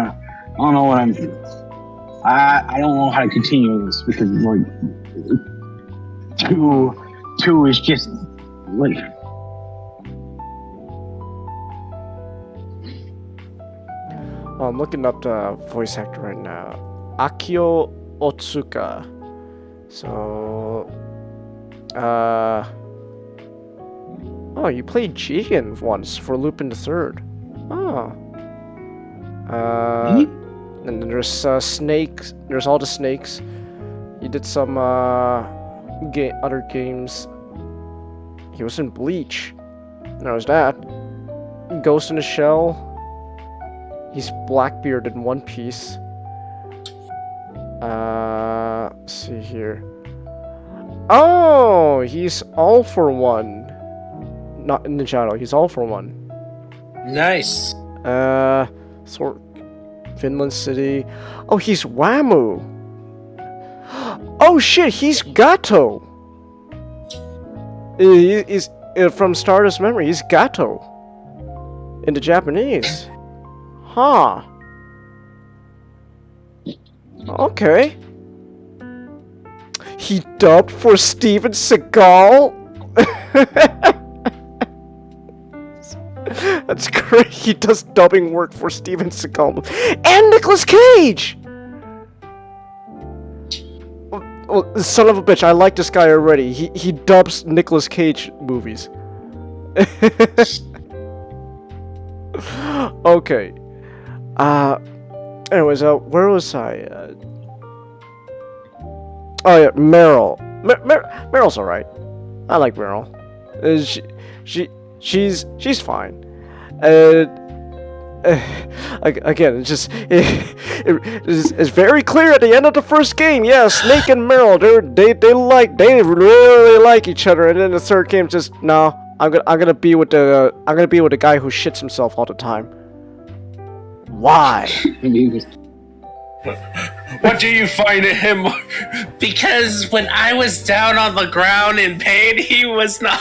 how to continue this because like two is just like. Well, I'm looking up the voice actor right now. Akio Otsuka. So, oh, you played Jigen once for Lupin the Third. Oh. And then there's snakes. There's all the snakes. You did some other games. He was in Bleach. There's that. Ghost in the Shell. He's Blackbeard in One Piece. Let's see here. Oh, he's All For One. Not in the channel. He's All For One. Nice. Finland City. Oh, he's Wamu. Oh shit, he's Gato. He's from Stardust Memory. He's Gato in the Japanese. Huh. Okay. He dubbed for Steven Seagal? That's great. He does dubbing work for Steven Seagal and Nicolas Cage. Well, son of a bitch! I like this guy already. He dubs Nicolas Cage movies. Okay. Anyways, where was I? Oh yeah, Meryl. Meryl's alright. I like Meryl. She's fine. Again, it's very clear at the end of the first game. Yeah, Snake and Meryl, they really like each other. And then the third game, just no. I'm gonna be with the guy who shits himself all the time. Why? What do you find in him? Because when I was down on the ground in pain, he was not.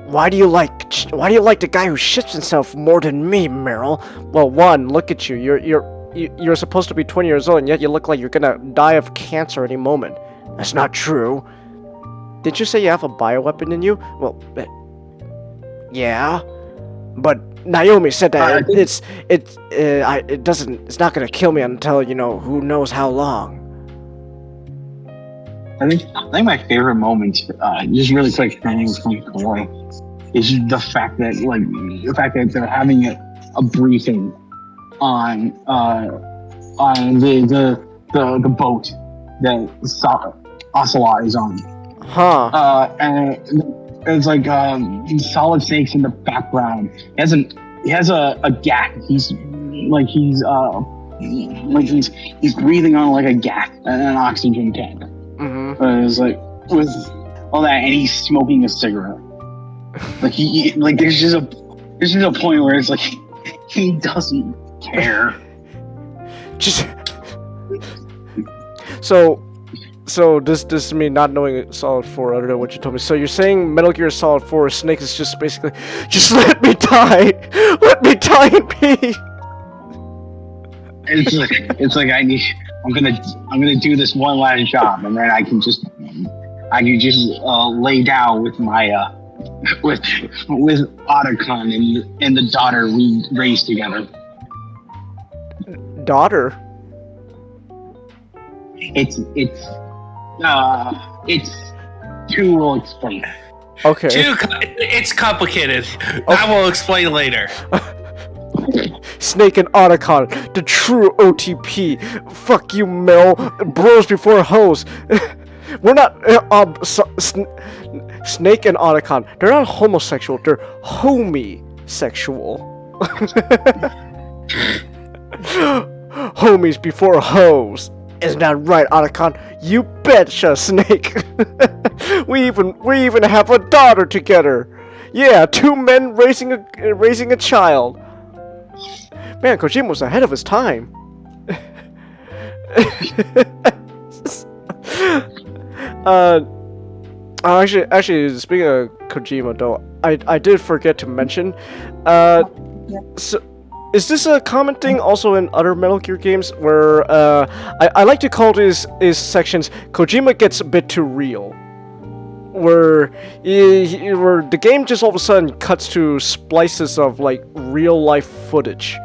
Why do you like the guy who shits himself more than me, Meryl? Well, one, look at you. You're supposed to be 20 years old, and yet you look like you're gonna die of cancer any moment. That's not true. Did you say you have a bioweapon in you? Well, yeah, but Naomi said that it's not gonna kill me until who knows how long. I think my favorite moment, just really quick, is the fact that they're having a briefing on the boat that Ocelot is on. Huh. And it's like Solid Snake's in the background. He has a gat. He's breathing on like a gat, an oxygen tank. Mm-hmm. It's like with all that, and he's smoking a cigarette. There's just a point where it's like he doesn't care. Just so this me not knowing Solid 4 other than what you told me. So you're saying Metal Gear Solid 4 Snake is just basically just let me die in peace. It's like I'm gonna do this one last job, and then I can just lay down with my with Otacon and the daughter we raised together. Daughter. It's too will explain. Okay. It's complicated. I will explain later. Snake and Otacon, the true OTP. Fuck you, Mel. Bros before hoes. We're not Snake and Otacon. They're not homosexual. They're homosexual. Homies before hoes. Isn't that right, Otacon? You betcha, Snake. we even have a daughter together. Yeah, 2 men raising a child. Man, Kojima was ahead of his time. Actually, speaking of Kojima, though, I did forget to mention. So, is this a common thing also in other Metal Gear games where I like to call these sections Kojima gets a bit too real, where the game just all of a sudden cuts to splices of like real life footage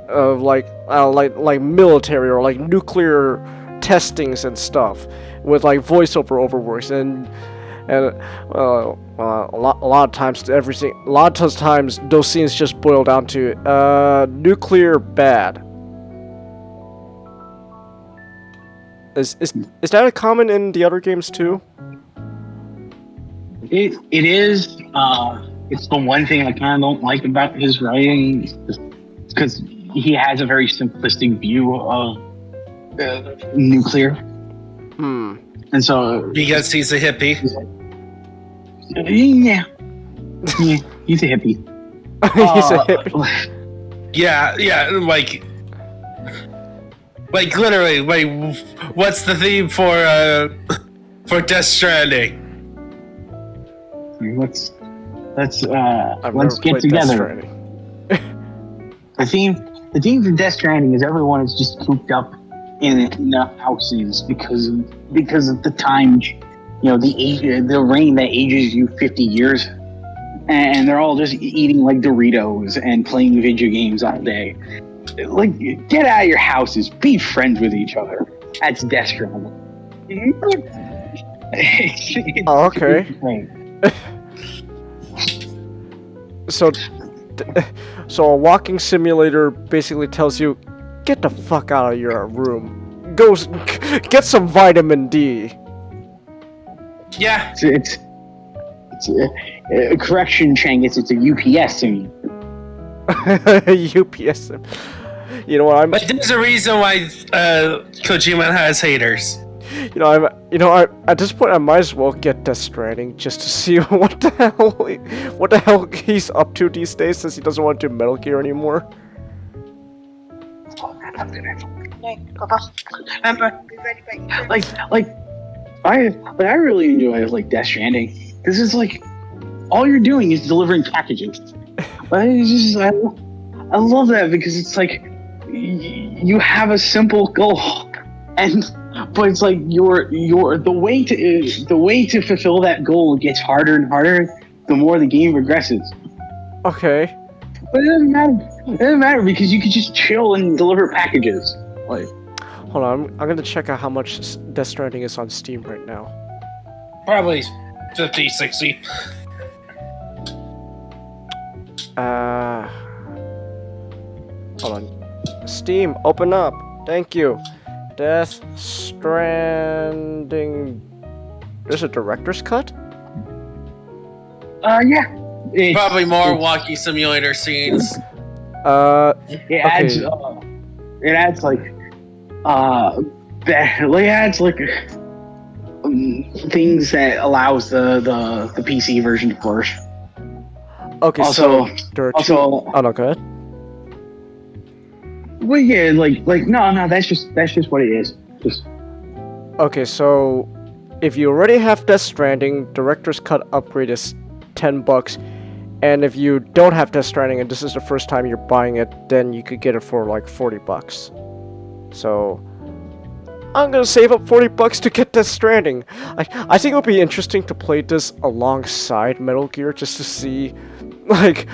of like military or like nuclear testings and stuff with like voiceover overworks and a lot of times those scenes just boil down to nuclear bad. Is that a common in the other games too? It is. It's the one thing I kind of don't like about his writing, because he has a very simplistic view of nuclear. And so because he's a hippie. Yeah, he's a hippie. He's a hippie. Yeah, like literally, what's the theme for Death Stranding? Let's get together. The theme for Death Stranding is everyone is just cooped up in the houses because of the time, the rain that ages you 50 years. and they're all just eating like Doritos and playing video games all day. Like, get out of your houses, be friends with each other. That's Death Stranding. Oh, okay. So, so a walking simulator basically tells you, get the fuck out of your room. Go get some vitamin D. Yeah. It's correction, Changus. It's a UPS to me. UPS. You know what? But there's a reason why Kojima has haters. At this point, I might as well get Death Stranding just to see what the hell he's up to these days, since he doesn't want to do Metal Gear anymore. I really enjoy like Death Stranding. This is like all you're doing is delivering packages. But it's just I love that because it's like you have a simple goal, but it's like the way to fulfill that goal gets harder and harder the more the game progresses. Okay. But it doesn't matter. It doesn't matter because you can just chill and deliver packages. Like, hold on, I'm gonna check out how much Death Stranding is on Steam right now. Probably 50, 60. Hold on. Steam, open up. Thank you. Death Stranding. There's a director's cut? yeah. Probably more walking simulator scenes. It adds. It adds like. It adds like. Things that allows the PC version to flourish. Okay, Also, so there are two. Oh no, go ahead. Well, yeah, no, that's just what it is. Just Okay, so if you already have Death Stranding, director's cut upgrade is $10, and if you don't have Death Stranding and this is the first time you're buying it, then you could get it for like $40. So I'm gonna save up $40 to get Death Stranding. I think it would be interesting to play this alongside Metal Gear just to see, like,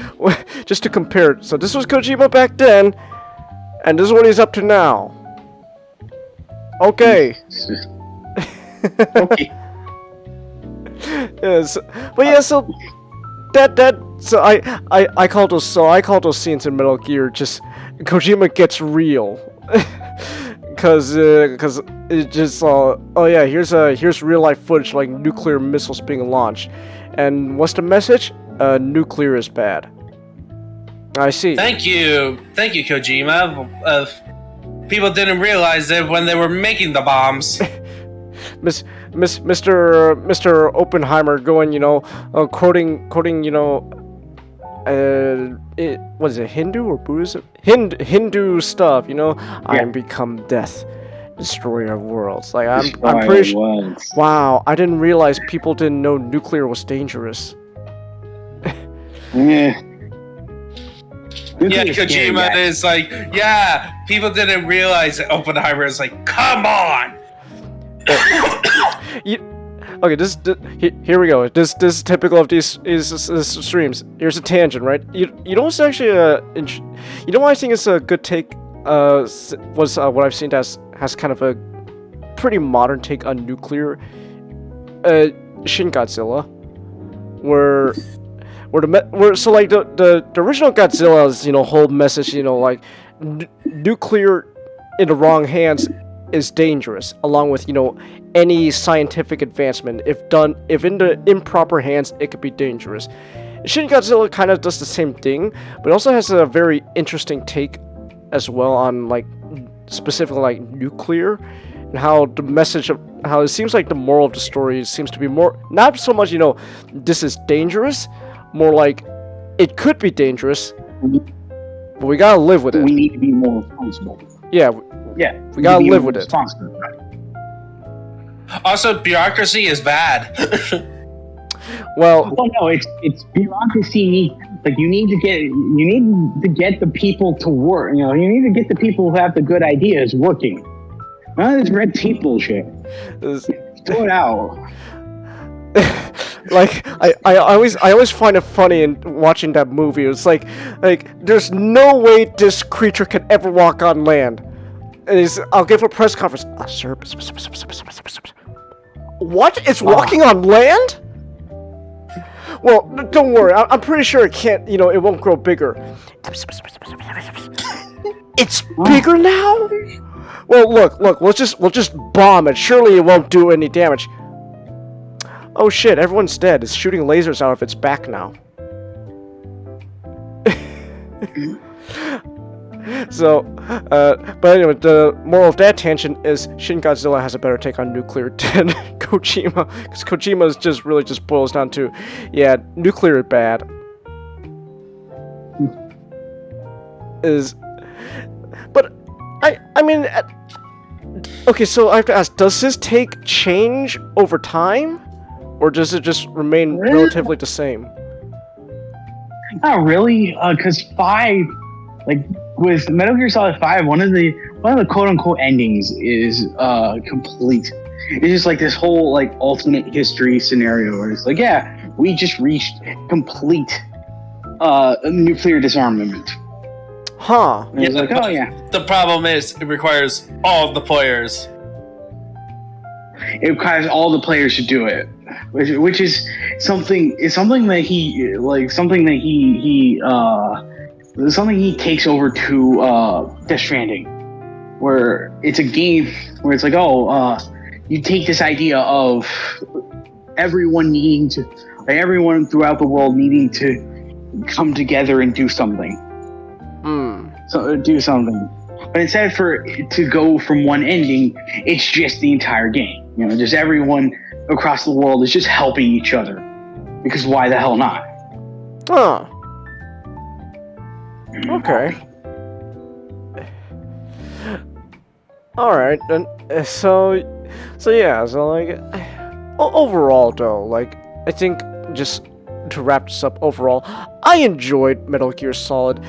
just to compare it. So this was Kojima back then, and this is what he's up to now. Okay. okay. Yes, but yeah, so I call those scenes in Metal Gear just Kojima gets real. Cause it just oh yeah, here's real life footage like nuclear missiles being launched, and what's the message? Nuclear is bad. I see. Thank you, Kojima. People didn't realize it when they were making the bombs. Mr. Oppenheimer going, quoting, what is it, Hindu or Buddhism? Hindu stuff, I am become death, destroyer of worlds. Like I'm pretty sure. Wow, I didn't realize people didn't know nuclear was dangerous. Yeah. Yeah, Kojima is like, yeah, people didn't realize it. Oppenheimer is like, come on. Okay, here we go. This is typical of these streams. Here's a tangent, right? You know what's actually you know what I think is a good take was what I've seen has kind of a pretty modern take on nuclear. Shin Godzilla, where so like the original Godzilla's whole message like nuclear in the wrong hands is dangerous, along with any scientific advancement. If in the improper hands, it could be dangerous. Shin Godzilla kind of does the same thing, but also has a very interesting take as well on like specifically like nuclear and how the message of how it seems like the moral of the story seems to be more not so much this is dangerous, more like it could be dangerous, but we gotta live with it. We need to be more responsible. Yeah. Yeah, we gotta live with it. Also, bureaucracy is bad. Well, no, it's bureaucracy. Like you need to get the people to work. You need to get the people who have the good ideas working. None of this red tape bullshit. Throw it out. Like I always find it funny in watching that movie. It's like there's no way this creature could ever walk on land. And I'll give a press conference. Sir, what? It's walking on land? Well, don't worry. I'm pretty sure it can't. You know, it won't grow bigger. It's bigger now. Well, look. We'll just bomb it. Surely it won't do any damage. Oh shit! Everyone's dead. It's shooting lasers out of its back now. So, but anyway, the moral of that tangent is Shin Godzilla has a better take on nuclear than Kojima, because Kojima just boils down to, yeah, nuclear bad. But I mean, okay, so I have to ask, does his take change over time, or does it just remain relatively the same? Not really, because 5, like with Metal Gear Solid 5, one of the quote unquote endings is complete. It's just like this whole like alternate history scenario where it's like, yeah, we just reached complete nuclear disarmament. Huh. And it's like, oh yeah. The problem is it requires all of the players. It requires all the players to do it, which is something that he takes over to Death Stranding, where it's a game where it's like, you take this idea of everyone throughout the world needing to come together and do something. So do something. But instead for it to go from one ending, it's just the entire game. You know, just everyone across the world is just helping each other. Because why the hell not? Huh. Okay. Alright, then, overall though, like, I think, just to wrap this up overall, I enjoyed Metal Gear Solid.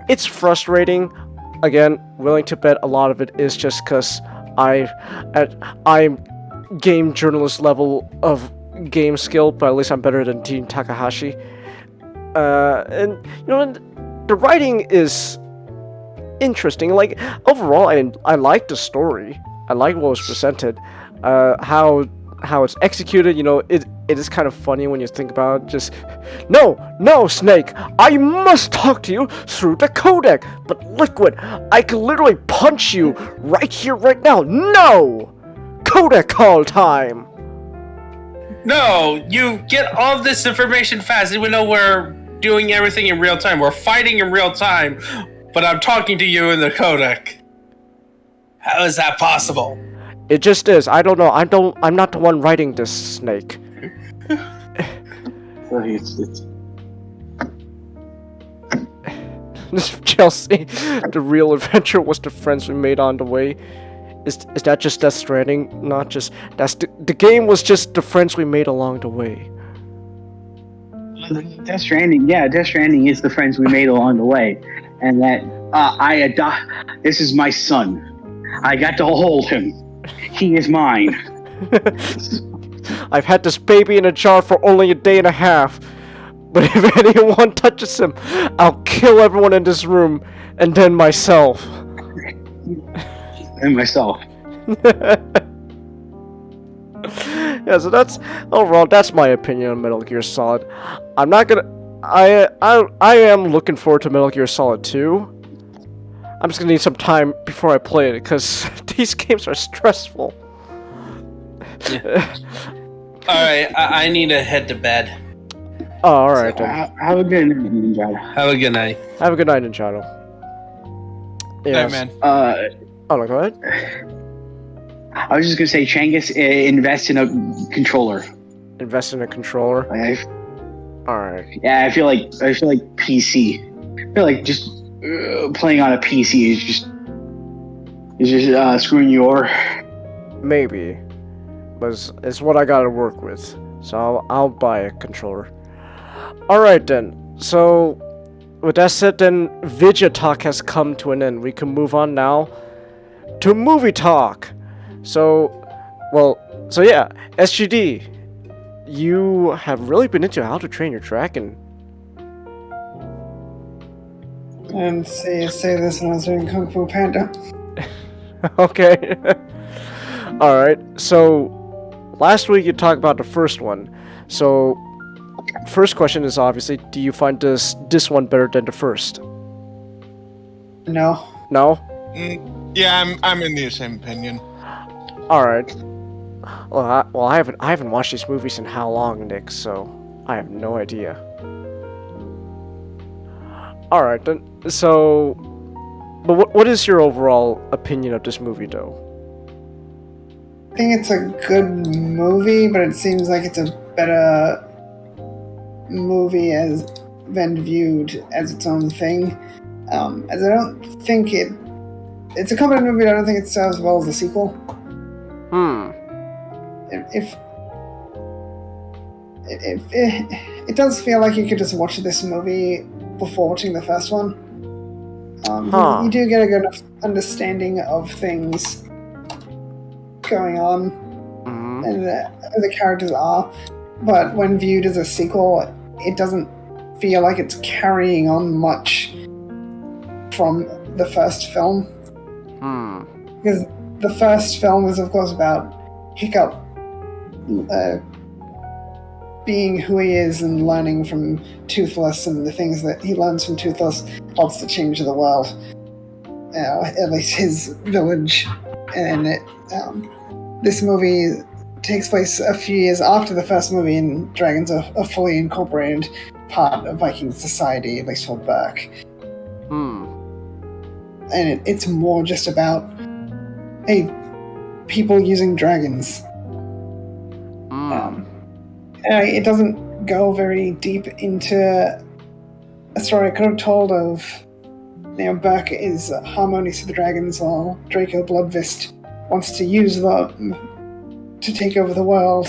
It's frustrating, again, willing to bet a lot of it is just because I'm game journalist level of game skill, but at least I'm better than Dean Takahashi. And, you know, the writing is interesting. Like, overall, I like the story. I like what was presented. How it's executed, you know, it is kind of funny when you think about it. Just, no, Snake, I must talk to you through the codec. But Liquid, I can literally punch you right here, right now. No! Codec call time! No, you get all this information fast, even though we're doing everything in real time. We're fighting in real time, but I'm talking to you in the codec. How is that possible? It just is. I don't know. I'm not the one writing this, Snake. Chelsea, the real adventure was the friends we made on the way. Is that just Death Stranding? Not just the game was just the friends we made along the way. Death Stranding is the friends we made along the way, and that this is my son. I got to hold him. He is mine. I've had this baby in a jar for only a day and a half, but if anyone touches him, I'll kill everyone in this room, and then myself. And myself. Yeah, so that's overall. That's my opinion on Metal Gear Solid. I'm not gonna. I am looking forward to Metal Gear Solid 2. I'm just gonna need some time before I play it because these games are stressful. Yeah. Alright, I need to head to bed. Oh, alright then. Have a good night, Ninjato. Have a good night. Have a good night, Ninjato. Hey, man. Oh, no, go ahead. I was just gonna say, Changus, invest in a controller. Invest in a controller. Alright. Yeah, I feel like PC. I feel like just playing on a PC is just screwing you over. Maybe, but it's what I gotta work with. So I'll buy a controller. Alright then. So with that said, then Vidya Talk has come to an end. We can move on now to Movie Talk. So yeah, SGD. you have really been into How to Train Your Dragon. And say this when I was doing Kung Fu Panda. Okay. Alright, so last week you talked about the first one. So, first question is obviously, do you find this one better than the first? No. No? Yeah, I'm in the same opinion. Alright. Well, I haven't watched these movies in how long, Nick, so I have no idea. Alright, then, so... But what is your overall opinion of this movie, though? I think it's a good movie, but it seems like it's a better movie as been viewed as its own thing. As I don't think it's a competent movie, but I don't think it sells well as a sequel. It does feel like you could just watch this movie before watching the first one. You do get a good enough understanding of things going on and who the characters are, but when viewed as a sequel, it doesn't feel like it's carrying on much from the first film. Because the first film is, of course, about Hiccup being who he is and learning from Toothless, and the things that he learns from Toothless helps to change the world. At least his village. And this movie takes place a few years after the first movie, and dragons are a fully incorporated part of Viking society, at least for Burke. And it's more just about people using dragons. It doesn't go very deep into a story I could have told of, Burke is harmonious with the dragons while Draco Bloodfist wants to use them to take over the world.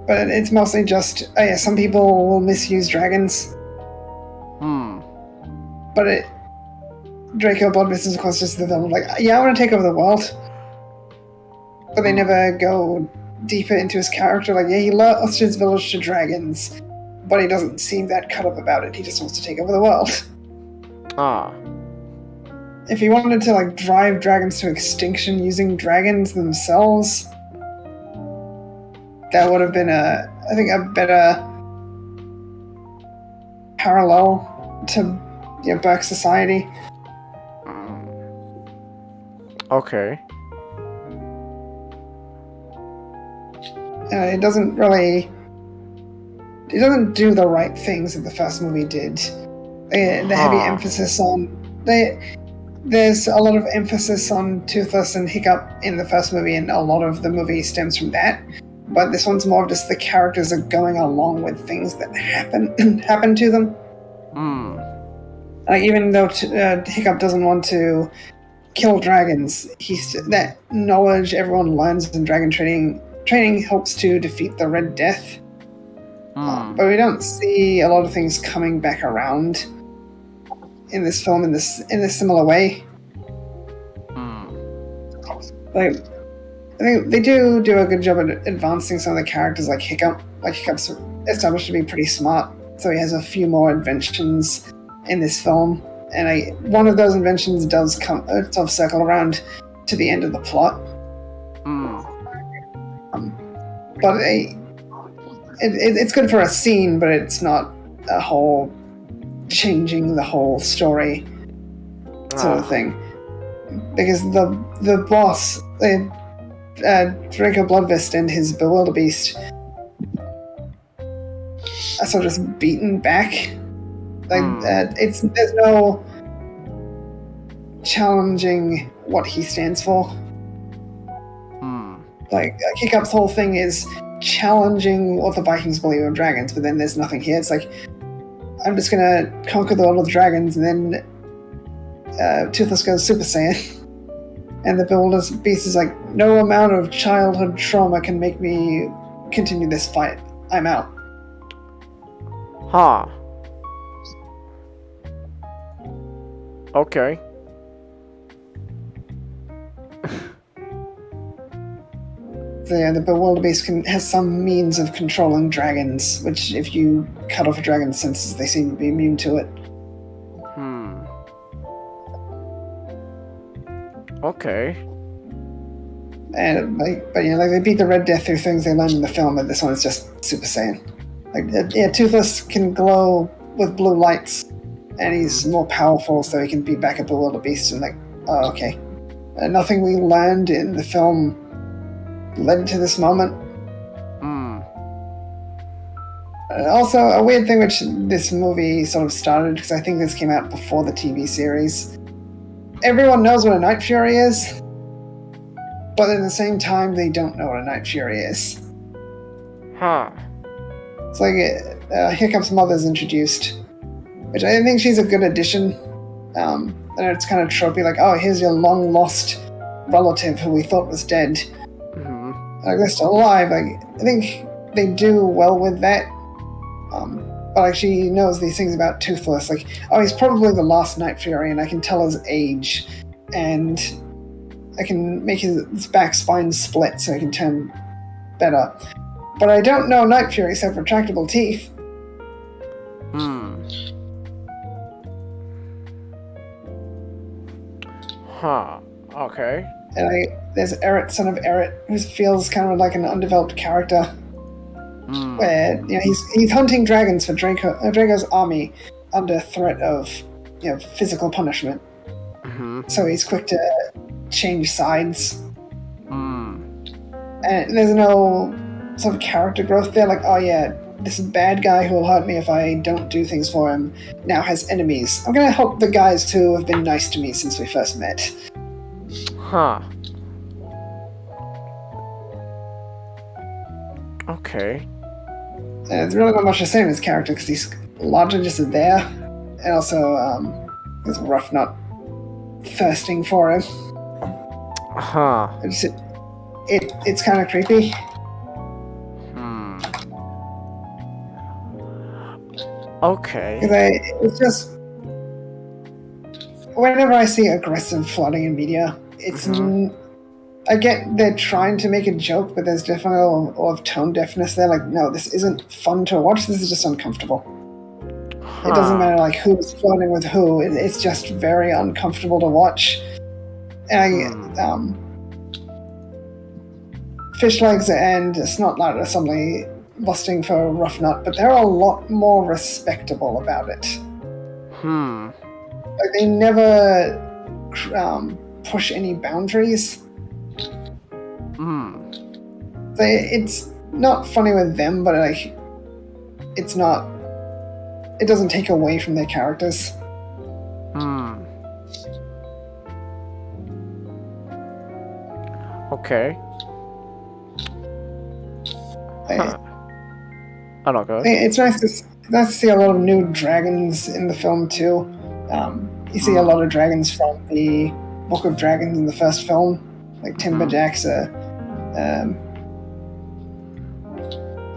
But it's mostly just, some people will misuse dragons. But Draco Bloodfist is, of course, just the villain. Like, I want to take over the world. But they never go deeper into his character. Like, he lost his village to dragons, but he doesn't seem that cut up about it. He just wants to take over the world. If he wanted to, drive dragons to extinction using dragons themselves, that would have been I think, a better parallel to Burke society. Okay. It doesn't do the right things that the first movie did. The heavy emphasis on... There's a lot of emphasis on Toothless and Hiccup in the first movie, and a lot of the movie stems from that. But this one's more of just the characters are going along with things that happen to them. Even though Hiccup doesn't want to kill dragons, that knowledge everyone learns in dragon training helps to defeat the Red Death. But we don't see a lot of things coming back around in this film in a similar way. I think they do a good job at advancing some of the characters, like Hiccup. Hiccup's established to be pretty smart, so he has a few more inventions in this film. And one of those inventions does circle around to the end of the plot. But it's good for a scene, but it's not a whole changing the whole story sort of thing. Because the boss, Draco Bloodfist and his Bewilderbeast, are sort of just beaten back. There's no challenging what he stands for. Hiccup's whole thing is challenging what the Vikings believe of dragons, but then there's nothing here. It's like, I'm just gonna conquer the world with dragons, and then Toothless goes Super Saiyan. And the Bewilderbeast is like, no amount of childhood trauma can make me continue this fight. I'm out. Okay. the Bewilderbeast has some means of controlling dragons, which if you cut off a dragon's senses, they seem to be immune to it. Okay. And like they beat the Red Death through things they learned in the film, but this one is just Super Saiyan. Like Toothless can glow with blue lights, and he's more powerful, so he can beat back a Bewilderbeast. And like, oh, okay. Nothing we learned in the film led to this moment. Also, a weird thing which this movie sort of started, because I think this came out before the TV series. Everyone knows what a Night Fury is, but at the same time, they don't know what a Night Fury is. Huh. It's like Hiccup's mother's introduced, which I think she's a good addition. And it's kind of tropey, like, oh, here's your long-lost relative who we thought was dead. Like, they're still alive. Like, I think they do well with that. But like, she knows these things about Toothless. Like, oh, he's probably the last Night Fury, and I can tell his age, and I can make his back spine split so he can turn better. But I don't know Night Furies have retractable teeth. Huh. Okay. And there's Eret, son of Eret, who feels kind of like an undeveloped character. Where he's hunting dragons for Draco's army under threat of physical punishment. So he's quick to change sides. And there's no sort of character growth there. Like, oh yeah, this bad guy who will hurt me if I don't do things for him now has enemies. I'm gonna help the guys who have been nice to me since we first met. Huh. Okay. It's really not much to say in his character because he's largely just there, and also there's Rough Nut thirsting for him. Huh. It's kind of creepy. Okay. It's just whenever I see aggressive flooding in media, it's I get they're trying to make a joke, but there's definitely a lot of tone deafness there. Like, no, this isn't fun to watch. This is just uncomfortable. It doesn't matter like who's flirting with who. It's just very uncomfortable to watch. And Fishlegs and Snotlight are suddenly lusting for Rough Nut, but they're a lot more respectable about it. Like, they never push any boundaries. It's not funny with them, but like, it doesn't take away from their characters. Okay. I don't go. It's nice to see a lot of new dragons in the film too. You see a lot of dragons from the Book of Dragons in the first film, like Timberjacks.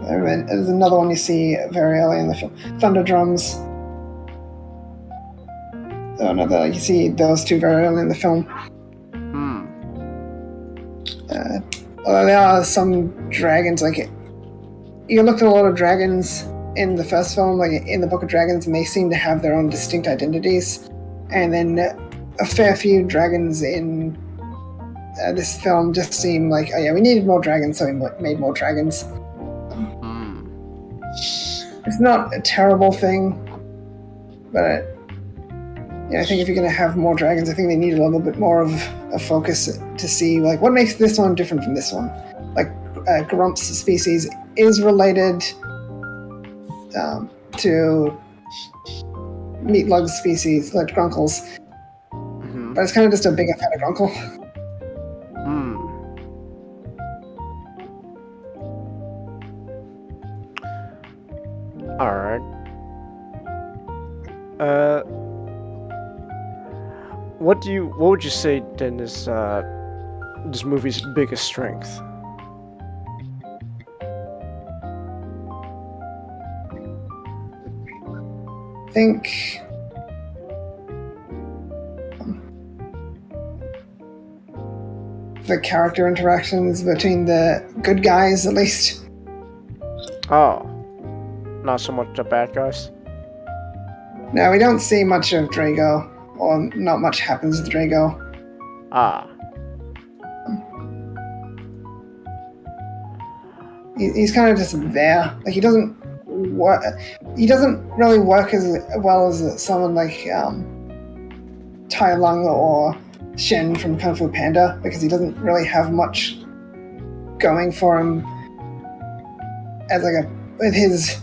There's another one you see very early in the film, Thunderdrums. You see those two very early in the film. Although there are some dragons, like you looked at a lot of dragons in the first film, like in the Book of Dragons, and they seem to have their own distinct identities. And then a fair few dragons in this film just seem like, oh yeah, we needed more dragons, so we made more dragons. It's not a terrible thing, but I think if you're going to have more dragons, I think they need a little bit more of a focus to see like what makes this one different from this one. Like Grump's species is related to Meatlug's species, like Grunkle's, but it's kind of just a bigger, fatter Grunkle. All right. What would you say then is this movie's biggest strength? I think the character interactions between the good guys, at least. Oh. Not so much the bad guys. Now, we don't see much of Drago, or not much happens with Drago. Ah. He's kind of just there. Like, he doesn't work. He doesn't really work as well as someone like Tai Lung or Shen from Kung Fu Panda, because he doesn't really have much going for him as like with his,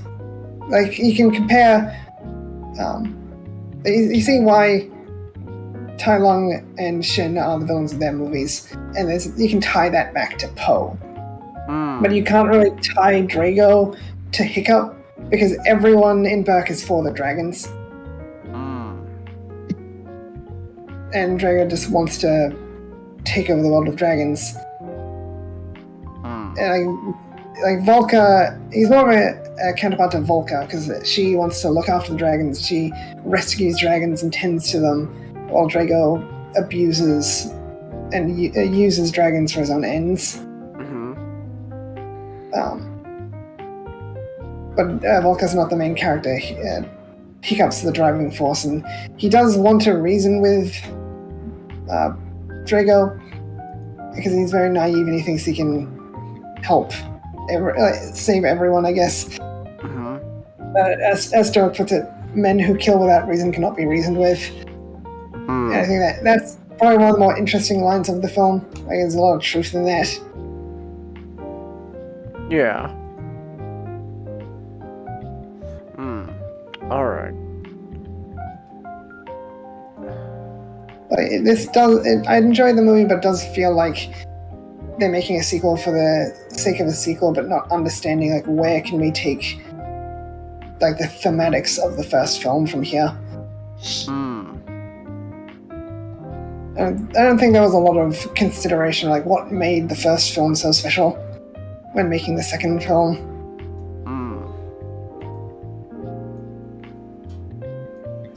like, you can compare, you see why Tai Lung and Shen are the villains of their movies, and you can tie that back to Poe. But you can't really tie Drago to Hiccup, because everyone in Burke is for the dragons. And Drago just wants to take over the world of dragons. And like Volca, he's more of a counterpart to Volca, because she wants to look after the dragons. She rescues dragons and tends to them, while Drago abuses and uses dragons for his own ends. But Volca's not the main character. Hiccup's the driving force, and he does want to reason with Drago, because he's very naive and he thinks he can help save everyone, I guess. As Stoic puts it, men who kill without reason cannot be reasoned with. And I think that's probably one of the more interesting lines of the film. Like, there's a lot of truth in that. Yeah. Alright. I enjoy the movie, but it does feel like they're making a sequel for the sake of a sequel, but not understanding like where can we take like the thematics of the first film from here. And I don't think there was a lot of consideration like what made the first film so special when making the second film.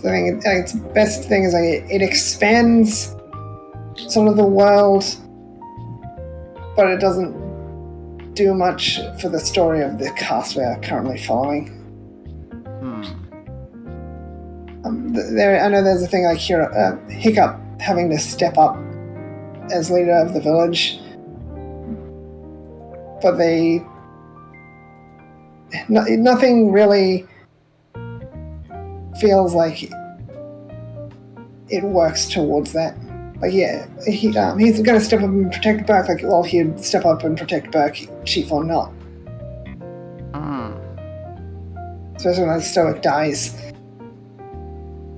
So I think its best thing is like it expands sort of the world, but it doesn't do much for the story of the cast we are currently following. I know there's a thing like here, Hiccup having to step up as leader of the village, but nothing really feels like it works towards that. Like, yeah, he's going to step up and protect Burke, like, well, he'd step up and protect Burke, chief or not. Especially when Stoic dies.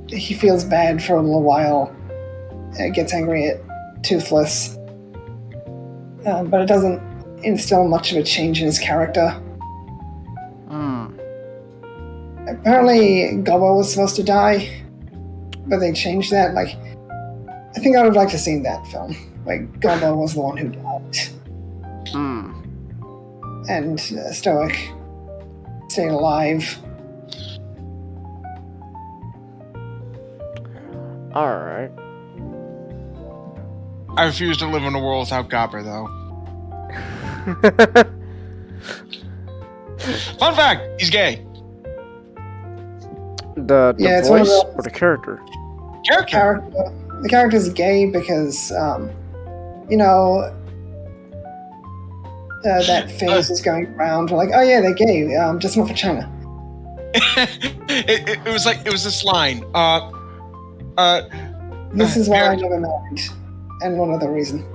He feels bad for a little while, gets angry at Toothless, but it doesn't instill much of a change in his character. Apparently, Gobbo was supposed to die, but they changed that. Like, I think I would have liked to have seen that film. Like, Gobbo was the one who died. And Stoic stayed alive. Alright. I refuse to live in a world without Gobber, though. Fun fact: he's gay. The Yeah, it's one of voice those- or the character? The character's gay because, that face is going around. Like, oh yeah, they're gay, just not for China. it was this line. This is why I never married, and one other reason.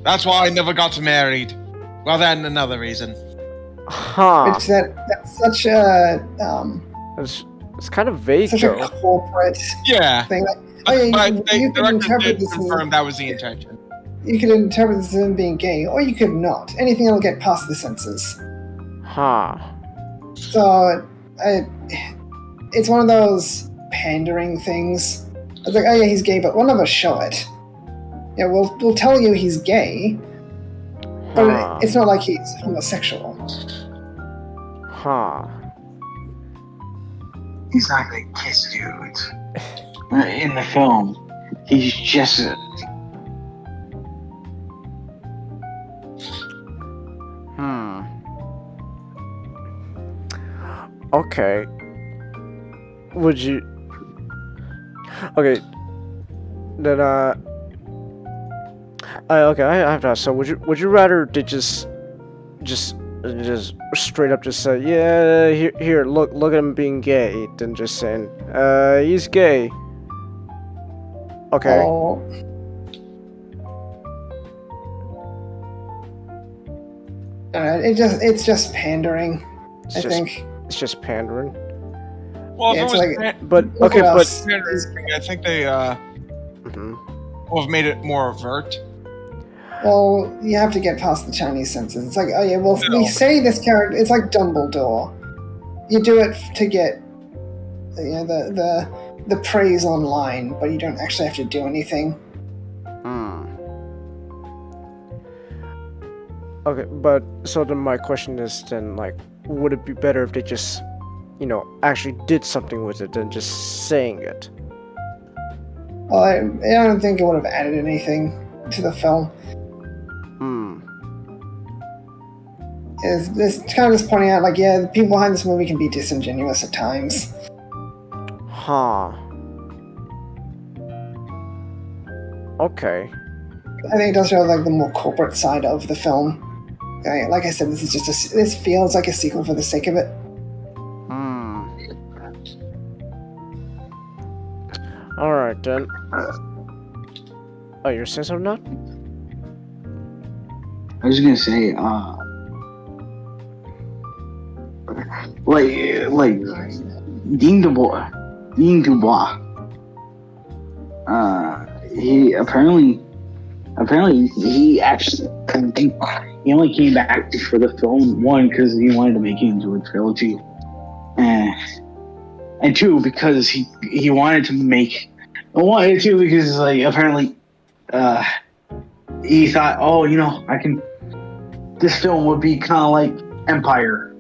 That's why I never got married. Well, then another reason. Huh. Which that's such a It's kind of vague, such a though. corporate Yeah. thing. Like, oh yeah, But you the could director interpret did this as confirm that was the intention. you could interpret this as him being gay, or you could not. Anything that'll get past the censors. Huh. So, it's one of those pandering things. It's like, oh yeah, he's gay, but we'll never show it. Yeah, we'll tell you he's gay, but Huh. it's not like he's homosexual. Huh. He's not gonna kiss dudes in the film. He's just Okay. Would you? Okay. Then okay. I have to ask. So would you rather they just straight up just say, yeah, here, look at him being gay, than just saying, he's gay. Okay. Oh, it's just pandering. It's I just, think. it's just pandering. Well, Yeah, if it's it was like- But Look okay, what but else. pandering, I think they Mhm. will have made it more overt. Well, you have to get past the Chinese censors. It's like, oh yeah, well, No. we say this character. It's like Dumbledore. You do it to get, the praise online, but you don't actually have to do anything. Hmm. Okay, but so then my question is then, like, would it be better if they just, actually did something with it than just saying it? Well, I don't think it would have added anything to the film. Hmm. It's kind of just pointing out, like, yeah, the people behind this movie can be disingenuous at times. Huh. Okay. I think it does show like the more corporate side of the film. Like I said, this is just this feels like a sequel for the sake of it. Hmm. Alright then. Oh, you're saying something now? I was gonna say, like Dean Dubois. He apparently he actually he only came back for the film, one because he wanted to make it into a trilogy, and two because he wanted to make because like apparently he thought, oh, this film would be kind of like Empire,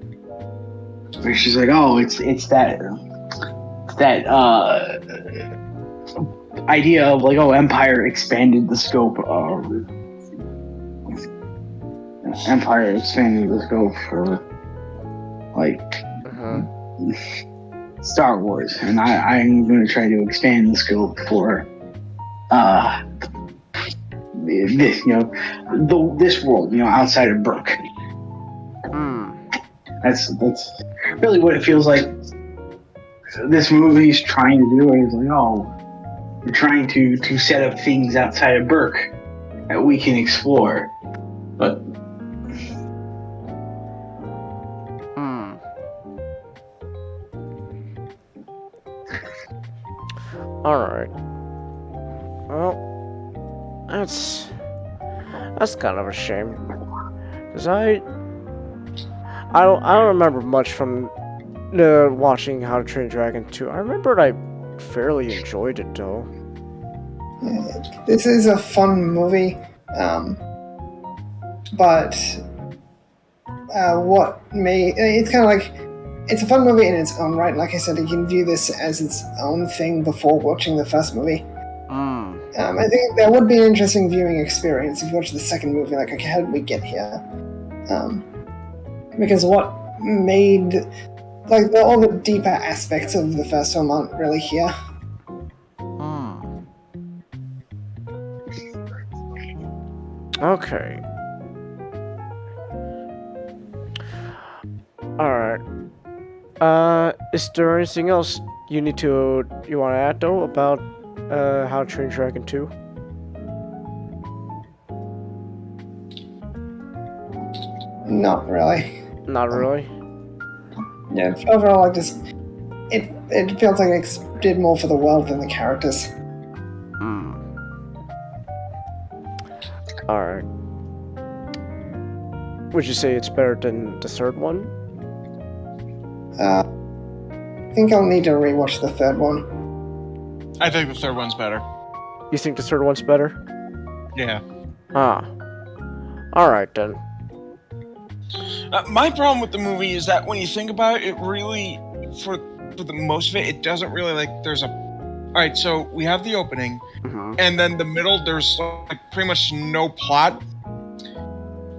where she's like, oh, it's that idea of like, oh, Empire expanded the scope for like Star Wars, and I'm going to try to expand the scope for this this world, outside of Brooke. Hmm. That's really what it feels like this movie's trying to do. Is like, oh, we're trying to set up things outside of Burke that we can explore, but Hmm. Alright. Well, that's kind of a shame. Cause I don't remember much from watching How to Train Your Dragon 2. I remember I fairly enjoyed it though. This is a fun movie, but it's kind of like it's a fun movie in its own right. Like I said, you can view this as its own thing before watching the first movie. Hmm. I think that would be an interesting viewing experience if you watch the second movie. Like, okay, how did we get here? Because what made all the deeper aspects of the first film aren't really here. Hmm. Okay. Alright. Is there anything else you want to add though about How to Train Your Dragon 2? Not really. Not really. Yeah, overall, it feels like it did more for the world than the characters. Hmm. Alright. Would you say it's better than the third one? I think I'll need to rewatch the third one. I think the third one's better. You think the third one's better? Yeah. Ah. Alright then. My problem with the movie is that when you think about it, it really, for the most of it, it doesn't really there's a. All right, so we have the opening, Mm-hmm. and then the middle, there's pretty much no plot,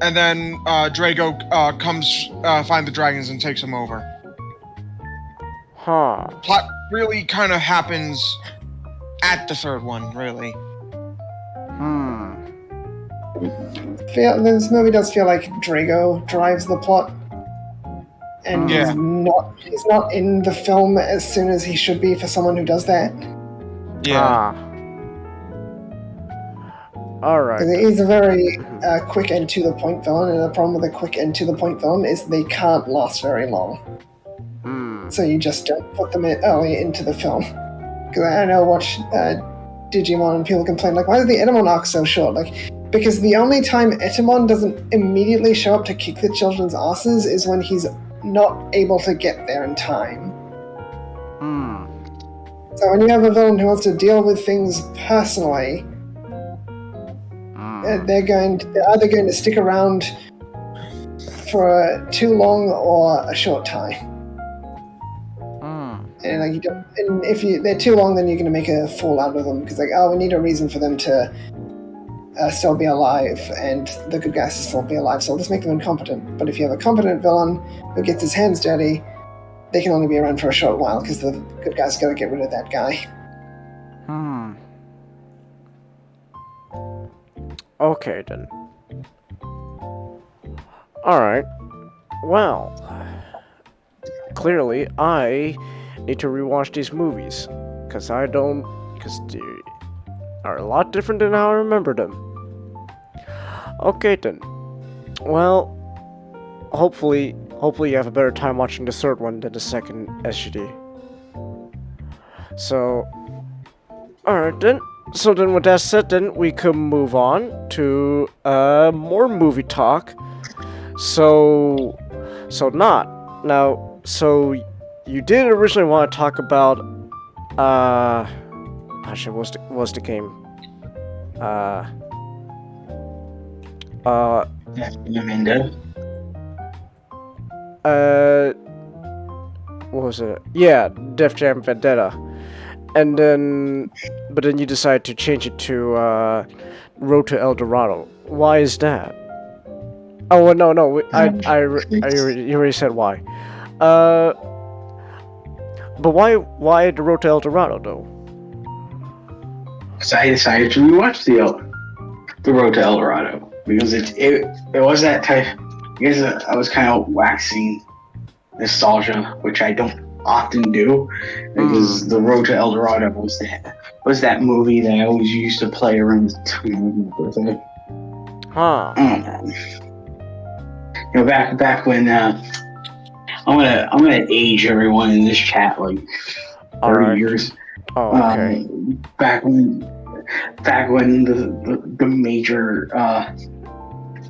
and then Drago comes find the dragons and takes them over. Huh. Plot really kind of happens at the third one, really. This movie does feel like Drago drives the plot, and Yeah. he's not in the film as soon as he should be for someone who does that. Yeah. Alright. He's a very quick and to the point villain, and the problem with a quick and to the point villain is they can't last very long. So you just don't put them early into the film. Because I know watch Digimon and people complain like, why is the Etamon arc so short? Like, because the only time Etamon doesn't immediately show up to kick the children's asses is when he's not able to get there in time. So when you have a villain who wants to deal with things personally, they're either going to stick around for too long or a short time. And like and if they're too long, then you're going to make a fool out of them because like, oh, we need a reason for them to still be alive, and the good guys to still be alive. So let's make them incompetent. But if you have a competent villain who gets his hands dirty, they can only be around for a short while because the good guys got to get rid of that guy. Okay then. Alright. Well, clearly I need to rewatch these movies. Because they are a lot different than how I remember them. Okay then. Well, hopefully you have a better time watching the third one than the second SGD. So, alright then. So then with that said, then we can move on to more movie talk. So you did originally want to talk about actually what's the game? Vendetta. What was it? Yeah, Def Jam Vendetta. And but then you decide to change it to Road to El Dorado. Why is that? Oh well, no, you already said why. But why the Road to El Dorado though? So I decided to rewatch the Road to El Dorado because it was that type. Because I was kind of waxing nostalgia, which I don't often do, because the Road to El Dorado was that movie that I always used to play around the time of my birthday. Huh. You know, back when I'm gonna age everyone in this chat like 30 years. Oh, okay. Back when the major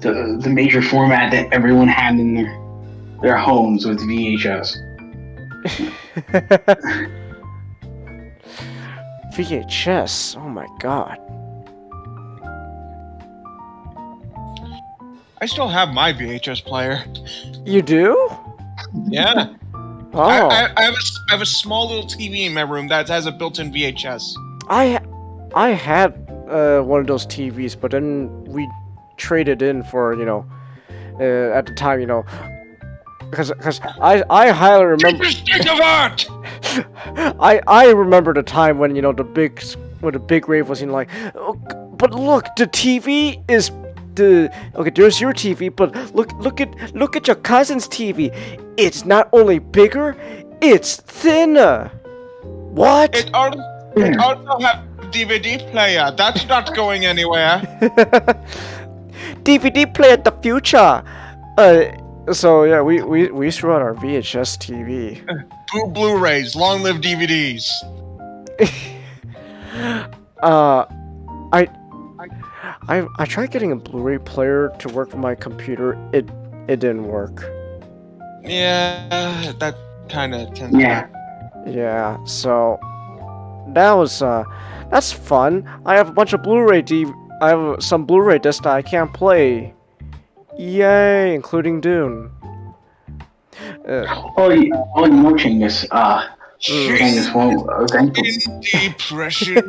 the major format that everyone had in their homes was VHS. VHS. Oh my god. I still have my VHS player. You do? Yeah. Oh. I have a small little TV in my room that has a built-in VHS. I had one of those TVs, but then we traded in for, at the time, because I highly remember. Think of art! I remember the time when the big rave was like, oh, but look, the TV is okay. There's your TV, but look at your cousin's TV. It's not only bigger, it's thinner. What? It also has a DVD player. That's not going anywhere. DVD player the future. So yeah, we used to run our VHS TV. Boo Blu-rays, long live DVDs. I tried getting a Blu-ray player to work with my computer. It didn't work. Yeah, that kind of tends Yeah. Yeah, so that was that's fun. I have a bunch of I have some Blu-ray discs that I can't play. Yay, including Dune. Chingus. Chingus won't eventually. Depression.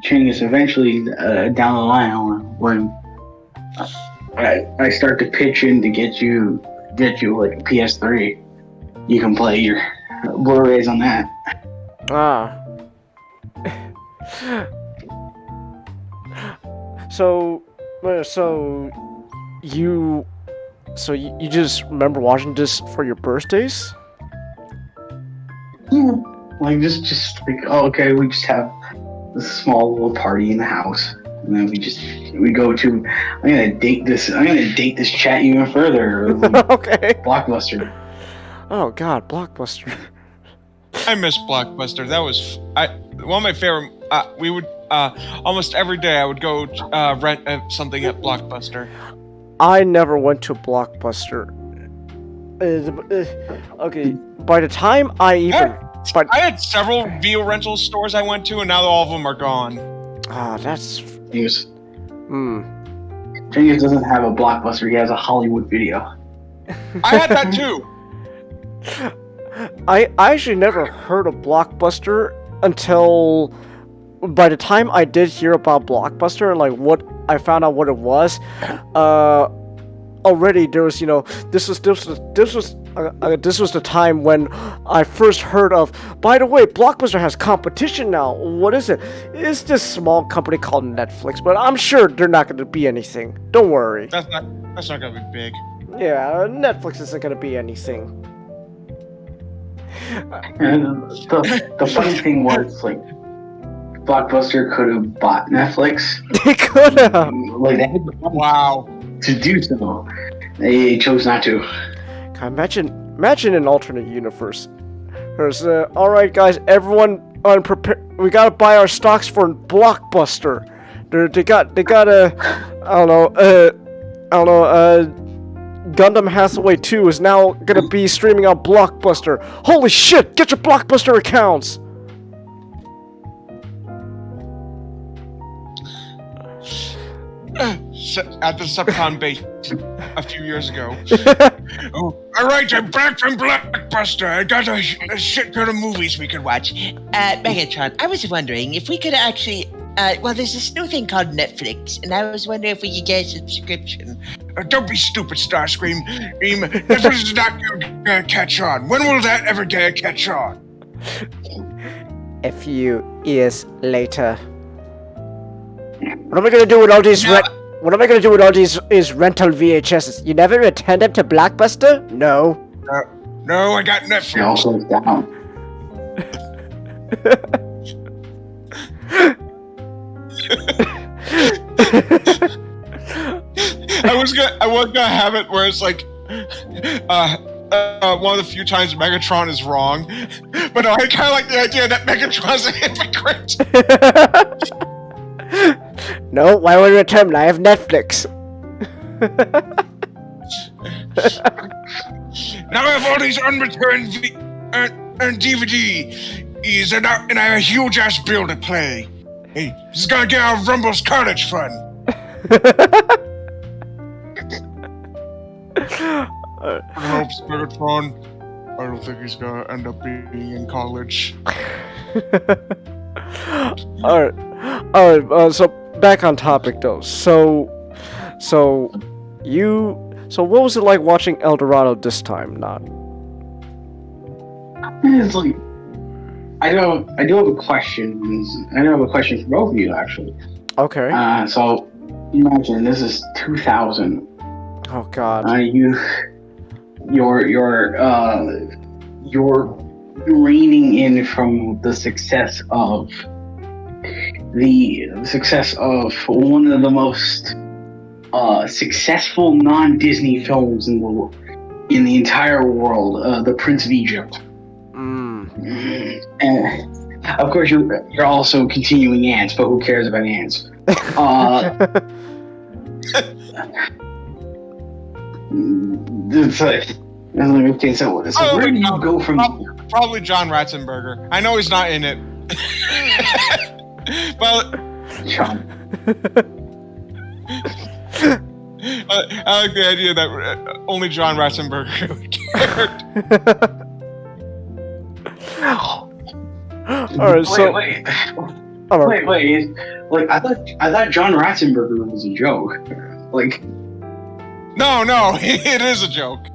Chingus eventually down the line when I start to pitch in to get you get you like a PS3, you can play your Blu-rays on that. Ah. So you just remember watching this for your birthdays? Yeah. Like just like, oh, okay, we just have this small little party in the house, and then we go to. I'm gonna date this chat even further. Okay. Blockbuster. Oh God, Blockbuster. I miss Blockbuster. That was one of my favorite. We would almost every day I would go rent something at Blockbuster. I never went to Blockbuster. Okay, by the time I even. But I had several video rental stores I went to, and now all of them are gone. that's. Genius. Hmm. Genius doesn't have a Blockbuster. He has a Hollywood Video. I had that too. I actually never heard of Blockbuster until by the time I did hear about Blockbuster and like what I found out what it was, already there was this was the time when I first heard of. By the way, Blockbuster has competition now. What is it? It's this small company called Netflix, but I'm sure they're not going to be anything. Don't worry. That's not gonna be big. Yeah, Netflix isn't going to be anything. And the funny thing was, like, Blockbuster could have bought Netflix. They could have. Like, they had the money Wow. to do so. They chose not to. Imagine an alternate universe. There's all right, guys. Everyone, we gotta buy our stocks for Blockbuster. They got Gundam Hathaway 2 is now gonna be streaming on Blockbuster. Holy shit! Get your Blockbuster accounts. At the Subcon base a few years ago. Oh, all right, I'm back from Blockbuster. I got a shit ton of movies we could watch. Megatron, I was wondering if we could actually, there's this new thing called Netflix, and I was wondering if we could get a subscription. Don't be stupid, Starscream. Netflix is not gonna catch on. When will that ever catch on? A few years later. What am I gonna do with all these What am I gonna do with all these rental VHSs? You never return them to Blockbuster? No. No, I got It Netflix. all goes down. I was gonna have it where it's like, one of the few times Megatron is wrong, but no, I kind of like the idea that Megatron's a hypocrite. No, why would I return them? I have Netflix. Now I have all these unreturned DVDs, and I have a huge ass bill to play. Hey, this is gonna get our Rumble's college fund. I hope Megatron. I don't think he's gonna end up being in college. Alright. So back on topic though. So what was it like watching El Dorado this time? Not. It's like, I do have a question. I do have a question for both of you, actually. Okay. So imagine this is 2000. Oh God. You're reining in from the success of one of the most successful non-Disney films in the entire world, The Prince of Egypt. And of course, you're also continuing Ants, but who cares about Ants? It's like, okay, so where do you go from? Probably John Ratzenberger. I know he's not in it, but John. I like the idea that only John Ratzenberger cared. Alright, so Wait. Like I thought John Ratzenberger was a joke. Like, No, it is a joke.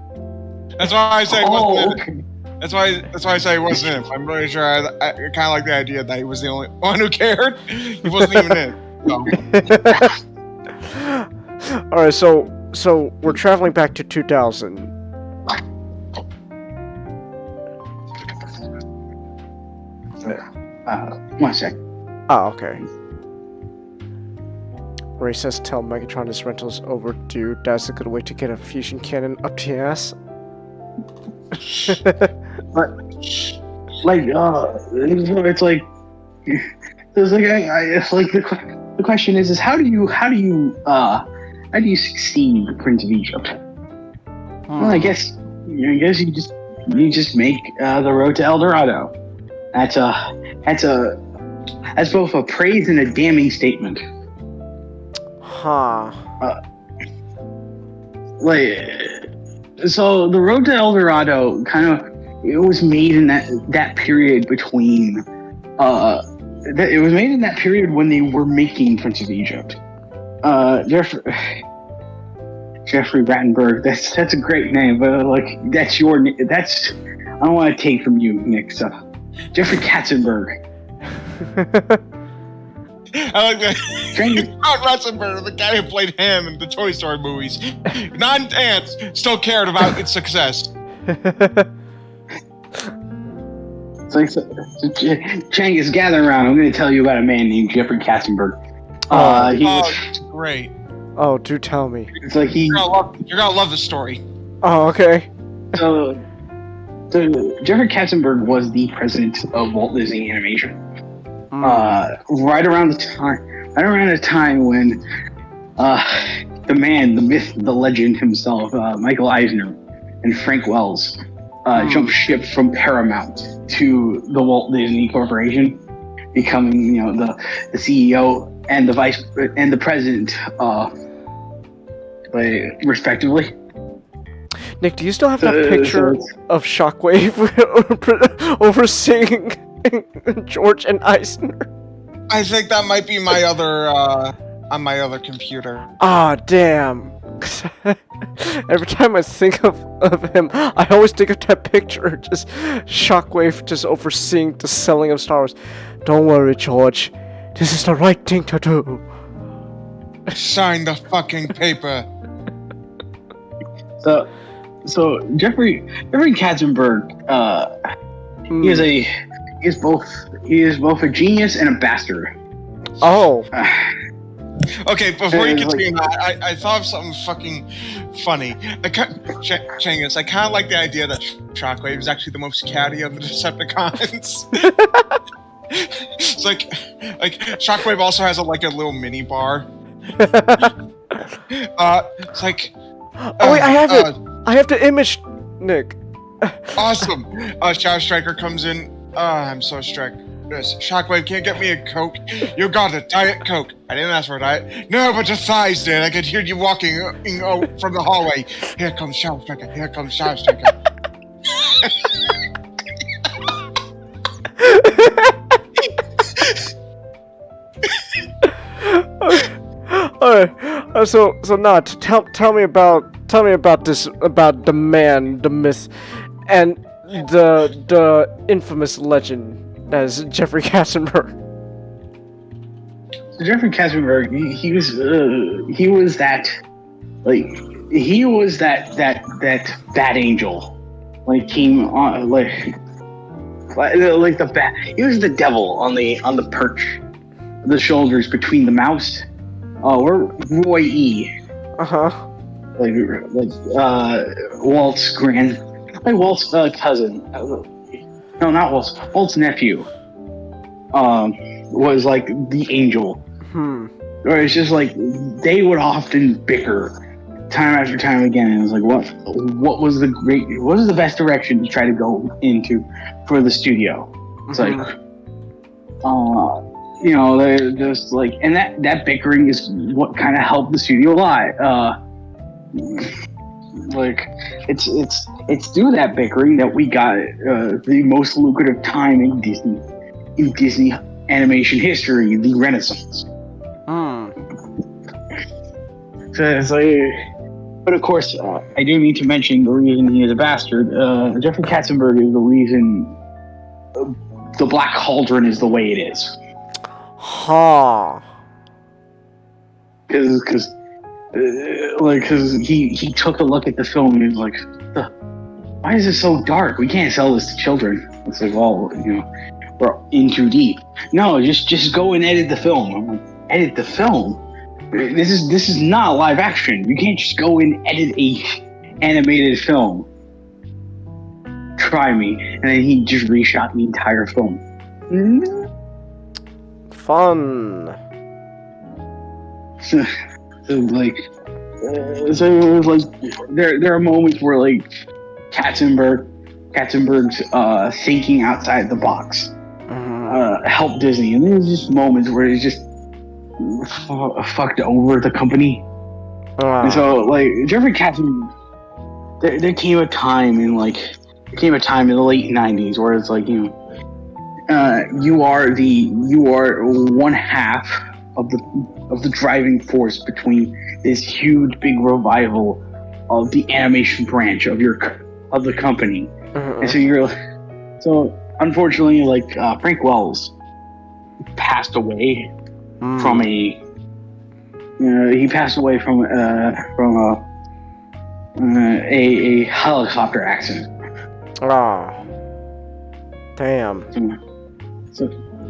That's why I say it Oh, wasn't him. okay. That's why I say it wasn't him. I'm really sure I kind of like the idea that he was the only one who cared. He wasn't even in. So. All right, so we're traveling back to 2000. One sec. Oh, okay. Ray says, "Tell Megatron his rental's overdue. That's a good way to get a fusion cannon up the ass." Like, it's like, it's like the question is how do you succeed Prince of Egypt? Well, I guess you just make the road to El Dorado. That's both a praise and a damning statement. Huh. So the road to El Dorado it was made in that period between it was made in that period when they were making Prince of Egypt. Jeffrey Rattenberg, that's a great name, but that's your name. That's I don't want to take from you, Nick. So Jeffrey Katzenberg. I like that. John Ratzenberger, the guy who played him in the Toy Story movies, non-ants, still cared about its success. Chang is gathering around. I'm going to tell you about a man named Jeffrey Katzenberg. It's great. Oh, do tell me. It's like You're gonna love the story. Oh, okay. So Jeffrey Katzenberg was the president of Walt Disney Animation. Right around the time when the man, the myth, the legend himself, Michael Eisner and Frank Wells jumped ship from Paramount to the Walt Disney Corporation, becoming the CEO and the vice and the president, respectively. Nick, do you still have that picture of Shockwave overseeing George and Eisner? I think that might be my other on my other computer. Ah, damn. Every time I think of him, I always think of that picture, just Shockwave just overseeing the selling of Star Wars. Don't worry, George. This is the right thing to do. Sign the fucking paper. So Jeffrey Katzenberg, he is both a genius and a bastard. Oh. Okay, before you continue that, I thought of something fucking funny. Changus, I kind of like the idea that Shockwave is actually the most catty of the Decepticons. It's like Shockwave also has a little mini bar. It's like. Oh wait, I have it. I have the image, Nick. Awesome. Shadow Striker comes in. I'm so stressed. Shockwave can't get me a Coke. You got a Diet Coke. I didn't ask for a diet. No, but your thighs did. I could hear you walking from the hallway. Here comes Shadow Striker. Here comes Shadow Striker. Alright. So Nat, tell me about this, about the man, the myth, and the infamous legend as Jeffrey Katzenberg. So Jeffrey Katzenberg, he was that bad angel, came on the bat. He was the devil on the perch, the shoulders between the mouse. We're Roy E. Walt's Walt's cousin. No, not Walt's. Walt's nephew. Was the angel. Or it's just they would often bicker time after time again, and it was what was the best direction to try to go into for the studio? It's they're just and that bickering is what kind of helped the studio alive. It's through that bickering that we got the most lucrative time in Disney animation history, the Renaissance. So it's But of course, I do need to mention the reason he is a bastard. Jeffrey Katzenberg is the reason the Black Cauldron is the way it is. Ha. Because he took a look at the film and he was like, why is it so dark? We can't sell this to children. It's like, well, we're in too deep. No, just go and edit the film. I'm like, edit the film? This is not live action. You can't just go and edit a animated film. Try me. And then he just reshot the entire film. Fun. So there are moments where like Katzenberg's thinking outside the box helped Disney, and there's just moments where he's just fucked over the company. And so like Jeffrey Katzenberg, there came a time in the late 90s where it's like, you are one half of the driving force between this huge big revival of the animation branch of the company. And so unfortunately, like Frank Wells passed away from a helicopter accident. Damn.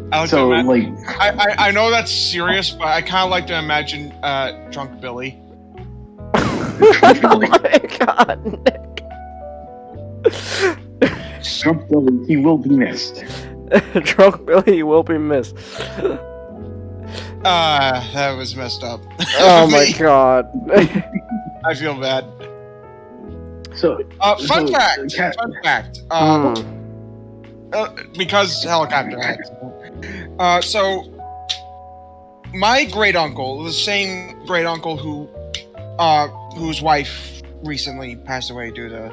I know that's serious, but I kind of like to imagine Drunk Billy. Oh my god, Nick. Drunk Billy, he will be missed. Drunk Billy will be missed. That was messed up. Oh my god. I feel bad. So, fun fact. Because helicopter accident. So, my great uncle, the same great uncle whose wife recently passed away due to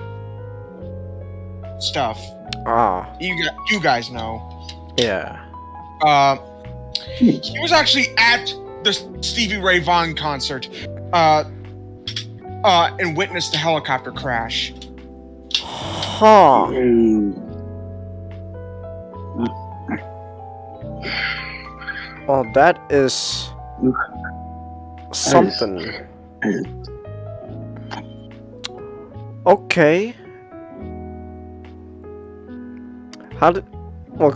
stuff. You guys know. Yeah. He was actually at the Stevie Ray Vaughan concert, and witnessed the helicopter crash. Huh. Well, that is something. Okay. How did? Well,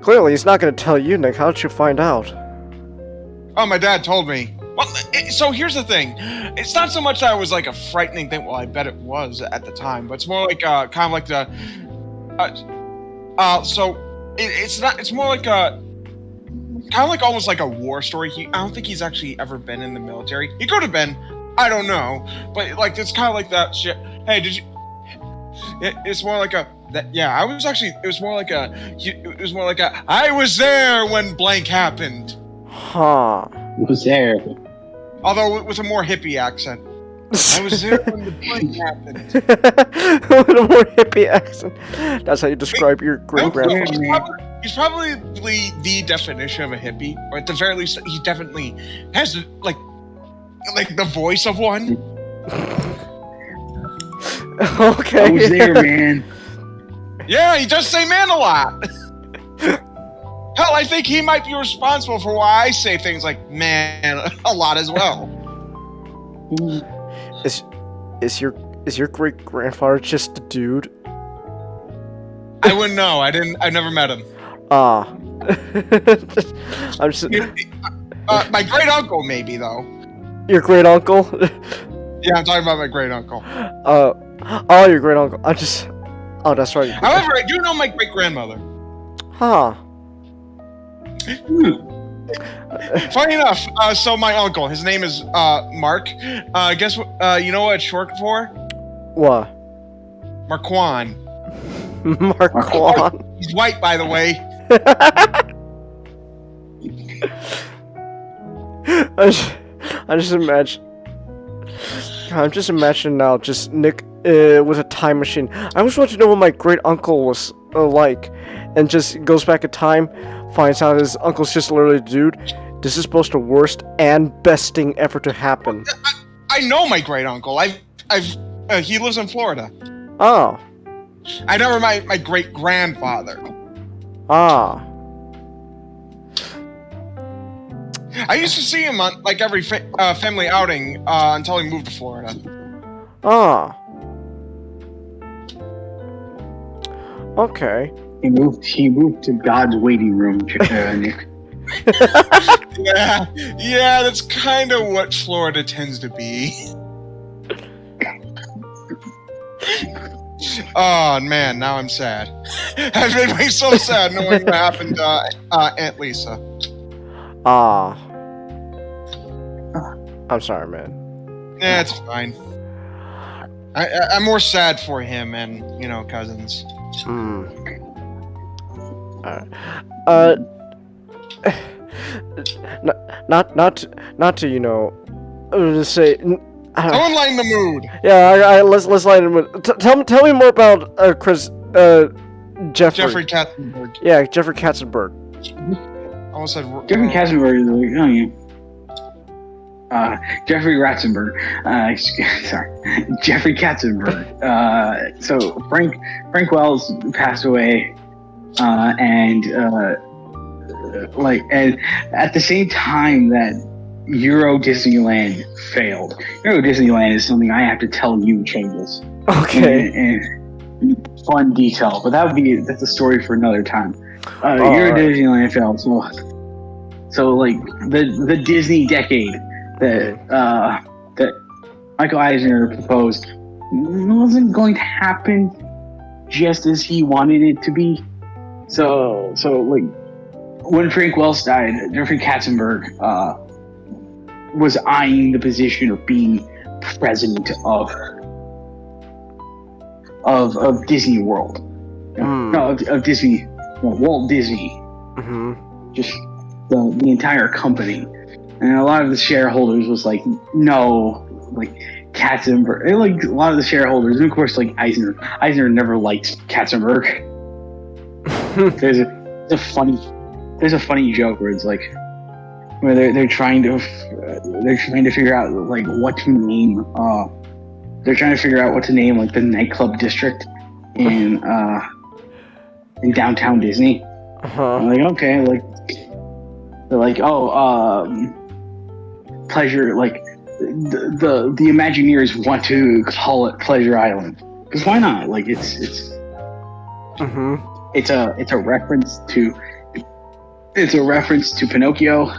clearly he's not going to tell you, Nick. How did you find out? Oh, my dad told me. Well, so here's the thing. It's not so much that it was like a frightening thing. Well, I bet it was at the time, but it's more like kind of like the. So it's not. It's more like a. Kind of like almost like a war story. I don't think he's actually ever been in the military. He could have been. I don't know. But like it's kind of like that shit. Hey, did you? It's more like a. I was actually. It was more like a. It was more like a. I was there when blank happened. Huh. Was there? Although with a more hippie accent. I was there when the blank happened. With a more hippie accent. That's how you describe your great grandfather. He's probably the definition of a hippie, or at the very least, he definitely has like the voice of one. Okay. I was there, man. Yeah, he does say "man" a lot. Hell, I think he might be responsible for why I say things like "man" a lot as well. Is your great grandfather just a dude? I wouldn't know. I never met him. I'm just. My great uncle, maybe though. Your great uncle? Yeah, I'm talking about my great uncle. Oh, your great uncle. Oh, that's right. However, I do know my great grandmother. Huh. Funny enough, so my uncle, his name is Mark. Guess what? You know what it's short for? What? Marquand. Marquand. He's white, by the way. I just imagine. I'm just imagining now, just Nick with a time machine. I just want to know what my great uncle was like, and just goes back in time, finds out his uncle's just literally a dude. This is both the worst and best thing ever to happen. I know my great uncle. He lives in Florida. Oh. I never my great grandfather. Ah. I used to see him on like every family outing until he moved to Florida. Ah. Okay. He moved to God's waiting room, Nick. Yeah, that's kind of what Florida tends to be. Oh man, now I'm sad. That made me so sad knowing what happened to Aunt Lisa. Ah. I'm sorry, man. Yeah, it's fine. I'm more sad for him and cousins. Hmm. Not to say. Someone lighten the mood. Yeah, let's lighten the mood. Tell me more about Jeffrey. Jeffrey Katzenberg. Yeah, Jeffrey Katzenberg. Almost said Jeffrey Katzenberg is like, oh yeah. Jeffrey Ratzenberg. Sorry, Jeffrey Katzenberg. So Frank Wells passed away, and at the same time that Euro Disneyland failed. Euro Disneyland is something I have to tell you changes. Okay. In fun detail, but that's a story for another time. Euro right. Disneyland failed, so like the Disney decade that Michael Eisner proposed wasn't going to happen just as he wanted it to be. So like when Frank Wells died, Jeffrey Katzenberg was eyeing the position of being president of Disney World. No, of Disney, Walt Disney. Mm-hmm. Just the entire company. And a lot of the shareholders was like, no, like Katzenberg. And like a lot of the shareholders, and of course, like Eisner never liked Katzenberg. There's a funny joke where it's like, where they're trying to figure out like what to name. They're trying to figure out what to name like the nightclub district in downtown Disney. Uh-huh. I'm like, okay, like they're like, Pleasure, like the Imagineers want to call it Pleasure Island because why not? Like it's Mm-hmm. it's a reference to Pinocchio,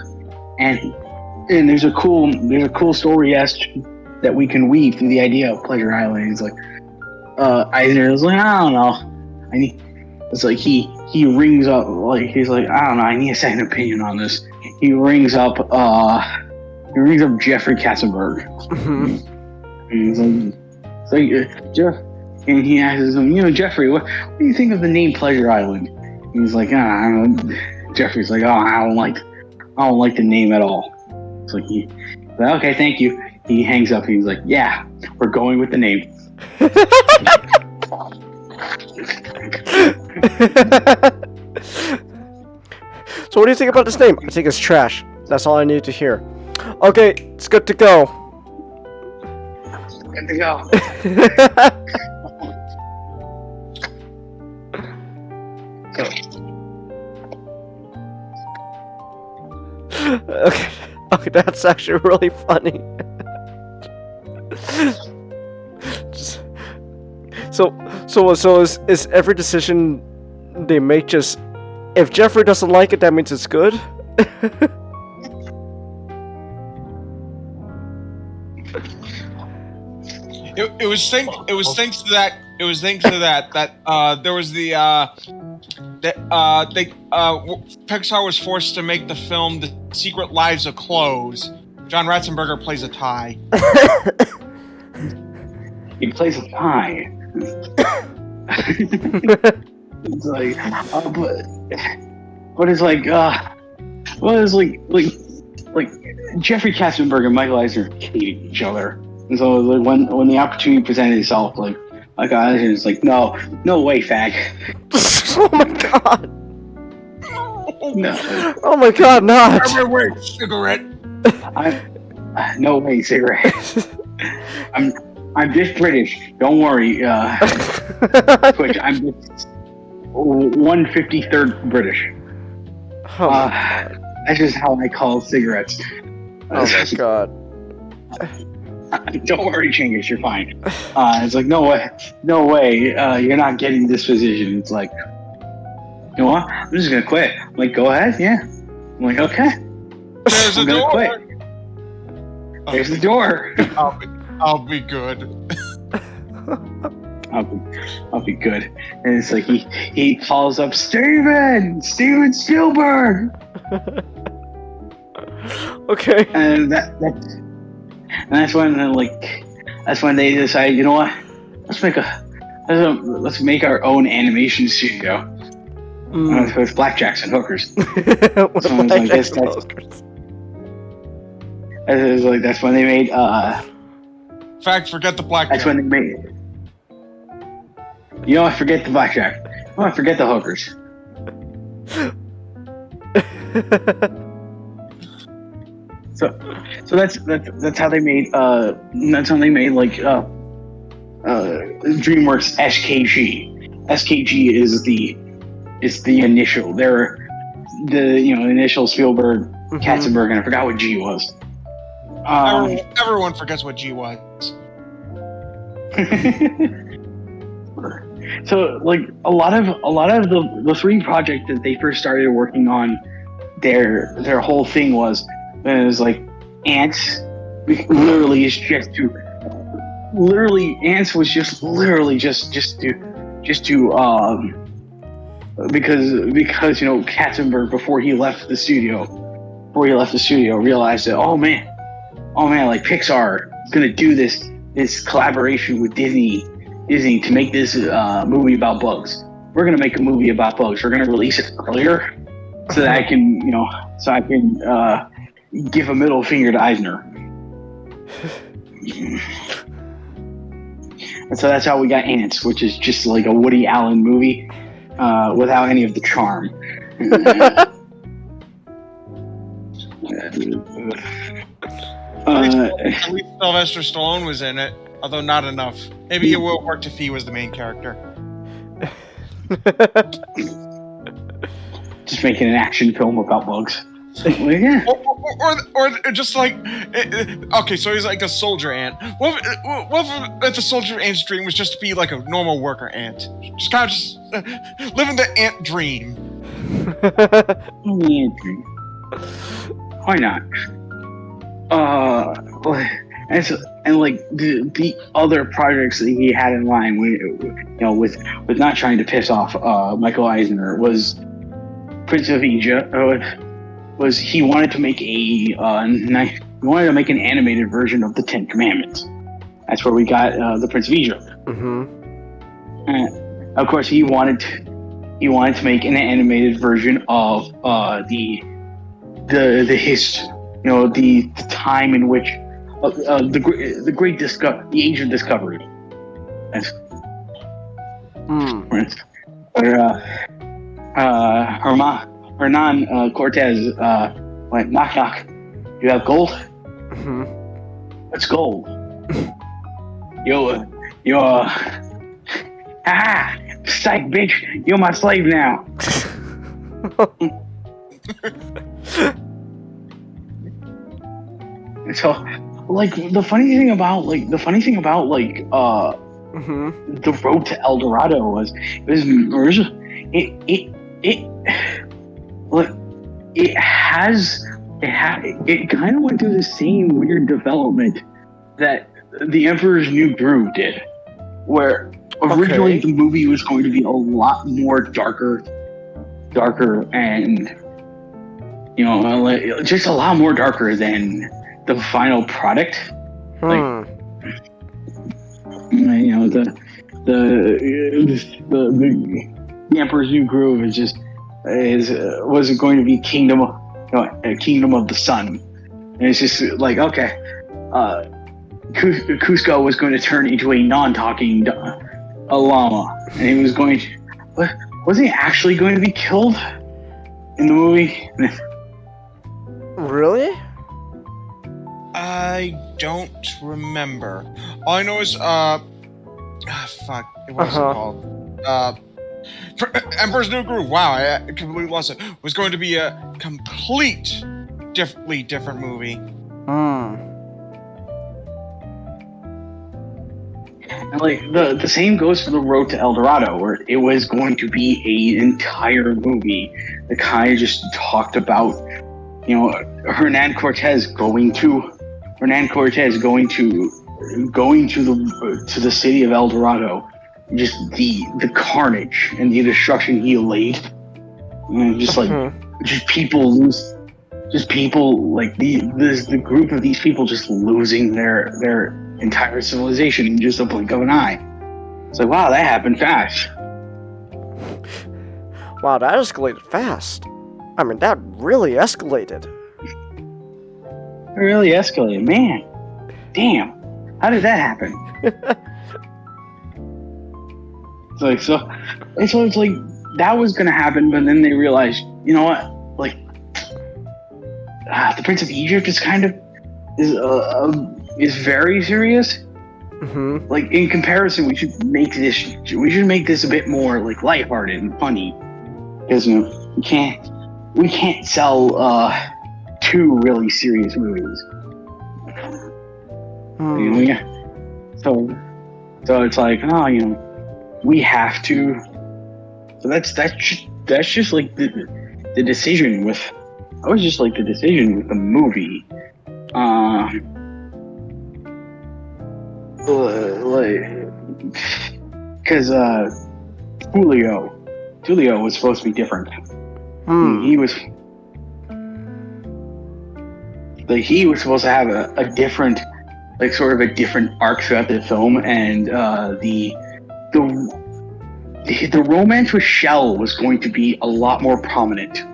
and there's a cool story that we can weave through the idea of Pleasure Island. He's like, Eisner was like, I don't know, it's like he rings up, like he's like, I don't know, I need a second opinion on this. He rings up Jeffrey Katzenberg. Mm-hmm. And he's like, Jeff, and he asks him, Jeffrey, what do you think of the name Pleasure Island? And he's like, I don't know. Jeffrey's like, I don't like the name at all. It's like okay, thank you. He hangs up. He's like, yeah, we're going with the name. So what do you think about this name? I think it's trash. That's all I need to hear. Okay, it's good to go. Good to go. Okay, that's actually really funny. So is every decision they make just, if Jeffrey doesn't like it, that means it's good? It was thanks to that there was Pixar was forced to make the film The Secret Lives of Clothes. John Ratzenberger plays a tie. He plays a tie. It's like, but it's like, like Jeffrey Katzenberg and Michael Eisner hated each other. And so like, when the opportunity presented itself, like Eisner is like, no way, fag. Oh my god. No. Oh my god, not. Wait, cigarette. No way, cigarette. I'm just British. Don't worry. Quick, I'm just 153rd British. Oh my god. That's just how I call cigarettes. Oh my god. Don't worry, Chingus, you're fine. It's like, no way, you're not getting this position. It's like, you know what? I'm just gonna quit. I'm like, go ahead, yeah. I'm like, okay. There's a I'm gonna door. quit. There's the door. I'll be good. I'll be good. And it's like he calls up Steven Spielberg. Okay. And that's when they decide, you know what? Let's make our own animation studio with blackjacks and hookers. What So am it's I like, that's when they made. In fact, forget the blackjack. That's when they made. You know what? Forget the blackjack. You know what? Forget the hookers. So that's how they made. That's how they made DreamWorks SKG. SKG is the initial. They're the initial Spielberg, Katzenberg, and I forgot what G was. Everyone forgets what G was. So a lot of the three projects that they first started working on, their whole thing was like Ants. Literally is just to Ants was just to because Katzenberg before he left the studio realized that oh man like Pixar is gonna do this collaboration with Disney to make this movie about bugs. We're gonna make a movie about bugs. We're gonna release it earlier so that I can give a middle finger to Eisner. And so that's how we got Ants, which is just like a Woody Allen movie without any of the charm. At least Sylvester Stallone was in it, although not enough. Maybe it will work if he was the main character. Just making an action film about bugs. Yeah. Or just like, okay, so he's like a soldier ant. What if the soldier ant's dream was just to be like a normal worker ant? Just kind of living the ant dream. Why not? And like the other projects that he had in line, with not trying to piss off Michael Eisner, was Prince of Egypt. Was he wanted to make an animated version of the Ten Commandments. That's where we got the Prince of Egypt. And of course, he wanted to make an animated version of the time in which the age of discovery. That's Hernan Cortez went knock knock. You have gold? What's gold? Psych bitch, you're my slave now. So the funny thing about the road to El Dorado was it kind of went through the same weird development that The Emperor's New Groove did, where originally the movie was going to be a lot more darker and just a lot more darker than the final product. The Emperor's New Groove was going to be Kingdom of the Sun, and it's just like okay, Cusco was going to turn into a non-talking llama, and he was going to was he actually going to be killed in the movie? Really? I don't remember. All I know is fuck. What was it called? Emperor's New Groove. Wow, I completely lost it. Was going to be a completely different movie. And like the same goes for The Road to El Dorado, where it was going to be an entire movie that kind of just talked about, Hernan Cortez going to the city of El Dorado, just the carnage and the destruction he laid, and just the group of these people just losing their entire civilization in just a blink of an eye. It's like, wow, that happened fast. Wow, that escalated fast. I mean, that really escalated. It really escalated, man. Damn, how did that happen? It's like that was gonna happen, but then they realized, you know what? Like, the Prince of Egypt is is very serious. Mm-hmm. Like, in comparison, we should make this a bit more like lighthearted and funny, because we can't sell 2 really serious movies. So it's like, we have to. So that's just like the decision with. I was just like the decision with the movie. Because Tulio was supposed to be different. He was supposed to have a different, like, sort of a different arc throughout the film, and the romance with Shell was going to be a lot more prominent.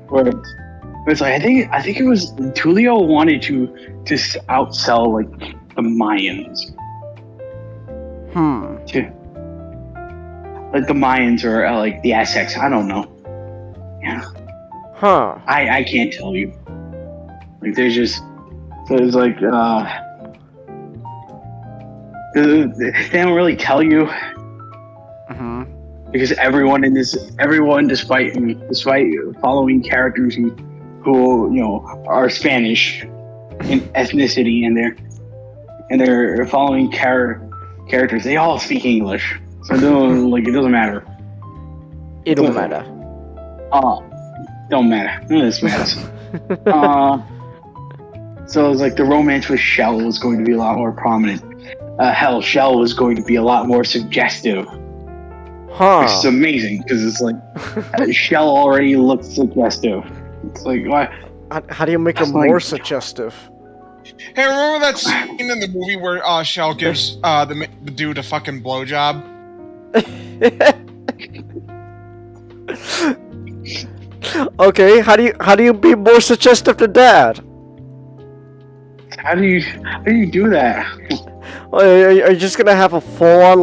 Where it's like, I think it was Tulio wanted to outsell like the Mayans. Like the Mayans or like the Aztecs. I don't know. Yeah. I can't tell you. Like, there's just, so it's like they don't really tell you. Because everyone, despite following characters who are Spanish in ethnicity, and they're following characters, they all speak English, so it doesn't matter. It don't matter. Don't matter. None of this matters. So it's like the romance with Shell was going to be a lot more prominent. Hell, Shell was going to be a lot more suggestive. Which is amazing, because it's like Shell already looks suggestive. It's like, why? How do you make him more suggestive? Hey, remember that scene in the movie where Shell gives the dude a fucking blowjob? Okay, how do you be more suggestive than that? How do you do that? Are you just gonna have a full-on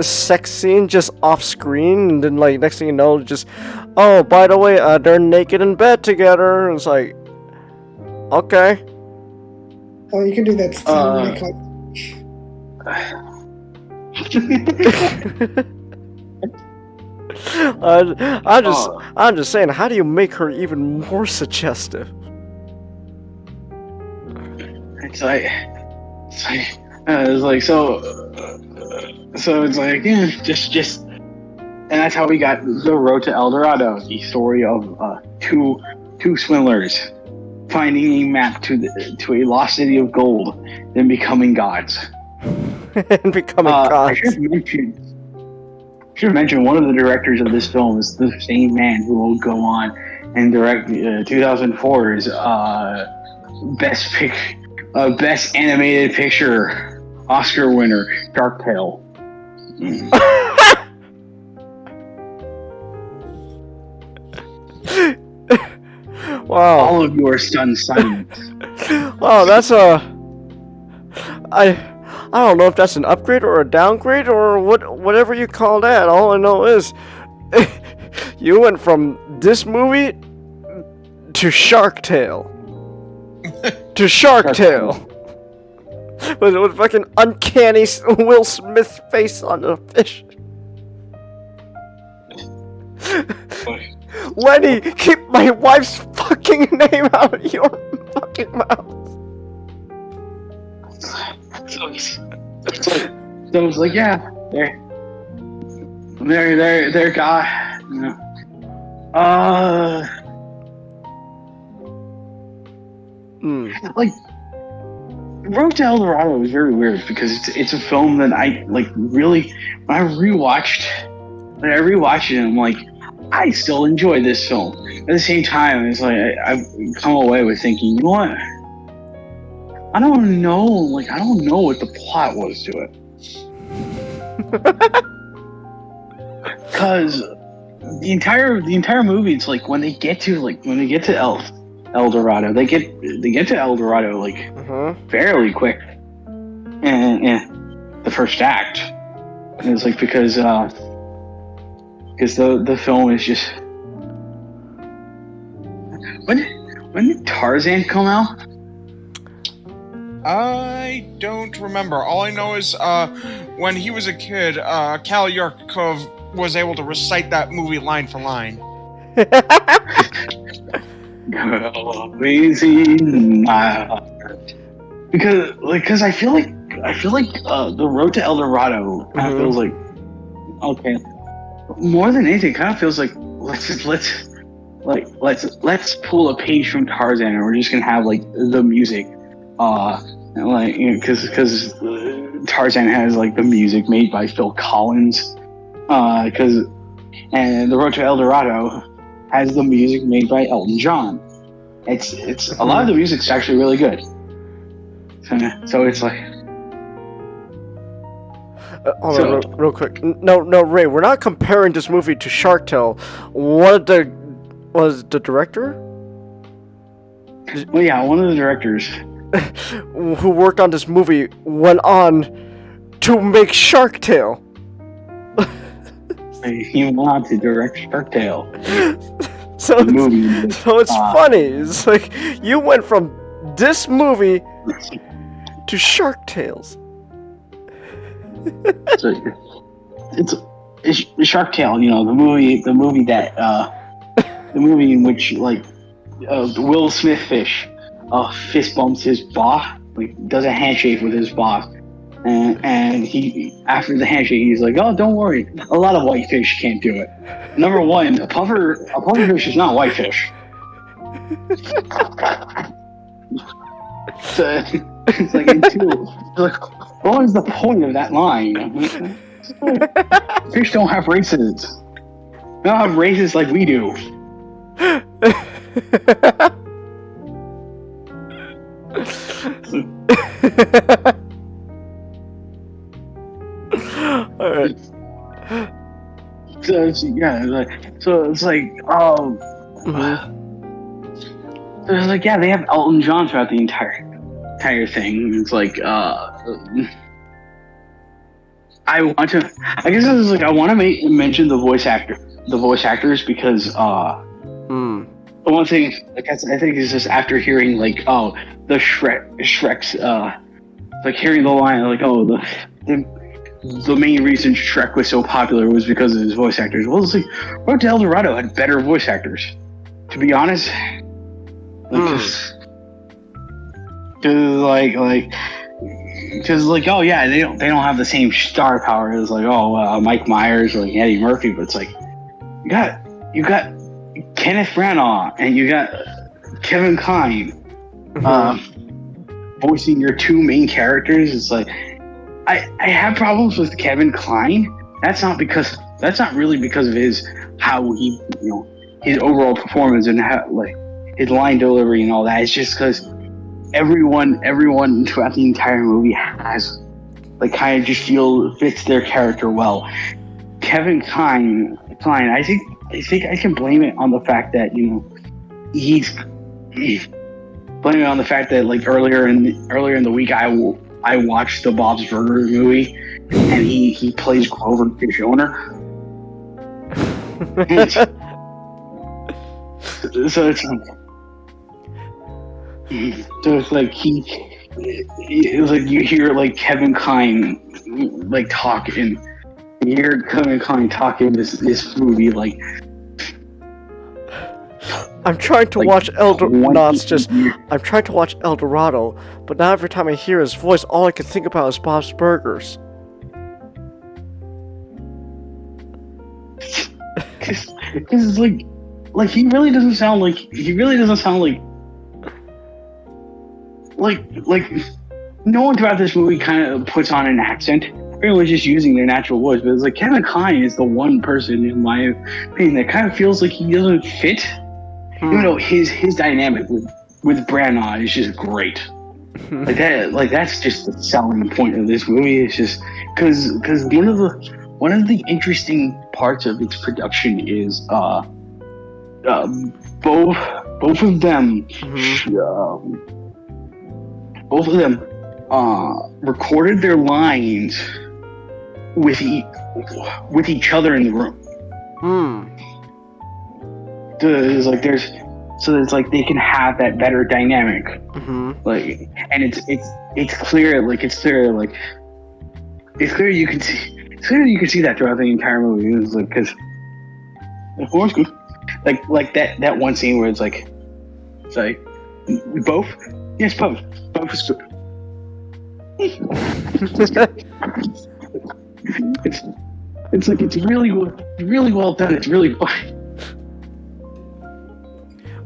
sex scene just off screen, and then like next thing you know, just, oh, by the way, they're naked in bed together, and it's like, okay. Well, you can do that I'm just saying, how do you make her even more suggestive? It's like just, and that's how we got The Road to El Dorado, the story of two swindlers finding a map to a lost city of gold, then becoming gods. And becoming gods. I should have mentioned one of the directors of this film is the same man who will go on and direct 2004's Best Animated Picture Oscar winner, Shark Tale. Wow. All of you are stunned silence. Wow, that's I don't know if that's an upgrade or a downgrade or whatever you call that. All I know is you went from this movie to Shark Tale. To Shark Tale. With fucking uncanny Will Smith face on the fish. Lenny, keep my wife's fucking name out of your fucking mouth. So it's like, yeah, they're guy. You know. Like, Road to El Dorado is very weird because it's a film that I like really. When I rewatched it, I'm like, I still enjoy this film. At the same time, it's like I've come away with thinking, you know what? I don't know what the plot was to it. Because the entire movie, it's like when they get to El Dorado, they get to El Dorado like fairly quick, and the first act, and it's like because the film is just when did Tarzan come out? I don't remember. All I know is when he was a kid, Cal Yarkov was able to recite that movie line for line. Crazy because I feel like the Road to El Dorado kind of feels like, okay, more than anything, it kind of feels like let's pull a page from Tarzan and we're just gonna have like the music, like, you know, because Tarzan has like the music made by Phil Collins, and the Road to El Dorado has the music made by Elton John. It's a lot of the music's actually really good. So it's like. Hold on, real quick. No, Ray, we're not comparing this movie to Shark Tale. Was the director? Well, yeah, one of the directors who worked on this movie went on to make Shark Tale. He wanted to direct Shark Tale. So it's funny. It's like you went from this movie to Shark Tales. It's Shark Tale, you know, the movie that the movie in which like Will Smith fist bumps his boss, like does a handshake with his boss, and he after the handshake he's like, oh, don't worry, a lot of whitefish can't do it. Number one, a pufferfish is not whitefish. So it's like, and two, like, what is the point of that line? Fish don't have races. They don't have races like we do. Alright. So it's like there's like, yeah, they have Elton John throughout the entire thing. It's like I want to mention the voice actors because the one thing, like, I think is just after hearing like, oh, the Shrek's like hearing the line like, oh, the main reason Shrek was so popular was because of his voice actors. Well, it's like Road to El Dorado had better voice actors, to be honest. Because oh yeah, they don't have the same star power as like Mike Myers or like Eddie Murphy, but it's like you got Kenneth Branagh and you got Kevin Kline voicing your two main characters. It's like I have problems with Kevin Kline. That's not really because of his overall performance and how, like, his line delivery and all that. It's just because everyone throughout the entire movie has like kind of just fits their character well. Kevin Kline, I think I can blame it on the fact that, you know, he's blaming it on the fact that like earlier in the week I watched the Bob's Burgers movie and he plays Grover Fish-Owner. So it's like, So it's like it was like you hear like Kevin Kline like talking. You hear Kevin Kline talking this movie like. I'm trying to Like, watch I'm one- trying to watch El Dorado, but now every time I hear his voice, all I can think about is Bob's Burgers. Because like he really doesn't sound like no one throughout this movie kind of puts on an accent. Everyone's just using their natural voice, but it's like Kevin Kline is the one person, in my opinion, that kind of feels like he doesn't fit. Even though his dynamic with Branagh is just great. Like that's just the selling point of this movie. It's just because one of the interesting parts of its production is both of them recorded their lines with each other in the room. There's like they can have that better dynamic. Like, and it's clear you can see that throughout the entire movie. It's like because like that one scene where it's like both is good. It's really well done. It's really fun.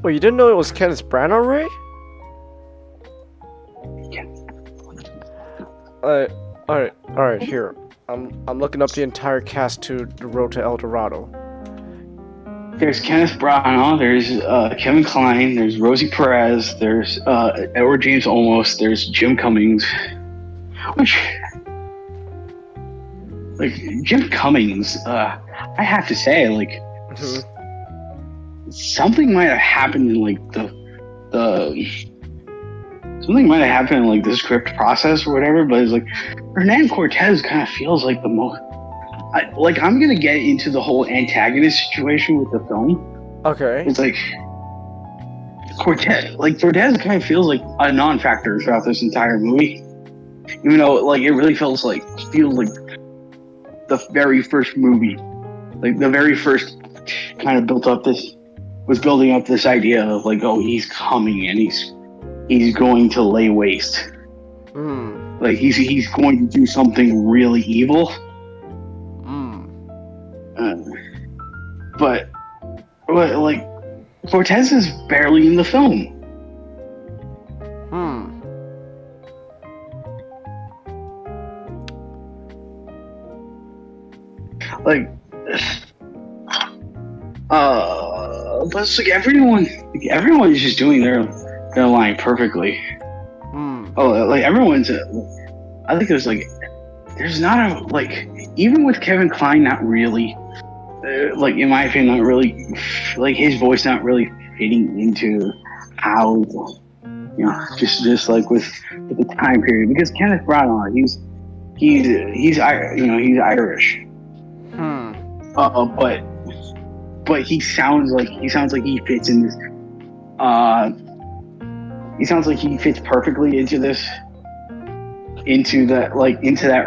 Well, you didn't know it was Kenneth Branagh, Ray? Alright, here. I'm looking up the entire cast to The Road to El Dorado. There's Kenneth Branagh, there's Kevin Kline, there's Rosie Perez, there's Edward James Olmos, there's Jim Cummings. Which, like, Jim Cummings, I have to say, like, something might have happened in like something might have happened in like the script process or whatever, but it's like Hernan Cortez kind of feels like the most I'm gonna get into the whole antagonist situation with the film. Okay. It's like Cortez kind of feels like a non-factor throughout this entire movie, even though like it really feels like the very first movie, like the very first kind of building up this idea of like, oh, he's coming and he's going to lay waste. Like he's going to do something really evil. But like Cortez is barely in the film. Like but it's like everyone is just doing their line perfectly. Oh, like everyone's. I think there's not a like even with Kevin Kline not really, like in my opinion, not really like his voice not really fitting into how just like with the time period, because Kenneth Branagh he's Irish. But he sounds like he fits in this. He sounds like he fits perfectly into that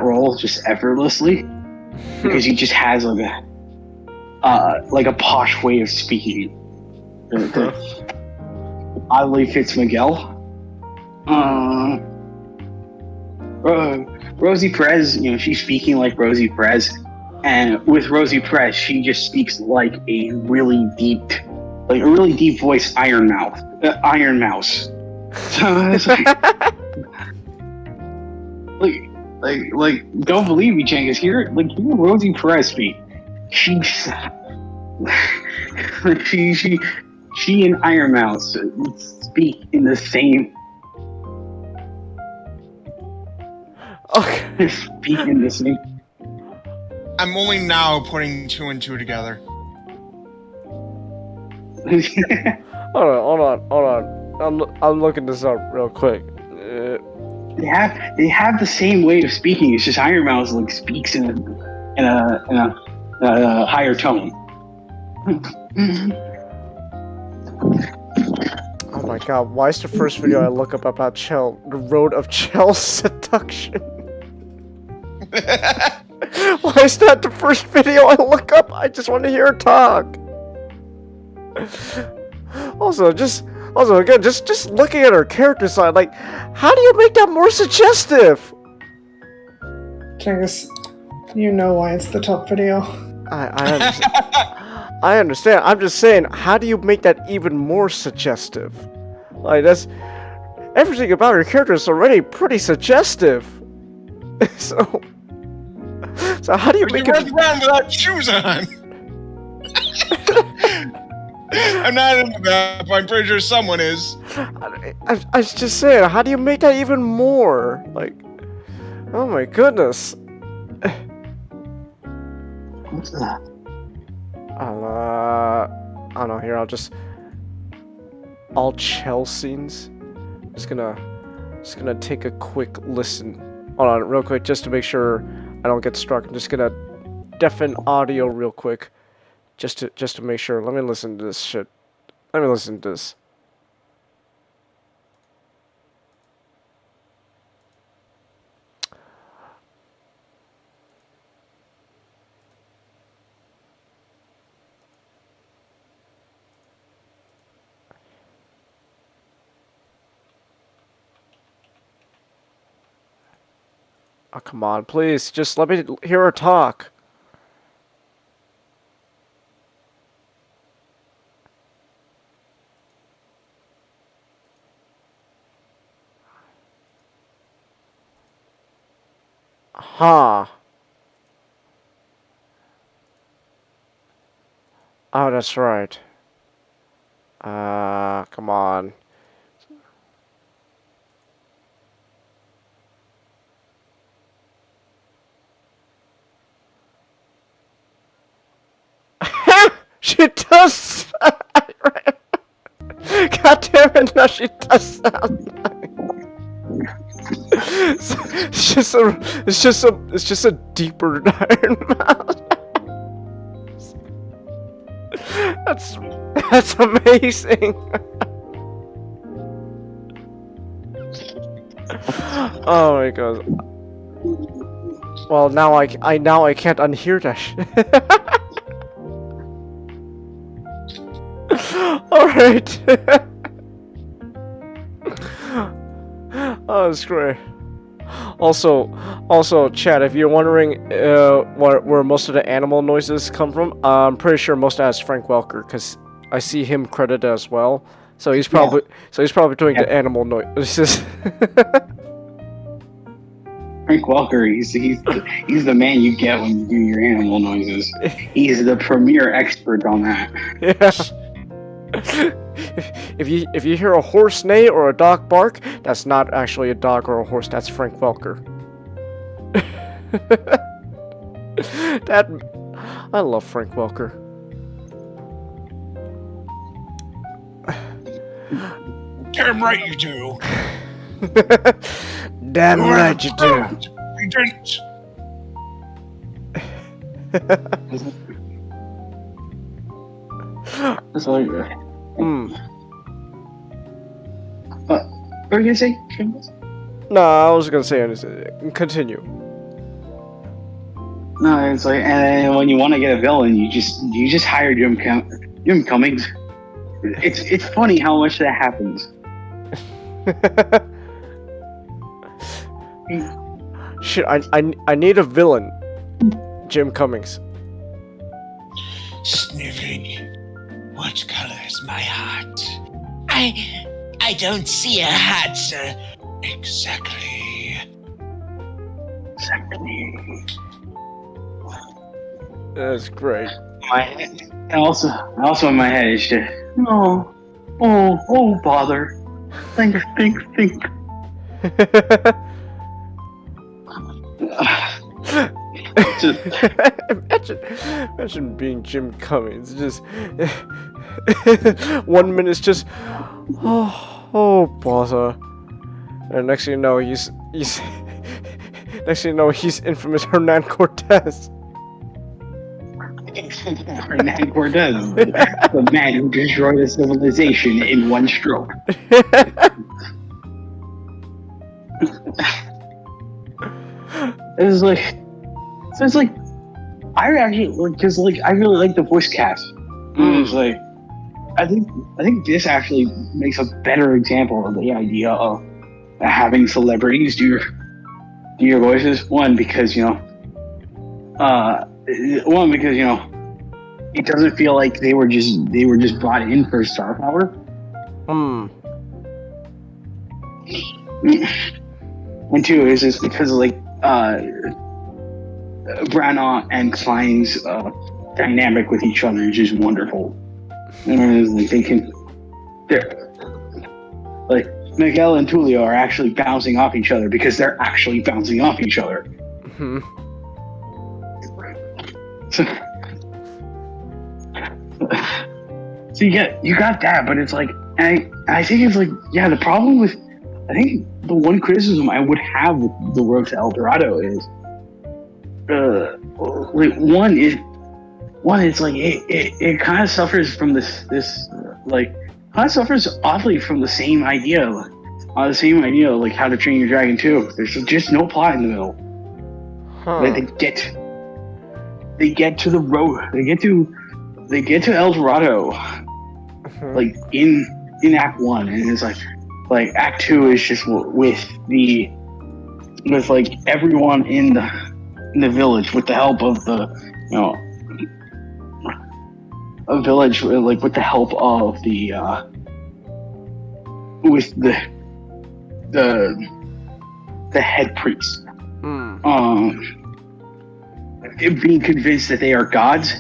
role just effortlessly, because he just has like a posh way of speaking. Oddly fits Miguel. Rosie Perez, she's speaking like Rosie Perez. And with Rosie Perez, she just speaks like a really deep voice, Iron Mouse. So it's like don't believe me, Cengiz. Hear Rosie Perez speak. She and Iron Mouse speak in the same. Okay. Speak in the same. I'm only now putting two and two together. Hold on. I'm looking this up real quick. They have the same way of speaking. It's just Iron Mouse speaks in a higher tone. Oh my my god, why is the first video I look up about Chell the road of Chell's seduction? Why is that the first video I look up? I just want to hear her talk. Also, again, just looking at her character side, like, how do you make that more suggestive? Genghis, you know why it's the top video. I understand. I understand. I'm just saying, how do you make that even more suggestive? Like, that's everything about her character is already pretty suggestive. So how do you She make runs it? around without shoes on. I'm not into that, but I'm pretty sure someone is. I was just saying, how do you make that even more? Like, oh my goodness. What's that? I don't know. Here, I'll just all Chell scenes. Just gonna take a quick listen. Hold on, real quick, just to make sure I don't get struck. I'm just gonna deafen audio real quick, just to make sure. Let me listen to this shit. Let me listen to this. Oh, come on, please, just let me hear her talk. Huh. Oh, that's right. Come on. She does. God damn it! Now she does sound nice. It's just a deeper Iron Mouse. That's amazing. Oh my god. Well, now I can't unhear that shit. Alright. Oh, that's great. Also, chat, if you're wondering where most of the animal noises come from, I'm pretty sure most of that is Frank Welker, because I see him credited as well. So he's probably doing the animal noises. Frank Welker, he's the man you get when you do your animal noises. He's the premier expert on that. Yeah. If you hear a horse neigh or a dog bark, that's not actually a dog or a horse. That's Frank Welker. I love Frank Welker. Damn right you do. Damn right you do. You didn't. That's all you What were you gonna say? No, I was gonna say anything. Continue. No, it's like, and when you want to get a villain, you just hire Jim Cummings. It's funny how much that happens. Shit, I need a villain. Jim Cummings. Sniffy, what color is my heart? I don't see a heart, sir. Exactly. That's great. My head, and also in my head, it's just oh, bother. Think. Imagine being Jim Cummings. Just 1 minute's just bother, and next thing you know he's infamous Hernan Cortez. Hernan Cortez, the man who destroyed a civilization in one stroke. It's like, so it's like, I actually, because like I really like the voice cast. And it's like, I think this actually makes a better example of the idea of having celebrities do your voices. One, because it doesn't feel like they were just brought in for star power. And two is just because like Branagh and Klein's dynamic with each other is just wonderful. And like they're like Miguel and Tulio are actually bouncing off each other because they're actually bouncing off each other. So you got that, but it's like I think it's like the problem with I think the one criticism I would have with The Road to El Dorado is like one it's like it kind of suffers from this like kind of suffers awfully from the same idea like How to Train Your Dragon 2. There's just no plot in the middle. Like they get to the road, they get to El Dorado like in Act 1, and it's like Act 2 is just with like everyone in the village with the help of a village, like with the help of the with the head priest being convinced that they are gods.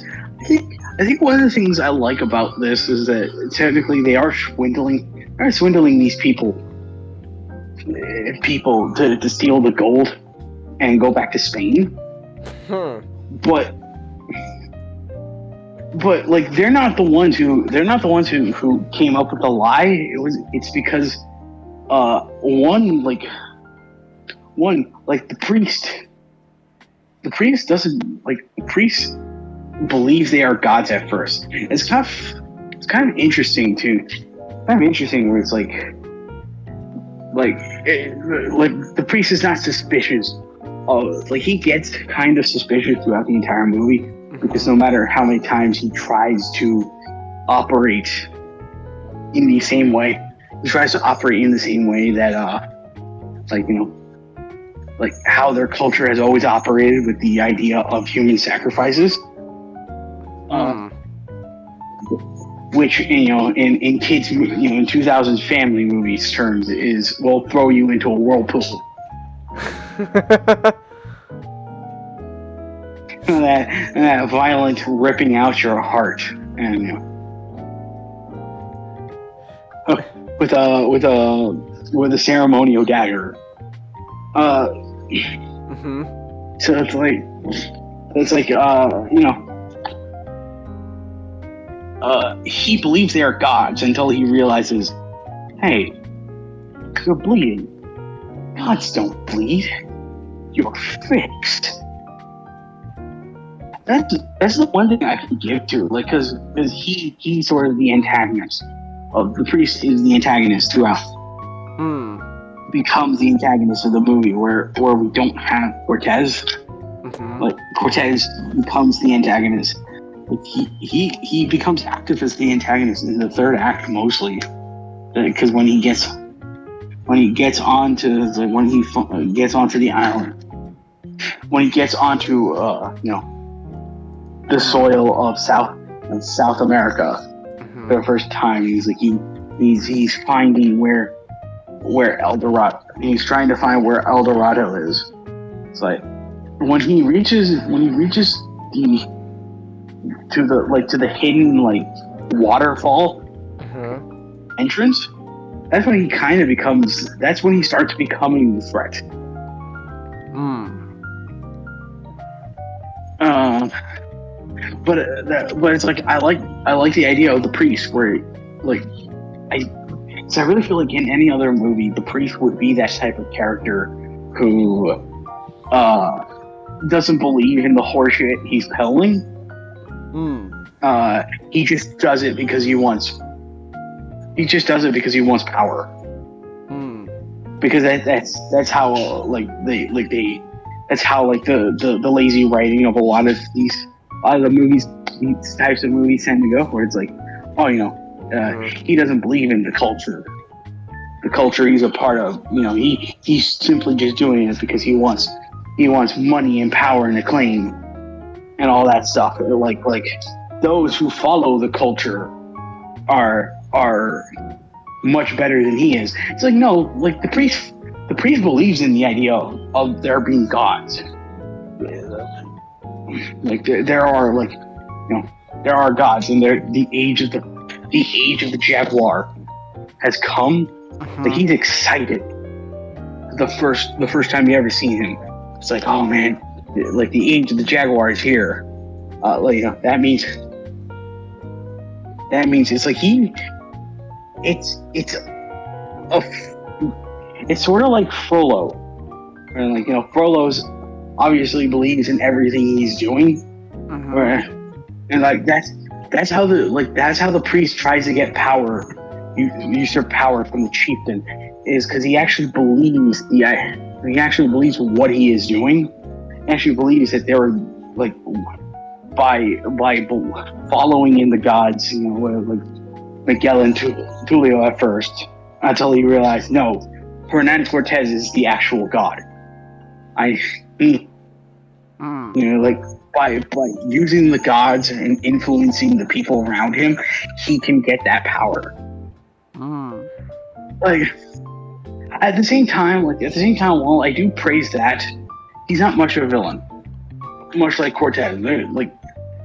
I think one of the things I like about this is that technically they are swindling these people to steal the gold and go back to Spain. But like they're not the ones who came up with the lie. It's because one the priest doesn't like the priest believes they are gods at first. It's kind of interesting too. Kind of interesting where it's like the priest is not suspicious of, like, he gets kind of suspicious throughout the entire movie because no matter how many times he tries to operate in the same way that like how their culture has always operated with the idea of human sacrifices. Which in kids in 2000s family movies terms is we'll throw you into a whirlpool. that violent ripping out your heart, and with a ceremonial dagger. So it's like he believes they are gods until he realizes, hey, you're bleeding. Gods don't bleed. You're fixed. That's the one thing I can give to, like, because he's sort of the antagonist. The priest is the antagonist throughout. Becomes the antagonist of the movie, where we don't have Cortez. Like Cortez becomes the antagonist. Like he becomes active as the antagonist in the third act mostly, because when he gets onto the island, when he gets onto the soil of South America for the first time, he's finding where El Dorado. He's trying to find where El Dorado is. It's like when he reaches to the hidden waterfall entrance. That's when he kind of becomes. That's when he starts becoming the threat. But it's like I like the idea of the priest, where I really feel like in any other movie, the priest would be that type of character who doesn't believe in the horseshit he's peddling, He just does it because he wants. He just does it because he wants power. Because that's how that's how the lazy writing of a lot of the movies, these types of movies tend to go, where it's like, oh, he doesn't believe in the culture. The culture he's a part of, he's simply just doing it because he wants money and power and acclaim and all that stuff. Like those who follow the culture are much better than he is. It's like, no, like the priest believes in the idea of there being gods. Like there are gods, and the age of the jaguar has come. Like he's excited. The first time you ever seen him, it's like, oh man, like the age of the jaguar is here. That means it's like it's sort of like Frollo, and Frollo's obviously believes in everything he's doing, and like that's how the priest tries to get power, usurp power from the chieftain, is because he actually believes what he is doing. He actually believes that there are by following in the gods, like Miguel and Tulio at first, until he realized, no, Hernandez Cortez is the actual god. By using the gods and influencing the people around him, he can get that power. Like at the same time, while I do praise that, he's not much of a villain. Much like Cortez,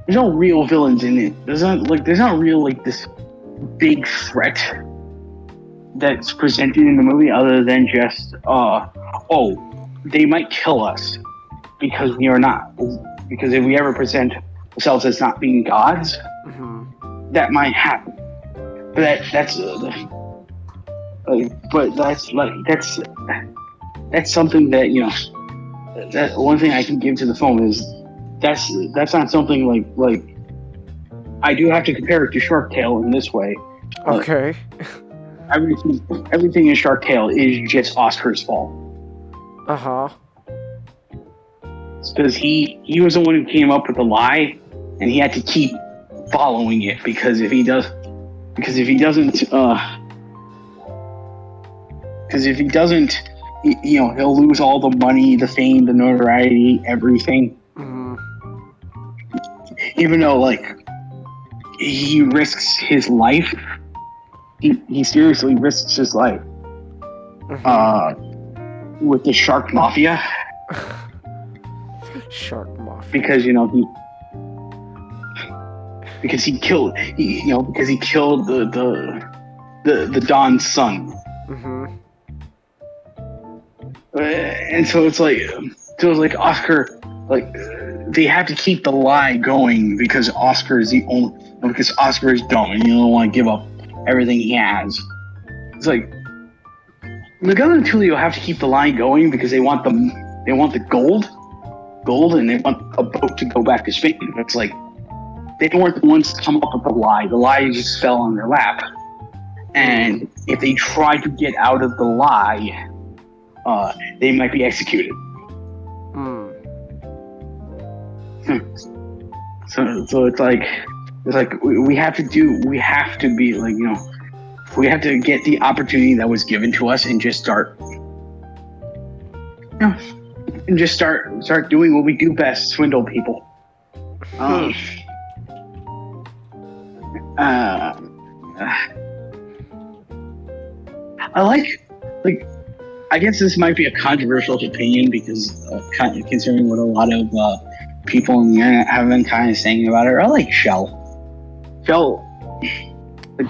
there's no real villains in it. There's not real this big threat that's presented in the movie, other than just they might kill us because we are not. Because if we ever present ourselves as not being gods, that might happen. But that's something that that one thing I can give to the film is that's not something like I do have to compare it to Shark Tale in this way. Okay. Everything in Shark Tale is just Oscar's fault. Because he was the one who came up with the lie, and he had to keep following it, because if he doesn't, he'll lose all the money, the fame, the notoriety, everything. Even though he risks his life, he seriously risks his life with the Shark Mafia. Shark Mafia. Because he killed the Don's son. And so it's like Oscar, they have to keep the lie going because Oscar is dumb and you don't want to give up everything he has. It's like Miguel and Tulio have to keep the lie going because they want the gold, and they want a boat to go back to Spain. It's like they weren't the ones to come up with the lie. The lie just fell on their lap. And if they try to get out of the lie, they might be executed. So it's like we have to be we have to get the opportunity that was given to us and just start doing what we do best: swindle people. I guess this might be a controversial opinion because considering what a lot of people on the internet have been kind of saying about it. I like Shell.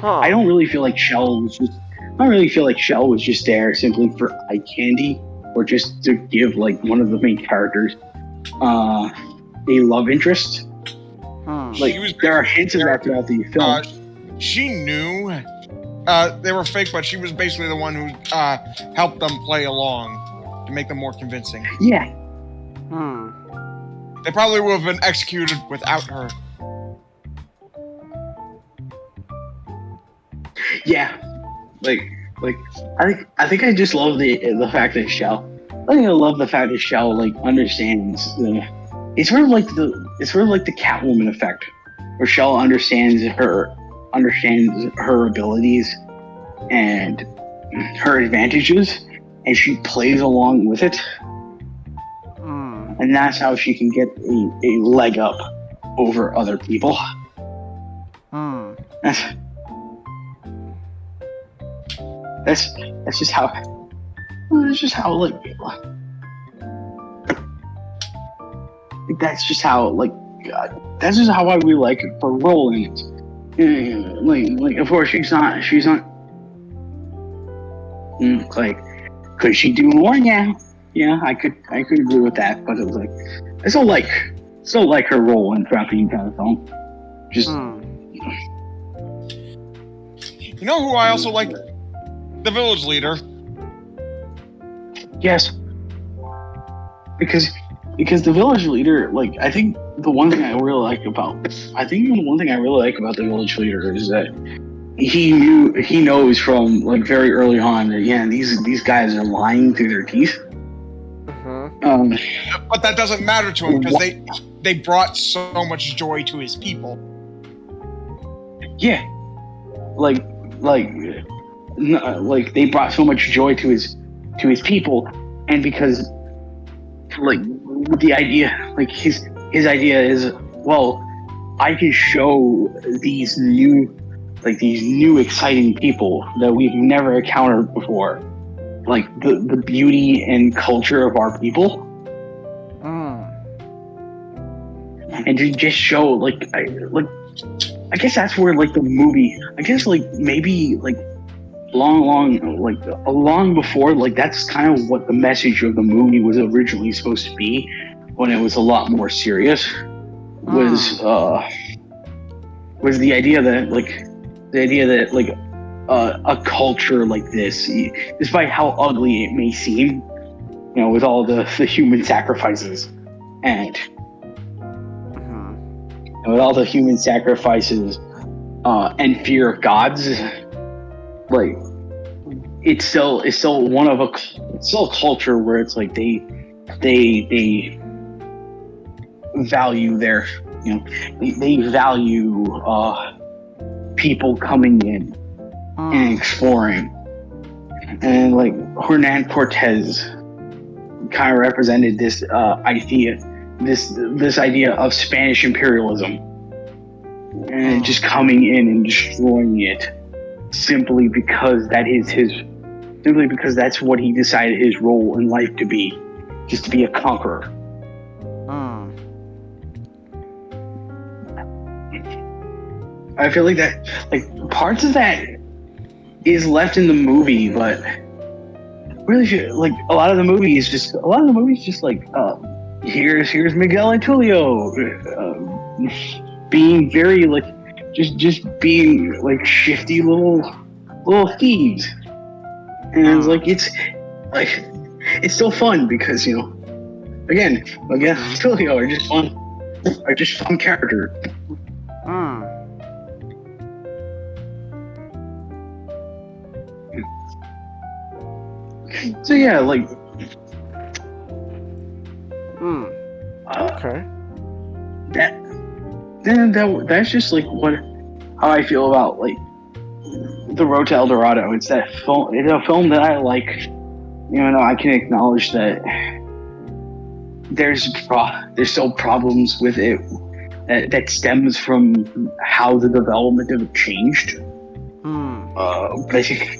I don't really feel like Shell was just there simply for eye candy, or just to give one of the main characters a love interest. There are hints of that throughout the film. She knew they were fake, but she was basically the one who helped them play along to make them more convincing. Yeah. They probably would have been executed without her. Yeah, like I think I just love the fact that Shell. I think I love the fact that Shell like understands the. It's sort of like the Catwoman effect, where Shell understands her abilities and her advantages, and she plays along with it, and that's how she can get a leg up over other people. That's just how. That's just how like. That's just how like. That's just how I really like it for Roland. Like of course she's not. Like, could she do more? Yeah, I could agree with that. But it was like, I still like her role in throughout the entire film. Just. You know who I also like? The village leader. Yes. Because the village leader, like, I think the one thing I really like about the village leader is that he knows from like very early on that these guys are lying through their teeth. But that doesn't matter to him because they brought so much joy to his people. Yeah, like they brought so much joy to his people, and because like the idea, like his idea is, well, I can show these new exciting people that we've never encountered before, like the beauty and culture of our people, and to just show like I guess that's where like the movie, I guess like maybe like long before, like that's kind of what the message of the movie was originally supposed to be, when it was a lot more serious, was the idea that a culture like this, despite how ugly it may seem, with all the human sacrifices and with all the human sacrifices and fear of gods, like it's still a culture where it's like they value their they value people coming in and exploring, and like Hernan Cortez kind of represented this idea of Spanish imperialism, and just coming in and destroying it simply because that's what he decided his role in life to be, just to be a conqueror. I feel like that, like parts of that is left in the movie, but really, like a lot of the movie is just like, here's Miguel and Tulio being very like just being like shifty little thieves, and it's like it's still fun because again Miguel and Tulio are just fun characters. So yeah, like okay. That's just like how I feel about like The Road to El Dorado. It's a film that I like. I can acknowledge that there's still problems with it that stems from how the development of it changed. Basically.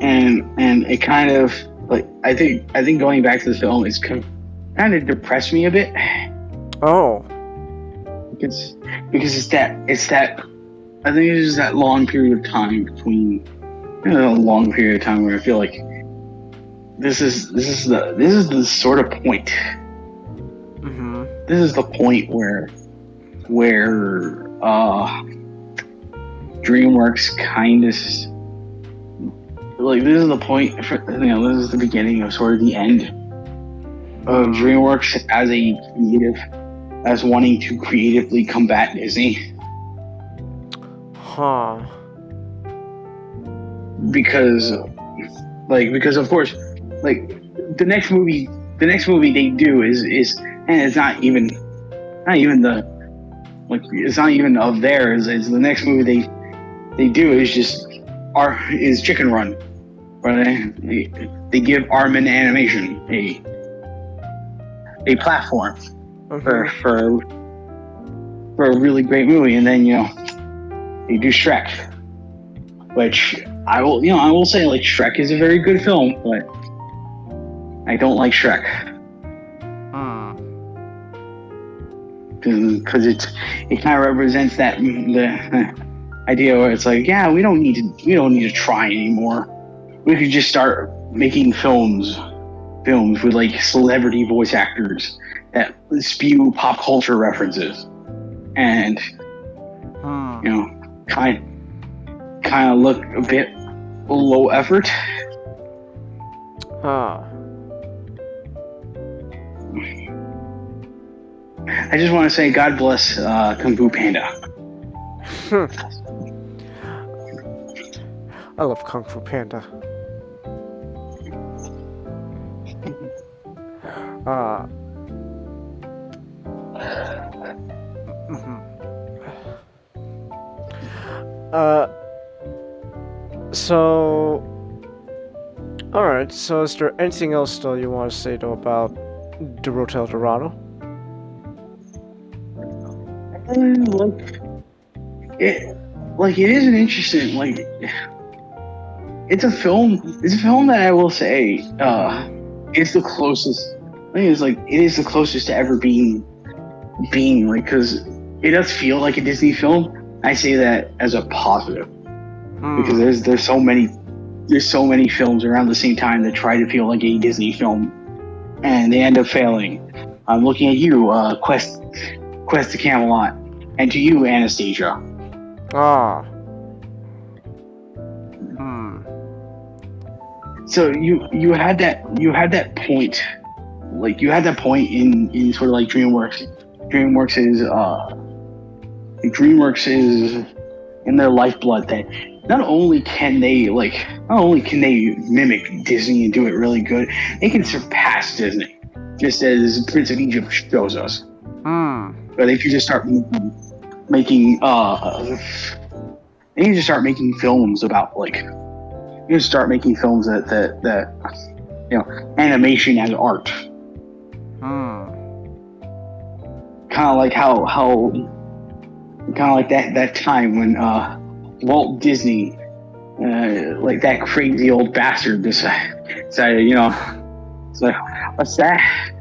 And it kind of like I think going back to the film is kind of depressed me a bit. Oh, because it's that I think it's just that long period of time between a long period of time where I feel like this is the sort of point. This is the point where DreamWorks kind of. Like this is the point this is the beginning of sort of the end of DreamWorks as a creative, as wanting to creatively combat Disney. because of course, like the next movie they do is and it's not even the like it's not even of theirs. It's the next movie they do is Chicken Run, where they give Armin Animation a platform for a really great movie, and then they do Shrek, which I will say like Shrek is a very good film, but I don't like Shrek because it kind of represents the idea where it's like, yeah, we don't need to try anymore. We could just start making films with like celebrity voice actors that spew pop culture references, and kind of look a bit low effort. I just want to say, God bless Kung Fu Panda. I love Kung Fu Panda. So, alright, so is there anything else though you want to say though about the Hotel Dorado? It is an interesting, it's a film that I will say is the closest. I think it is the closest to ever being like, because it does feel like a Disney film. I say that as a positive because there's so many films around the same time that try to feel like a Disney film and they end up failing. I'm looking at you, Quest to Camelot, and to you, Anastasia. So you had that point, like you had that point in sort of like DreamWorks. DreamWorks is in their lifeblood that not only can they mimic Disney and do it really good, they can surpass Disney, just as Prince of Egypt shows us. But if you just start making films about that animation as art. Kind of like that time when Walt Disney, like that crazy old bastard, decided, it's like, what's that?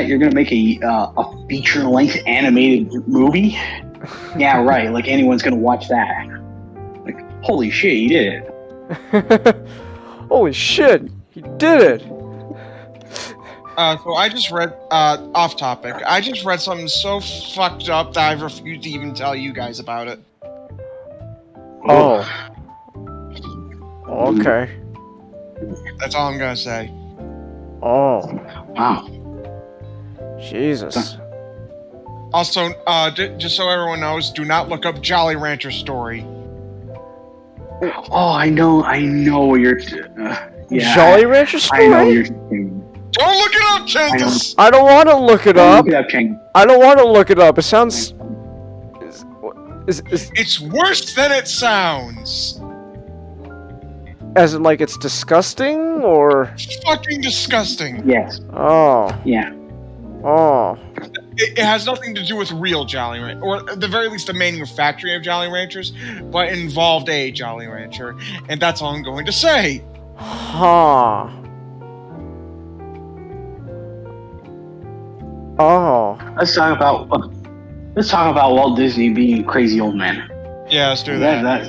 You're gonna make a feature-length animated movie? Yeah, right. Like anyone's gonna watch that. Like, holy shit, he did it. Holy shit, he did it! So I just read, off topic, I just read something so fucked up that I refuse to even tell you guys about it. Oh. Okay. That's all I'm gonna say. Oh. Wow. Jesus. Also, just so everyone knows, do not look up Jolly Rancher story. Oh, I know you're. Yeah. Jolly Rancher story? I know you're. Don't look it up, Changus! I don't want to look it up. Look it up, Chang. I don't want to look it up. It sounds. It's worse than it sounds. As in, like, it's disgusting, or? Fucking disgusting. Yes. Oh. Yeah. Oh. It has nothing to do with real Jolly Rancher, or at the very least the manufacturing of Jolly Ranchers, but it involved a Jolly Rancher, and that's all I'm going to say. Huh. Oh. Let's talk about Walt Disney being a crazy old man. Yeah, let's do that.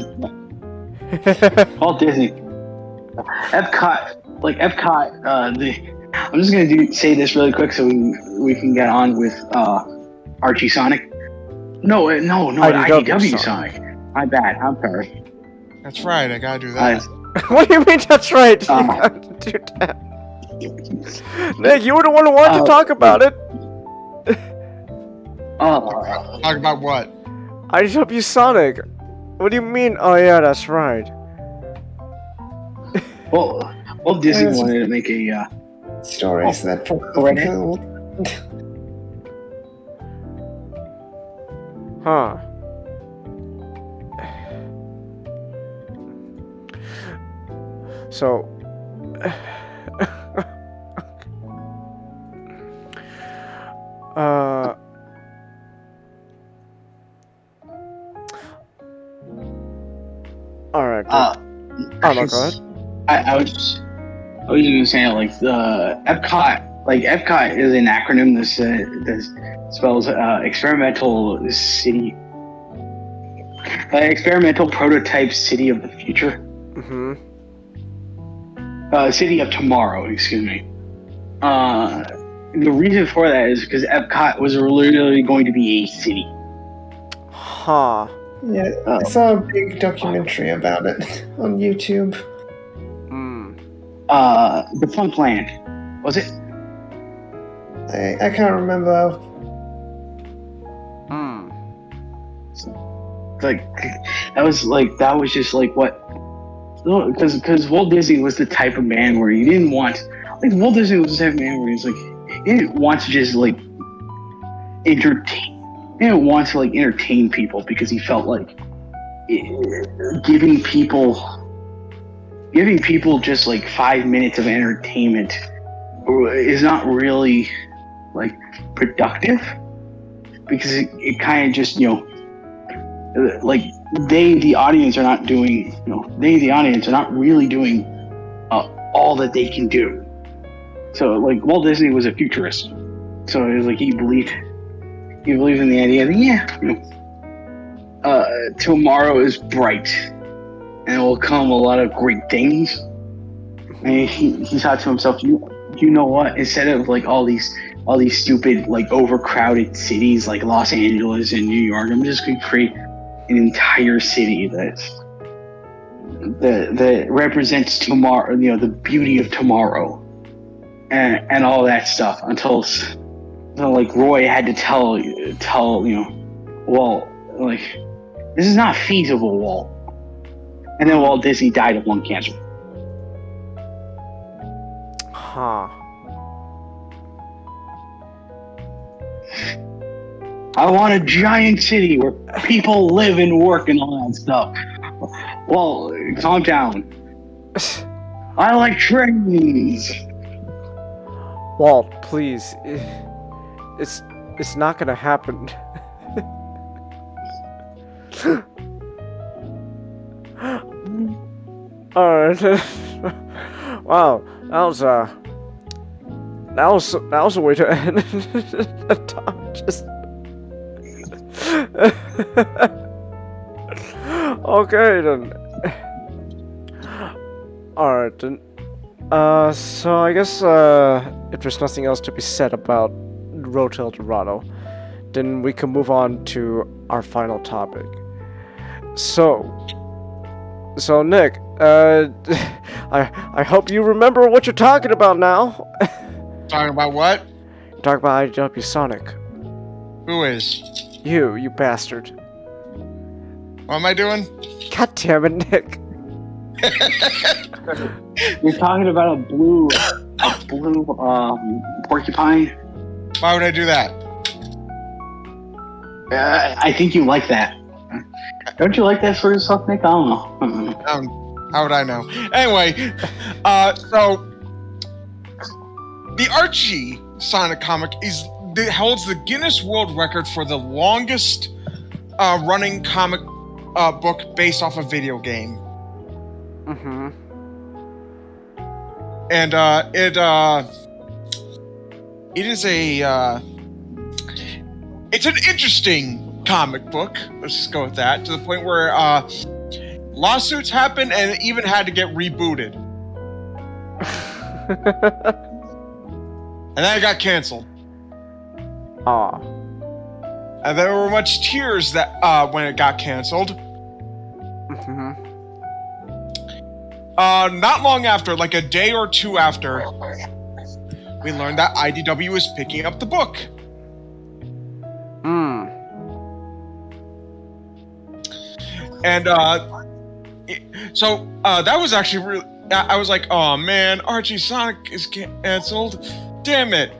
Walt Disney. Epcot. I'm just gonna say this really quick so we can get on with Archie Sonic. No, IDW Sonic. My bad. I'm sorry. That's right, I gotta do that. What do you mean that's right? You gotta do that. Nick, you were the one who wanted to talk about it. Talk about what? IDW Sonic. What do you mean? Oh yeah, that's right. Well, Disney Yes. wanted to make a. Stories that probably right. killed. Huh. So. Alright. Oh, no, go ahead. I was just gonna say like the Epcot is an acronym that spells experimental city, experimental prototype city of the future, Mm-hmm. city of tomorrow. Excuse me. The reason for that is because Epcot was literally going to be a city. Huh. Yeah, I saw a big documentary about it on YouTube. Mm. The Funk Land, was it? I can't remember. Mm. Like that was just like what, because Walt Disney was the type of man where he didn't want, like, Walt Disney was the type of man where he's like, he didn't want to just like entertain. He didn't want to like entertain people because he felt like giving people just like 5 minutes of entertainment is not really like productive, because it kind of just, you know, like the audience are not doing, you know, the audience are not really doing all that they can do. So like Walt Disney was a futurist, so it was like he believed in the idea that, yeah, you know, tomorrow is bright and will come a lot of great things. And he thought to himself, you know what? Instead of like all these stupid like overcrowded cities like Los Angeles and New York, I'm just going to create an entire city that represents tomorrow, you know, the beauty of tomorrow, and all that stuff, until like Roy had to tell you know, Walt, like, this is not feasible, Walt. And then Walt Disney died of lung cancer. Huh. I want a giant city where people live and work and all that stuff. Well, calm down. I like trains. Walt, please. It's not gonna happen. Alright. Wow, that was a way to end the talk. Just okay then. Alright then. So I guess if there's nothing else to be said about Road to El Dorado, then we can move on to our final topic. So Nick, I hope you remember what you're talking about now. Talking about what? Talk about IDW Sonic. Who is? You bastard. What am I doing? God damn it, Nick. You're talking about a blue porcupine. Why would I do that? I think you like that. Don't you like that sort of stuff, Nick? I don't know. How would I know? Anyway, so the Archie Sonic comic holds the Guinness World Record for the longest running comic book based off a video game. Mm-hmm. And it is it's an interesting comic book. Let's just go with that, to the point where lawsuits happened and it even had to get rebooted. And then it got canceled. Aw. And there were much tears that when it got canceled. Mm-hmm. Not long after, like a day or two after, we learned that IDW was picking up the book. Mm. And so that was actually I was like, oh man, Archie Sonic is canceled. Damn it.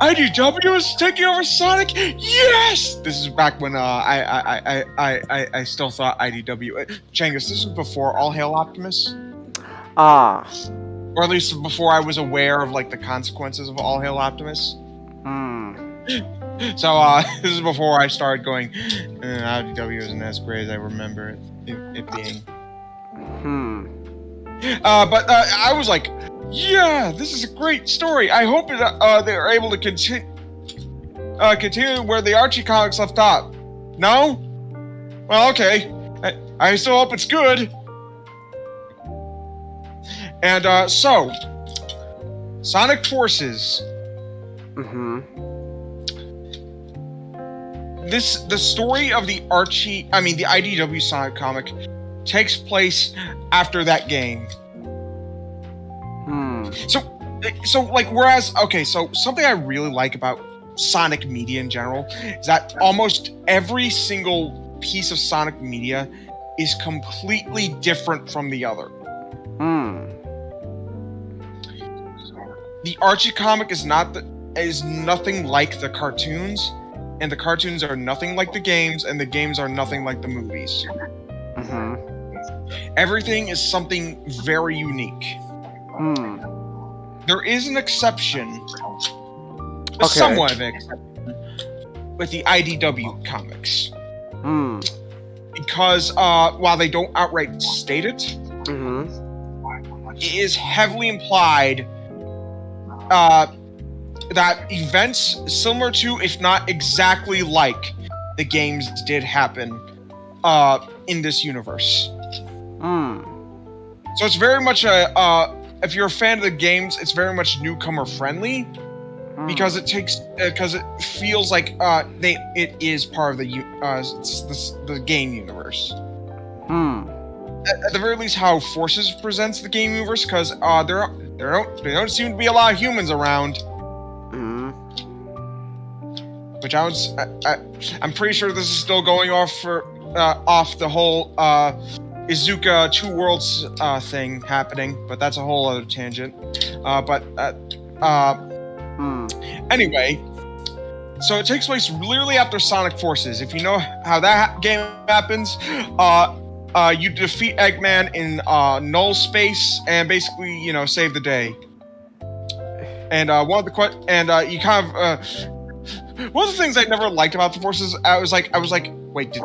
IDW is taking over Sonic. Yes. This is back when I still thought IDW. Changus, this is before All Hail Optimus, Ah. or at least before I was aware of like the consequences of All Hail Optimus. Hmm. So this is before I started going. IDW isn't as great as I remember it being. Hmm. But I was like, yeah, this is a great story. I hope they're able to continue where the Archie comics left off. No? Well, okay. I still hope it's good. And so, Sonic Forces. Mm-hmm. The story of the IDW Sonic comic takes place after that game. Hmm. So like, whereas, okay, so something I really like about Sonic media in general is that almost every single piece of Sonic media is completely different from the other. Hmm. The Archie comic is nothing like the cartoons, and the cartoons are nothing like the games, and the games are nothing like the movies. Mm-hmm. Everything is something very unique. Hmm. There is an exception, Okay. somewhat of an exception, with the IDW comics. Hmm. Because while they don't outright state it, Mm-hmm. it is heavily implied that events similar to, if not exactly like, the games did happen in this universe. Hmm. So it's very much if you're a fan of the games, it's very much newcomer friendly because it feels like it is part of the game universe. Hmm. At the very least, how Forces presents the game universe, because there don't seem to be a lot of humans around. Hmm. Which I'm pretty sure this is still going off the whole Izuka Two Worlds thing happening, but that's a whole other tangent. Anyway, so it takes place literally after Sonic Forces. If you know how that game happens, you defeat Eggman in null space and basically, save the day. And one of the things I never liked about the Forces, I was like, wait,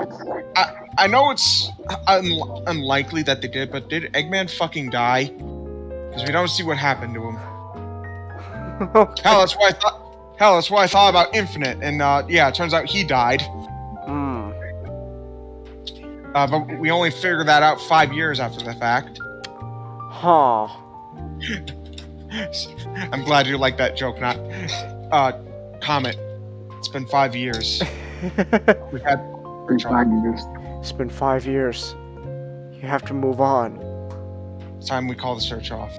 I know it's unlikely that they did, but did Eggman fucking die? Because we don't see what happened to him. Hell, that's why I thought about Infinite, and it turns out he died. Hmm. But we only figured that out 5 years after the fact. Huh. I'm glad you like that joke, not Comet. It's been 5 years. We've had It's been 5 years. You have to move on. It's time we call the search off.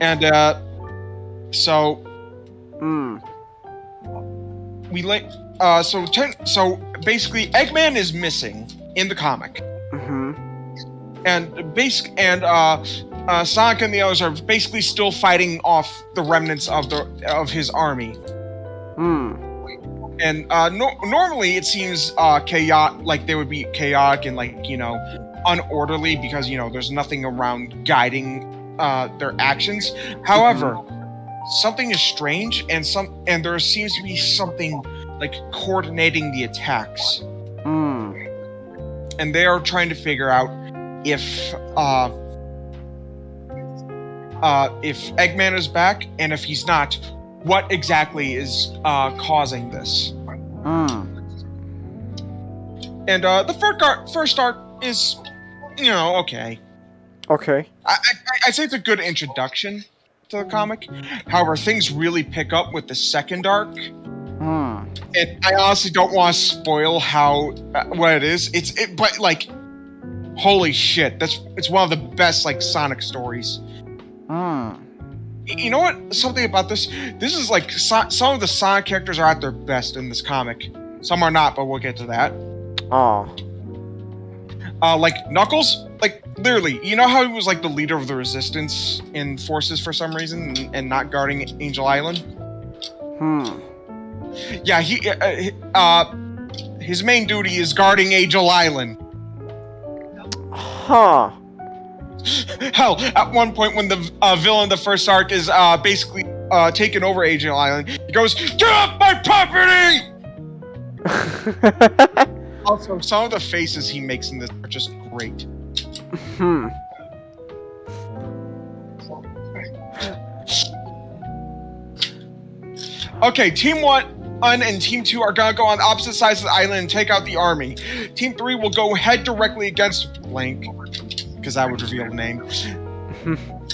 And so Hmm. so basically Eggman is missing in the comic. Mm-hmm. And Sonic and the others are basically still fighting off the remnants of his army. Hmm. And normally it seems chaotic, like they would be chaotic and unorderly because there's nothing around guiding their actions. However, something is strange, and there seems to be something like coordinating the attacks. Hmm. And they are trying to figure out if Eggman is back, and if he's not, what exactly is causing this. Hmm. And the first arc is, okay. Okay. I'd say it's a good introduction to the comic. However, things really pick up with the second arc. Hmm. And I honestly don't want to spoil what it is. But holy shit, it's one of the best Sonic stories. Hmm. You know what? Something about this is some of the Sonic characters are at their best in this comic. Some are not, but we'll get to that. Aw. like Knuckles, like literally, you know how he was like the leader of the resistance in Forces for some reason and not guarding Angel Island? Yeah, his main duty is guarding Angel Island. Huh. Hell, at one point when the villain of the first arc is basically taking over Angel Island, he goes, "Get off my property!" Also, some of the faces he makes in this are just great. Okay, Team 1 and Team 2 are gonna go on opposite sides of the island and take out the army. Team 3 will go head directly against blank, because that would reveal the name.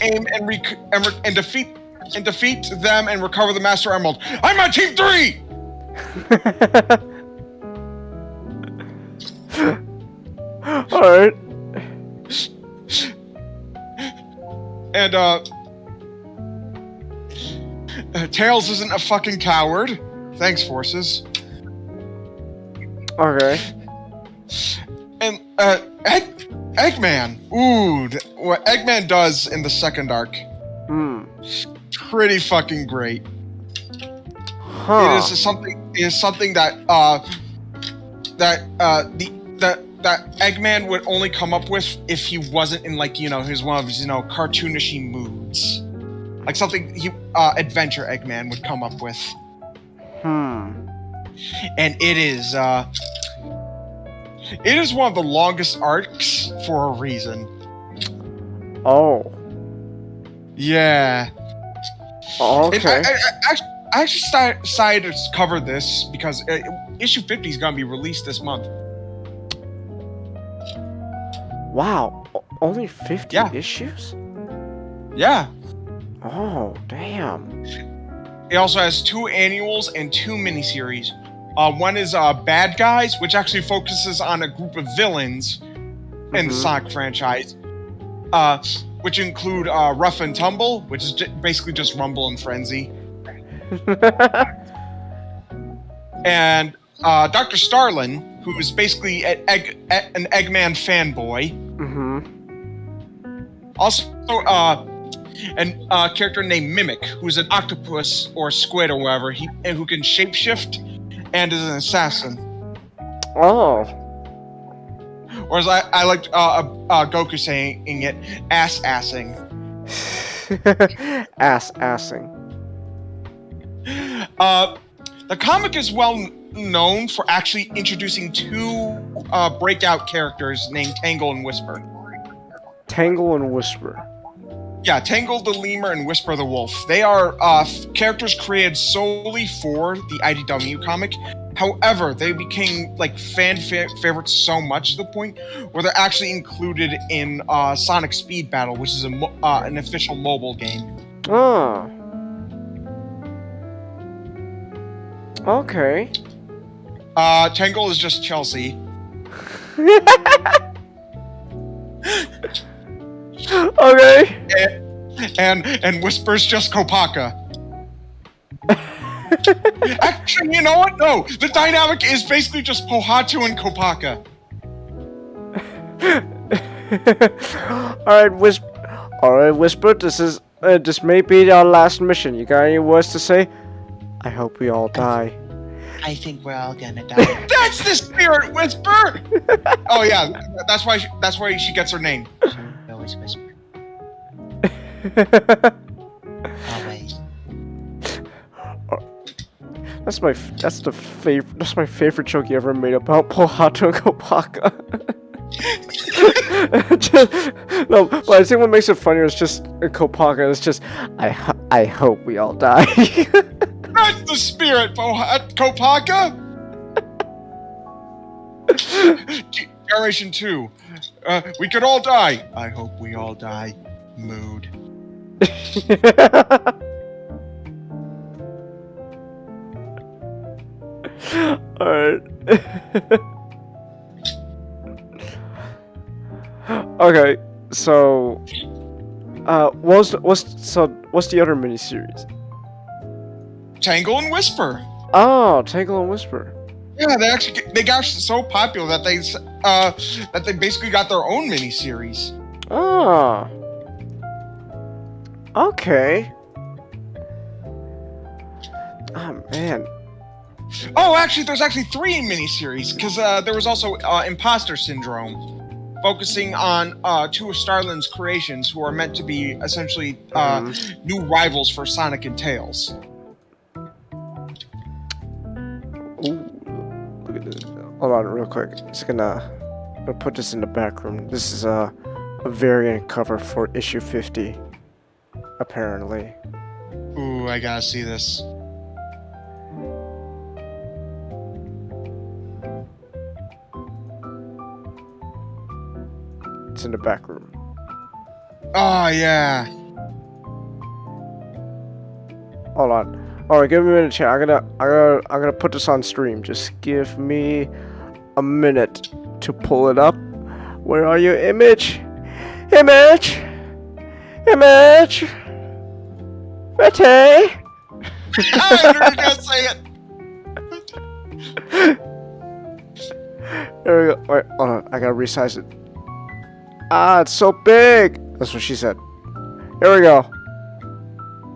Aim and defeat them and recover the Master Emerald. I'm on Team 3! Alright. And Tails isn't a fucking coward. Thanks, Forces. Okay. And Eggman. Ooh, what Eggman does in the second arc, pretty fucking great. Huh. It is something that Eggman would only come up with if he wasn't in like his one of his cartoonishy moods, like something adventure Eggman would come up with. And it is one of the longest arcs for a reason. Oh. Yeah. Okay. And I actually decided to cover this because issue 50 is gonna be released this month. Wow. Only 50 issues? Yeah. Oh, damn. It also has 2 annuals and 2 miniseries. One is Bad Guys, which actually focuses on a group of villains in the Sonic franchise, which include Rough and Tumble, which is basically just Rumble and Frenzy, and Dr. Starlin, who is basically an Eggman fanboy. Also, a character named Mimic, who's an octopus or squid or whatever, who can shapeshift and is an assassin. Oh. Or as I liked Goku saying it, ass-assing. Ass-assing. The comic is well known for actually introducing 2 breakout characters named Tangle and Whisper. Tangle and Whisper. Yeah, Tangle the Lemur and Whisper the Wolf. They are characters created solely for the IDW comic. However, they became like fan favorites so much to the point where they're actually included in Sonic Speed Battle, which is an official mobile game. Oh. Okay. Tangle is just Chelsea. Okay. And Whisper's just Kopaka. Actually, you know what? No, the dynamic is basically just Pohatu and Kopaka. Alright, Whisper, this may be our last mission. You got any words to say? I hope we all die. I think we're all gonna die. That's the spirit, Whisper. Oh yeah, that's why she gets her name. I always whisper. Always. That's my favorite joke you ever made about Pohatu and Kopaka. No, but I think what makes it funnier is just Kopaka. It's just I hope we all die. That's the spirit, Kopaka. Generation 2. We could all die. I hope we all die. Mood. Alright. Okay, so what's the other miniseries? Tangle and Whisper. Oh, Tangle and Whisper. Yeah, they got so popular that they basically got their own miniseries. Oh. Okay. Oh man. Oh, actually, there's actually 3 miniseries because there was also Imposter Syndrome, focusing on 2 of Starlin's creations who are meant to be essentially new rivals for Sonic and Tails. Ooh, look at this. Hold on, real quick. Just gonna put this in the back room. This is a variant cover for issue 50, apparently. Ooh, I gotta see this. It's in the back room. Oh yeah. Hold on. All right, give me a minute, chat. I'm gonna put this on stream. Just give me a minute to pull it up. Where are you, Image? Image. Image. Betty. I knew you were gonna say it. There we go. Wait, hold on. I gotta resize it. Ah, it's so big. That's what she said. Here we go.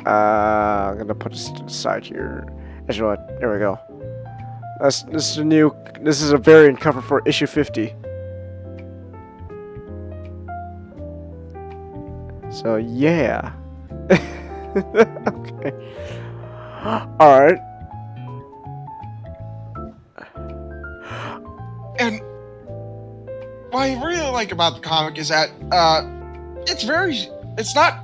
I'm gonna put this to the side here. Actually, what? There we go. This is a variant cover for issue 50. So yeah. Okay. All right. And what I really like about the comic is that it's not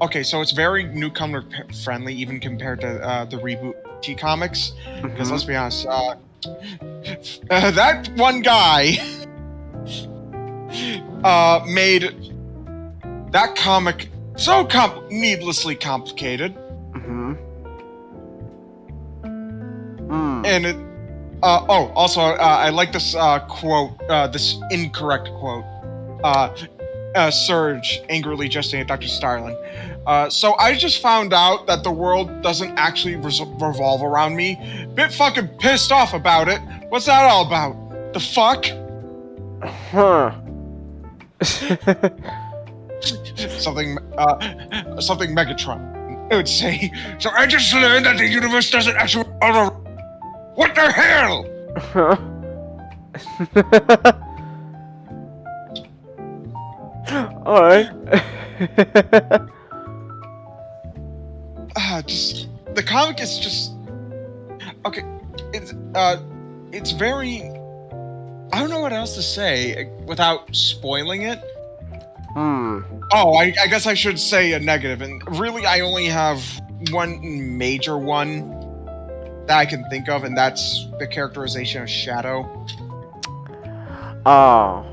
okay. So it's very newcomer friendly, even compared to the reboot G comics. Because let's be honest, that one guy made that comic so needlessly complicated, and it. Also, I like this quote, this incorrect quote. Surge angrily gesturing at Dr. Starlin. So I just found out that the world doesn't actually revolve around me. Bit fucking pissed off about it. What's that all about? The fuck? Huh. Something Megatron would say. So I just learned that the universe doesn't actually revolve around. What the hell? Alright. Just the comic is just okay. It's very. I don't know what else to say without spoiling it. Oh, I guess I should say a negative, and really, I only have one major one that I can think of, and that's the characterization of Shadow. Oh.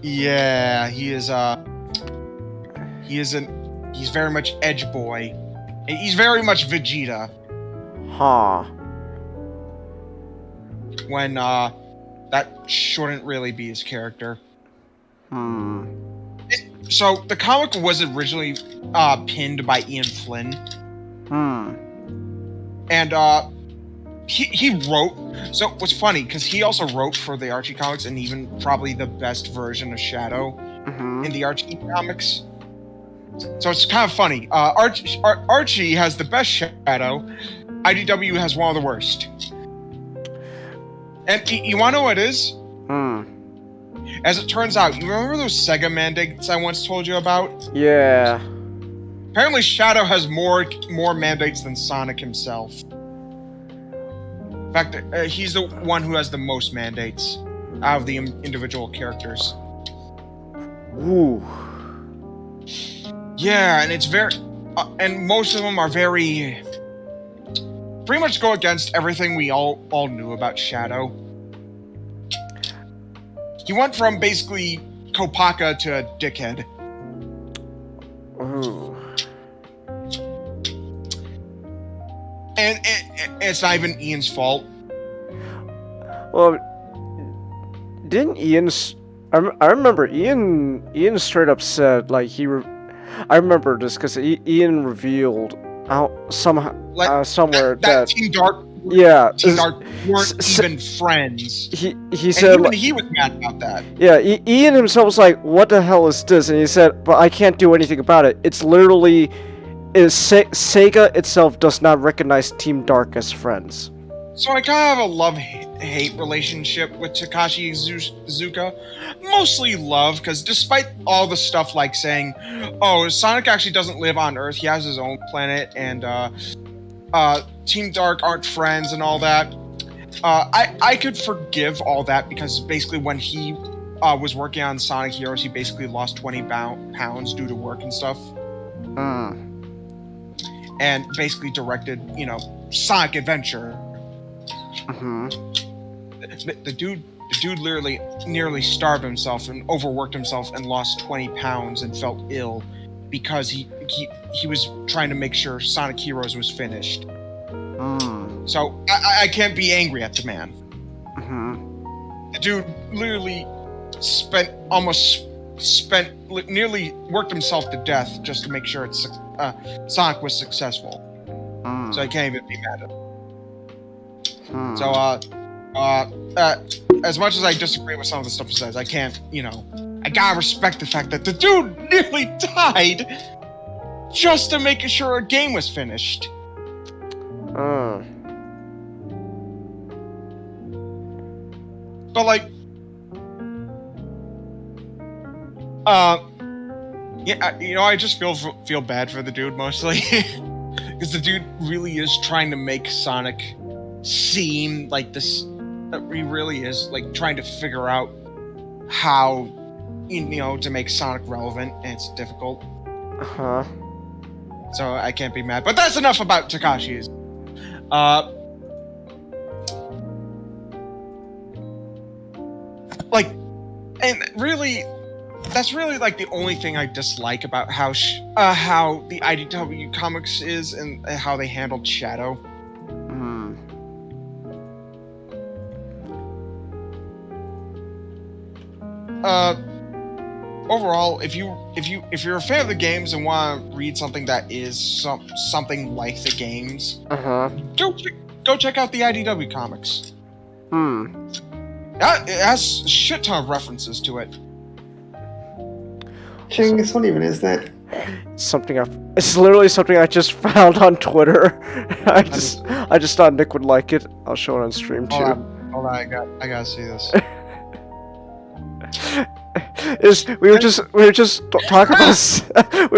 Yeah, he's very much Edge Boy. He's very much Vegeta. Huh. When that shouldn't really be his character. So the comic was originally pinned by Ian Flynn. And he wrote. So what's funny, because he also wrote for the Archie comics, and even probably the best version of Shadow in the Archie comics. So it's kind of funny. Archie has the best Shadow. IDW has one of the worst. And you want to know what it is? As it turns out, you remember those Sega mandates I once told you about? Yeah. Apparently, Shadow has more mandates than Sonic himself. In fact, he's the one who has the most mandates out of the individual characters. Ooh. Yeah, and it's very, and most of them are very, pretty much go against everything we all knew about Shadow. He went from basically Kopaka to a dickhead. Ooh. And it's not even Ian's fault. Well, didn't I remember Ian straight up said, like, I remember this because Ian revealed out somehow, Like, somewhere that Team Yeah, Team Dark weren't s- even friends. he And said, even he was mad about that. yeah, Ian himself was like, "What the hell is this?" And he said, "But I can't do anything about it. It's literally, Sega itself does not recognize Team Dark as friends." So I kind of have a love-hate relationship with Takashi Iizuka. Mostly love, because despite all the stuff like saying, oh, Sonic actually doesn't live on Earth, he has his own planet, and Team Dark aren't friends and all that, I could forgive all that, because basically when he was working on Sonic Heroes, he basically lost 20 pounds due to work and stuff. And basically directed, Sonic Adventure. The dude literally nearly starved himself and overworked himself and lost 20 pounds and felt ill because he was trying to make sure Sonic Heroes was finished. So I can't be angry at the man. The dude literally nearly worked himself to death just to make sure Sonic was successful. So I can't even be mad at him. So, as much as I disagree with some of the stuff he says, I can't, I gotta respect the fact that the dude nearly died just to make sure a game was finished. But, like, yeah, I just feel bad for the dude mostly. Because the dude really is trying to make Sonic seem like this. He really is like trying to figure out how, to make Sonic relevant, and it's difficult. So I can't be mad. But that's enough about Takashi's. And really, that's really like the only thing I dislike about how the IDW comics is and how they handled Shadow. Overall, if you're a fan of the games and want to read something that is something like the games, go check out the IDW comics. It has a shit ton of references to it. Chingus, what even is that? It's literally something I just found on Twitter. I just thought Nick would like it. I'll show it on stream too. Hold on, I gotta see this. We were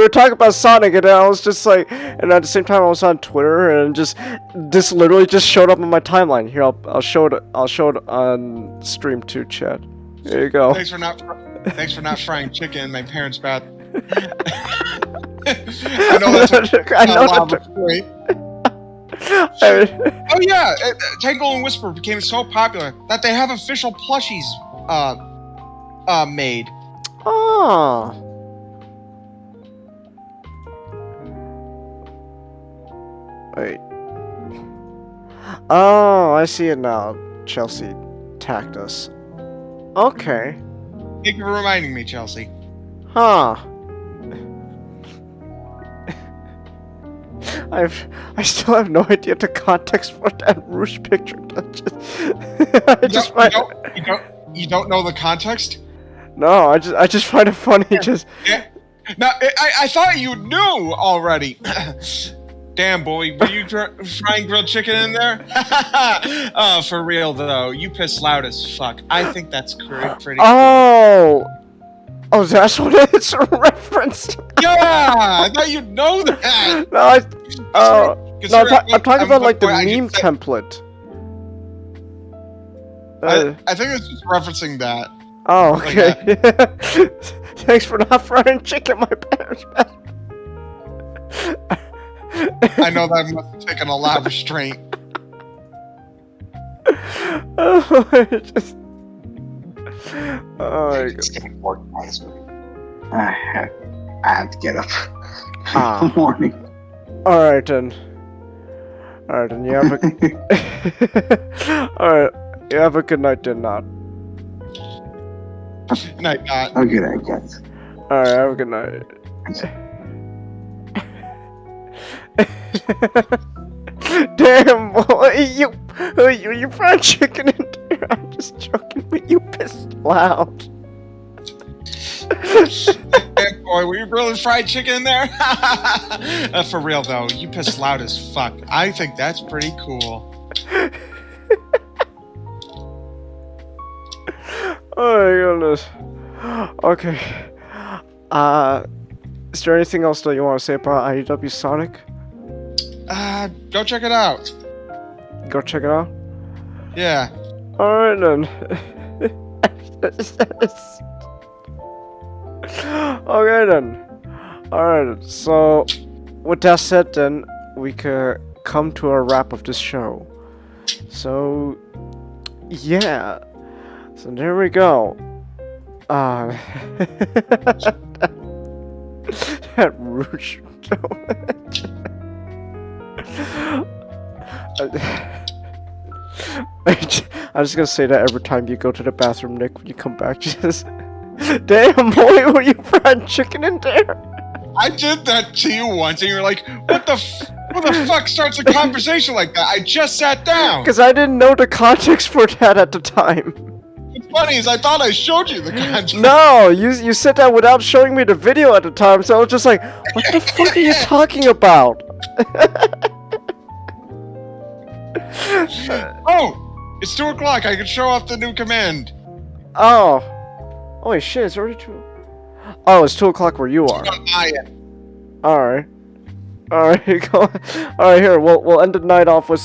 talking about Sonic, and I was just like, and at the same time I was on Twitter, and this literally just showed up on my timeline. Here, I'll show it on stream too, Chad. There you go. Thanks for not frying chicken in my parents' bath. I know that's right. Oh yeah, Tangle and Whisper became so popular that they have official plushies made. Oh. Wait. Oh, I see it now. Chelsea tagged us. Okay. Thank you for reminding me, Chelsea. Huh. I still have no idea the context for that Rouge picture. You don't know the context? No, I just find it funny. Yeah. No, I thought you knew already. Damn, boy, were you frying grilled chicken in there? Oh, for real though, you piss loud as fuck. I think that's pretty. Oh, that's what it's referenced. Yeah, I thought you'd know that. No, I'm talking about like the meme template. I think it's just referencing that. Oh, okay. Thanks for not frying chicken, my parents. I know that must have taken a lot of restraint. It's getting organized. I have to get up in the morning. Alright then. You have a Alright, you have a good night then, Not. Night, Not. Oh, good night, guys. Alright, have a good night. Damn, boy, you fried chicken in there. I'm just joking, but you pissed loud. Hey, boy, were you grilling fried chicken in there? For real though, you piss loud as fuck. I think that's pretty cool. Oh my goodness. Okay. Is there anything else that you want to say about IDW Sonic? Go check it out. Go check it out. Yeah. Alright then. Okay then. Alright, so with that said then, we could come to a wrap of this show. So, yeah. So there we go. That Rouge. I'm just gonna say that every time you go to the bathroom, Nick, when you come back, just... Damn, boy, were you fried chicken in there? I did that to you once, and you're like, "What the fuck starts a conversation like that?" I just sat down. Because I didn't know the context for that at the time. What's funny is I thought I showed you the context. No, you said that without showing me the video at the time, so I was just like, what the fuck are you talking about? Oh, it's 2 o'clock. I can show off the new command. Oh. Holy shit, it's already 2. Oh, it's 2 o'clock where you are. Alright. Alright, go on. Alright, here, we'll end the night off with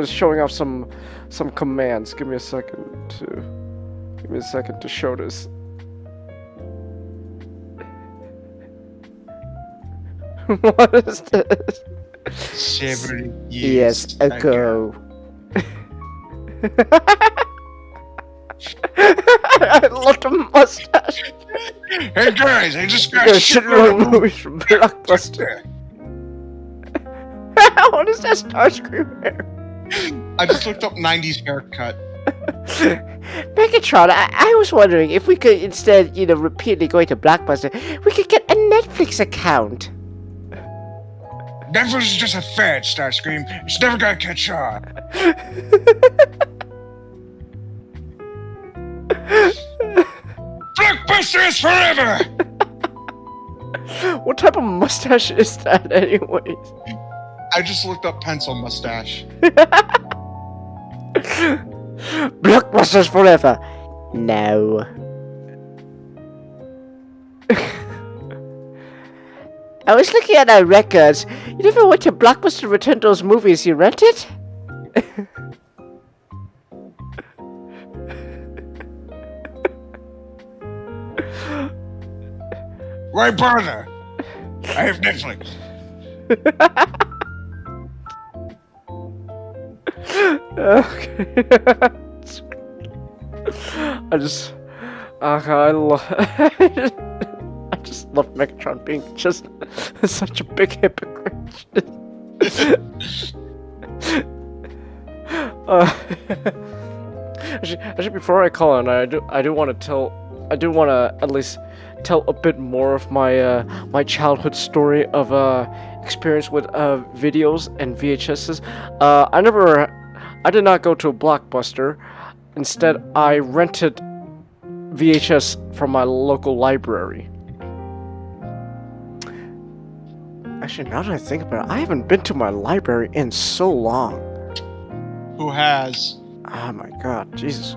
showing off some commands. Give me a second to show this. What is this? 7 Yes, ago. I love the mustache. Hey guys, I just got Got a shit shitload of movies from Blockbuster. What is that Starscream hair? I just looked up 90s haircut. Megatron, I was wondering if we could, instead, repeatedly going to Blockbuster, we could get a Netflix account. Netflix is just a fad, Starscream. It's never gonna catch on. Blockbuster is forever! What type of mustache is that, anyways? I just looked up pencil mustache. Blockbusters forever. No. I was looking at our records. You never went to Blockbuster to return those movies you rented? Why bother? I have Netflix. Okay. I just love Megatron being just such a big hypocrite. Actually, before I call on, I do want to at least tell a bit more of my my childhood story of experience with videos and VHSs. I did not go to a Blockbuster. Instead, I rented VHS from my local library. Actually, now that I think about it, I haven't been to my library in so long. Who has? Oh my god, Jesus.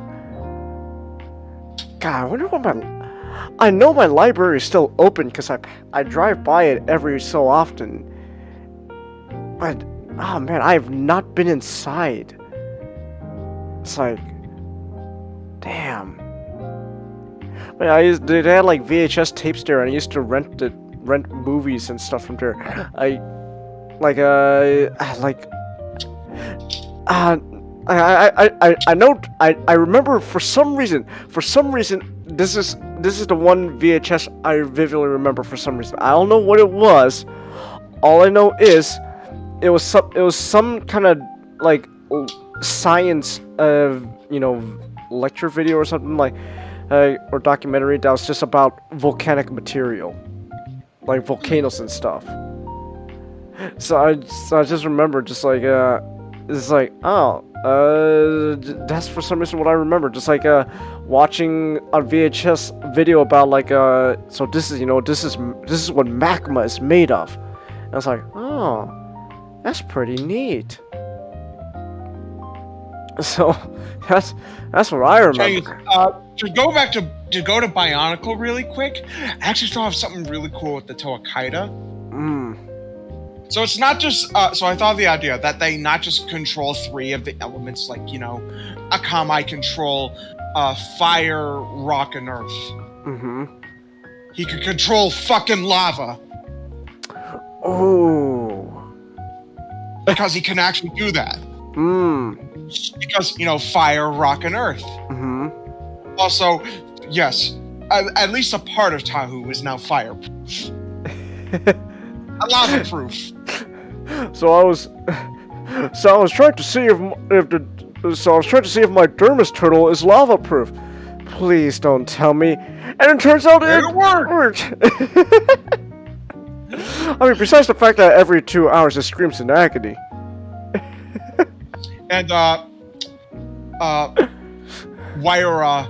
God, I wonder what I know my library is still open because I drive by it every so often. But, oh man, I have not been inside. It's like, damn. But they had like VHS tapes there, and I used to rent movies and stuff from there. I remember for some reason this is the one VHS I vividly remember for some reason. I don't know what it was. All I know is it was some kind of like science lecture video or something like or documentary that was just about volcanic material, like volcanoes and stuff. So I just remember, just like, it's like, oh, that's for some reason what I remember. Just like, watching a VHS video about like, so this is, this is what magma is made of. And I was like, oh, that's pretty neat. So that's what I remember. To go to Bionicle really quick. I actually still have something really cool with the Toakaida. So it's not just. So I thought of the idea that they not just control 3 of the elements, like Akamai control fire, rock, and earth. Mm-hmm. He could control fucking lava Oh. because he can actually do that. Because fire, rock, and earth. Mm-hmm. Also, yes, at least a part of Tahu is now fireproof. Lava-proof. So I was trying to see if my Dermis turtle is lava proof. Please don't tell me. And it turns out it worked. I mean, besides the fact that every 2 hours it screams in agony. And Waira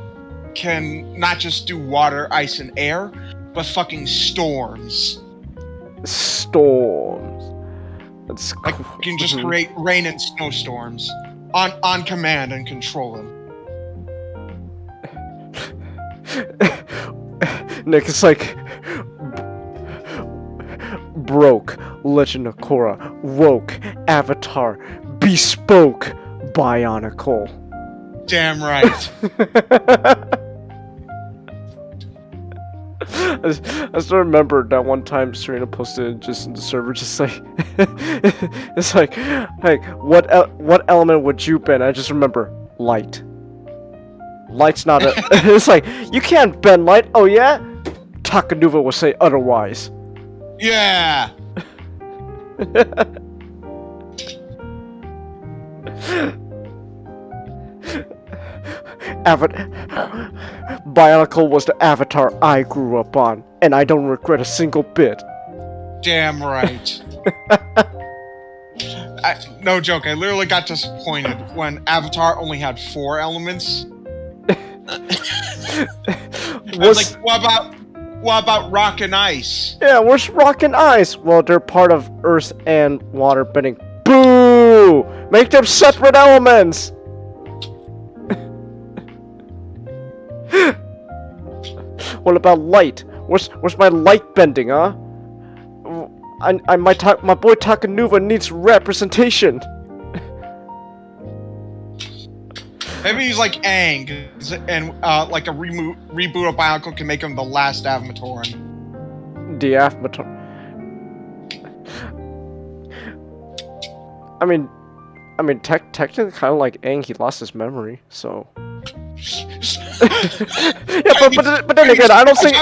can not just do water, ice, and air, but fucking storms. Storms. That's Like you can just create rain and snowstorms on command and control them. Nick, it's like broke, Legend of Korra, woke, Avatar, bespoke, Bionicle. Damn right. I still remember that one time Serena posted just in the server, just like it's like what element would you bend? I just remember light. Light's not a. It's like you can't bend light. Oh yeah, Takanuva will say otherwise. Yeah. Bionicle was the avatar I grew up on, and I don't regret a single bit. Damn right. No joke, I literally got disappointed when Avatar only had 4 elements. I was like, what about rock and ice? Yeah, where's rock and ice? Well, they're part of earth and water bending. Boo! Make them separate elements! What about light? Where's my light bending, huh? My boy Takanuva needs representation. Maybe he's like Aang, and like a reboot of Bionicle can make him the last Avamatoran. The Avamator. I mean, technically, kind of like Aang, he lost his memory, so. Yeah, but then again, I don't think.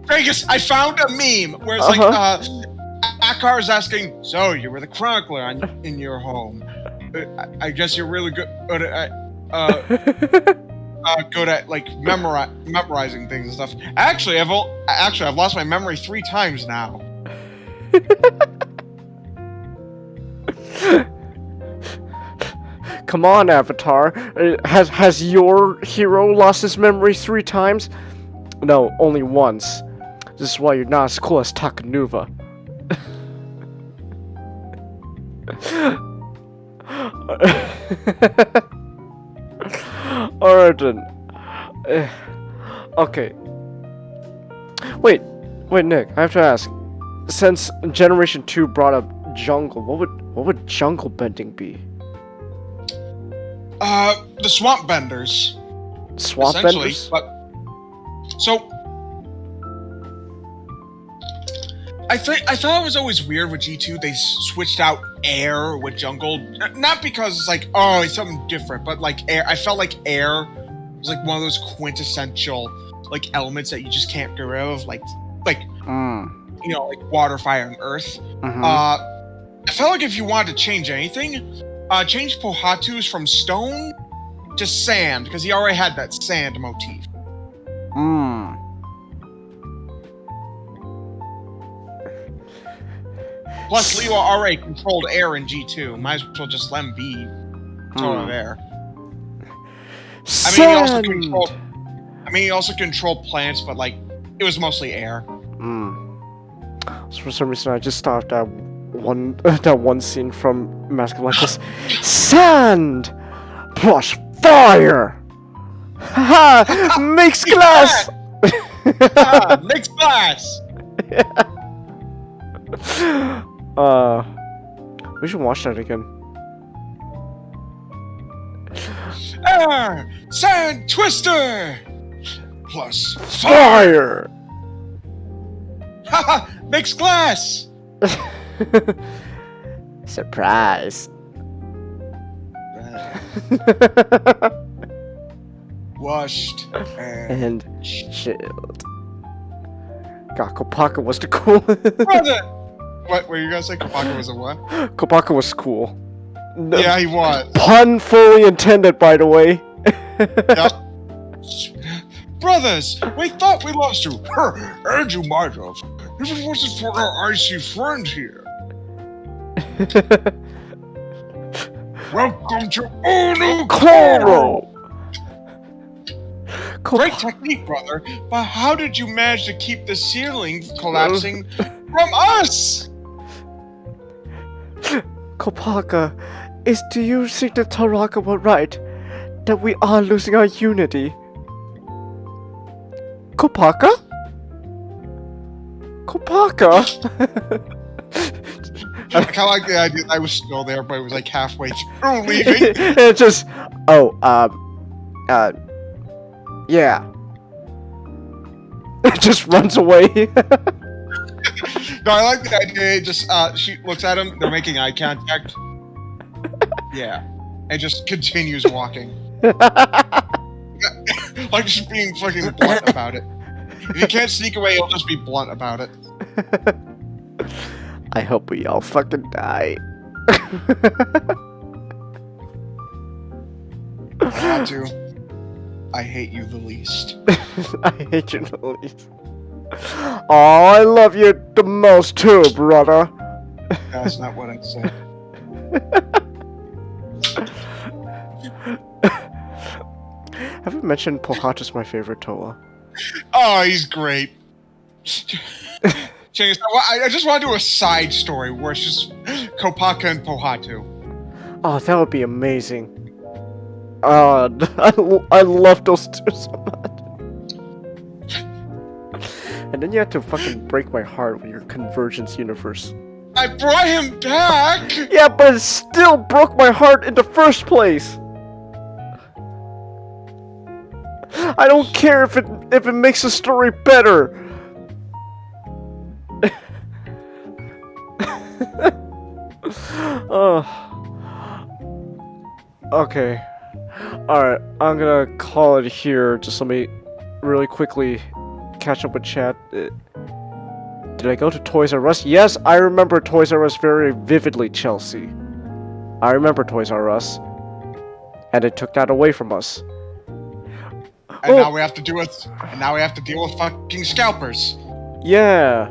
Vegas, I found a meme where it's like, Akar is asking, so you were the chronicler in your home. I guess you're really good at like memorizing things and stuff. Actually, I've lost my memory 3 times now. Come on, Avatar. Has your hero lost his memory 3 times? No, only once. This is why you're not as cool as Takanuva. Alright then. Okay. Wait, Nick, I have to ask. Since Generation 2 brought up jungle, what would jungle bending be? The swamp benders. Swamp benders? But so I thought it was always weird with G2 they switched out air with jungle. Not because it's like, oh, it's something different, but like air, I felt like air was like one of those quintessential like elements that you just can't get rid of, like like water, fire, and earth. Mm-hmm. I felt like if you wanted to change anything, change Pohatu's from stone to sand, because he already had that sand motif. Plus, Leo already controlled air in G2. Might as well just let him be total air. I mean, he also controlled plants, but like it was mostly air. So for some reason, I just thought that one scene from Mask of Atlantis, sand plus fire. Ha! Makes glass. Makes glass. We should watch that again. Air, sand twister plus Fire. Haha, makes glass. Surprise. Washed and And chilled. God, Kopaka was the cool. brother. What were you gonna say? Kopaka was a what? Kopaka was cool. No, Yeah, he was. pun fully intended, by the way. Yep. Brothers, we thought we lost you. And you might have. If it wasn't for our icy friend here. Welcome to Ono Koro. Great technique, brother. But how did you manage to keep the ceiling collapsing from us? Kopaka, do you think that Taraka was right? That we are losing our unity? Kopaka? Kopaka? I kind of like the idea that I was still there, but it was like halfway through leaving. It just, yeah. It just runs away. No, I like the idea. It just, she looks at him. They're making eye contact. Yeah, and just continues walking. Like just being fucking blunt about it. If you can't sneak away, he'll just be blunt about it. I hope we all fucking die. I had to. I hate you the least. I hate you the least. Oh, I love you the most too, brother. That's not what I said. Have you mentioned Pohata's my favorite Toa? Oh, he's great. Chang's, I just want to do a side story where it's just Kopaka and Pohatu. Oh, that would be amazing. I love those two so much. And then you have to fucking break my heart with your Convergence universe. I brought him back! Yeah, but it still broke my heart in the first place. I don't care if it makes the story better. Okay. Alright, I'm gonna call it here. Just let me really quickly catch up with chat. Did I go to Toys R Us? Yes, I remember Toys R Us very vividly, Chelsea. I remember Toys R Us. And it took that away from us. And now we have to deal with fucking scalpers. Yeah.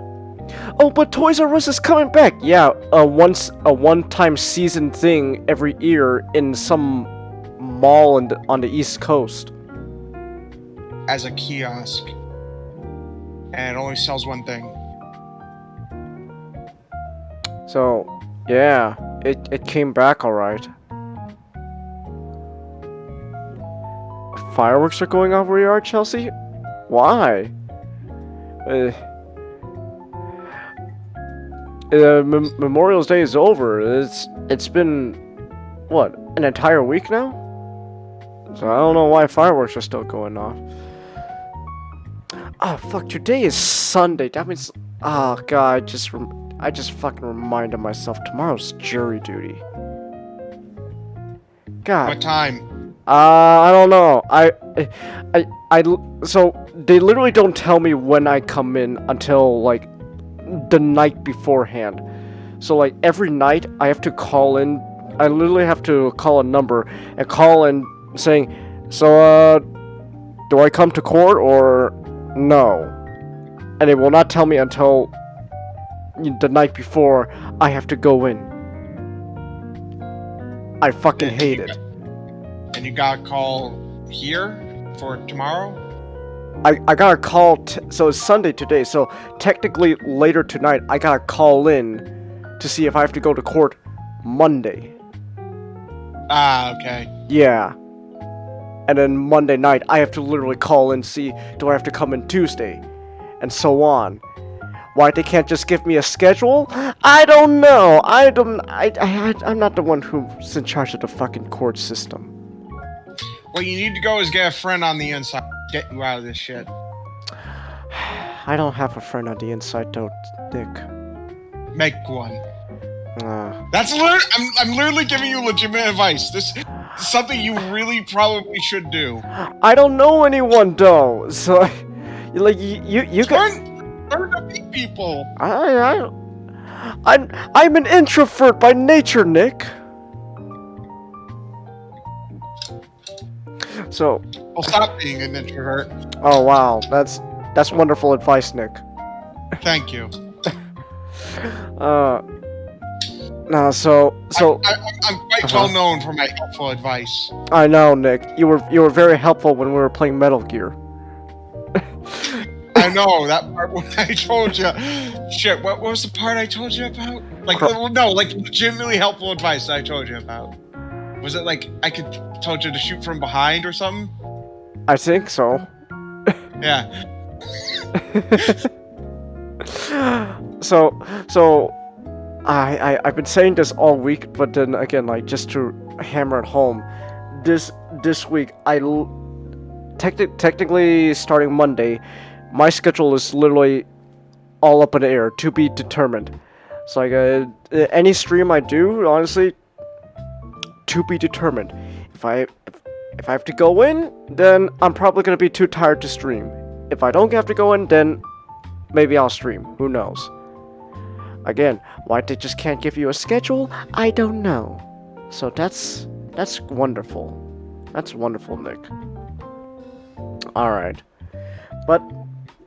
Oh, but Toys R Us is coming back. Yeah, a one-time season thing every year in some mall on the East Coast. As a kiosk. And it only sells one thing. So, yeah, it came back alright. Fireworks are going off where you are, Chelsea? Why? Memorial's Day is over. It's been, what, an entire week now? So I don't know why fireworks are still going off. Oh fuck! Today is Sunday. That means, oh god, I just fucking reminded myself tomorrow's jury duty. God. What time? I don't know. So they literally don't tell me when I come in until like the night beforehand. So like every night I have to call in. I literally have to call a number and call in saying, so do I come to court or no? And it will not tell me until the night before I have to go in. I fucking hate it. And you got a call here for tomorrow? I got a call, so it's Sunday today, so technically later tonight I gotta call in to see if I have to go to court Monday. Ah, okay. Yeah. And then Monday night I have to literally call in, see, do I have to come in Tuesday? And so on. Why they can't just give me a schedule? I don't know. I'm not the one who's in charge of the fucking court system. What you need to go is get a friend on the inside. Get you out of this shit. I don't have a friend on the inside though, Dick. Make one. That's I'm literally giving you legitimate advice. This is something you really probably should do. I don't know anyone though, so like you can Learn to meet people. I'm an introvert by nature, Nick. So. Well, stop being an introvert. Oh wow, that's wonderful advice, Nick. Thank you. No, so I'm quite well known for my helpful advice. I know, Nick. You were very helpful when we were playing Metal Gear. I know that part when I told you. Shit, what was the part I told you about? Like, no, like legitimately helpful advice that I told you about. Was it like I told you to shoot from behind or something? I think so. Yeah. So I've been saying this all week, but then again, like just to hammer it home, this week technically starting Monday, my schedule is literally all up in the air, to be determined. So like any stream I do, honestly, to be determined. If I have to go in, then I'm probably gonna be too tired to stream. If I don't have to go in, then maybe I'll stream. Who knows? Again, why they just can't give you a schedule, I don't know. So that's wonderful. That's wonderful, Nick. Alright. But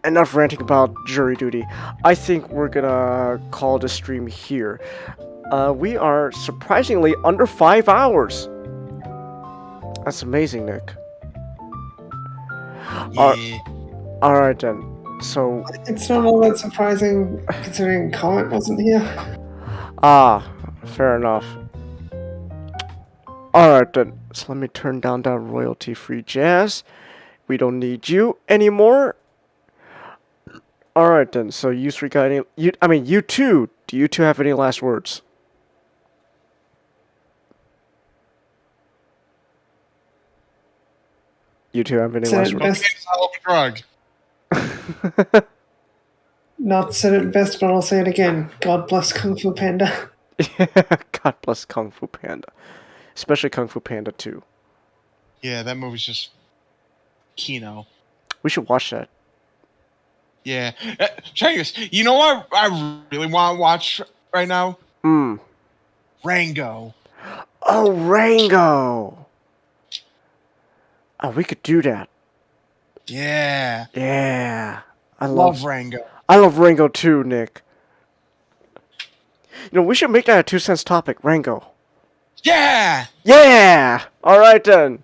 enough ranting about jury duty. I think we're gonna call the stream here. We are surprisingly under 5 hours. That's amazing, Nick. Yeah. Alright then. So It's not all that surprising considering Comet wasn't here. fair enough. Alright then. So let me turn down that royalty-free jazz. We don't need you anymore. Alright then. So you three got any? You two. Do you two have any last words? You two have any Said last it words? best. Cocaine's a hell of a drug. Not said it best, but I'll say it again. God bless Kung Fu Panda. God bless Kung Fu Panda. Especially Kung Fu Panda 2. Yeah, that movie's just Kino. We should watch that. Yeah. Check this. You know what I really want to watch right now? Rango. Oh, Rango! Oh, we could do that. Yeah. Yeah. I Love Rango. I love Rango too, Nick. You know, we should make that a 2 cents topic, Rango. Yeah! Yeah! Alright then.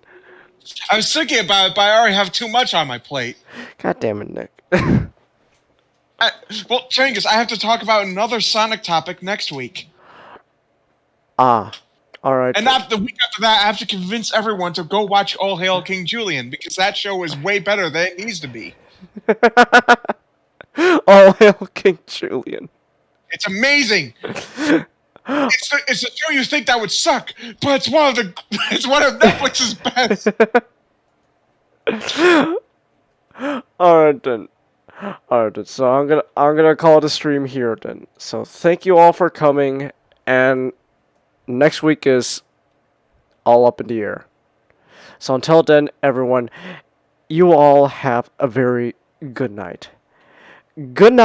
I was thinking about it, but I already have too much on my plate. God damn it, Nick. Well, Changus, I have to talk about another Sonic topic next week. Alright. And not the week after that, I have to convince everyone to go watch All Hail King Julian, because that show is way better than it needs to be. All hail King Julian. It's amazing. It's a show you think that would suck, but it's one of Netflix's best. Alright then. So I'm gonna call the stream here then. So thank you all for coming, and next week is all up in the air. So until then, everyone, you all have a very good night. Good night.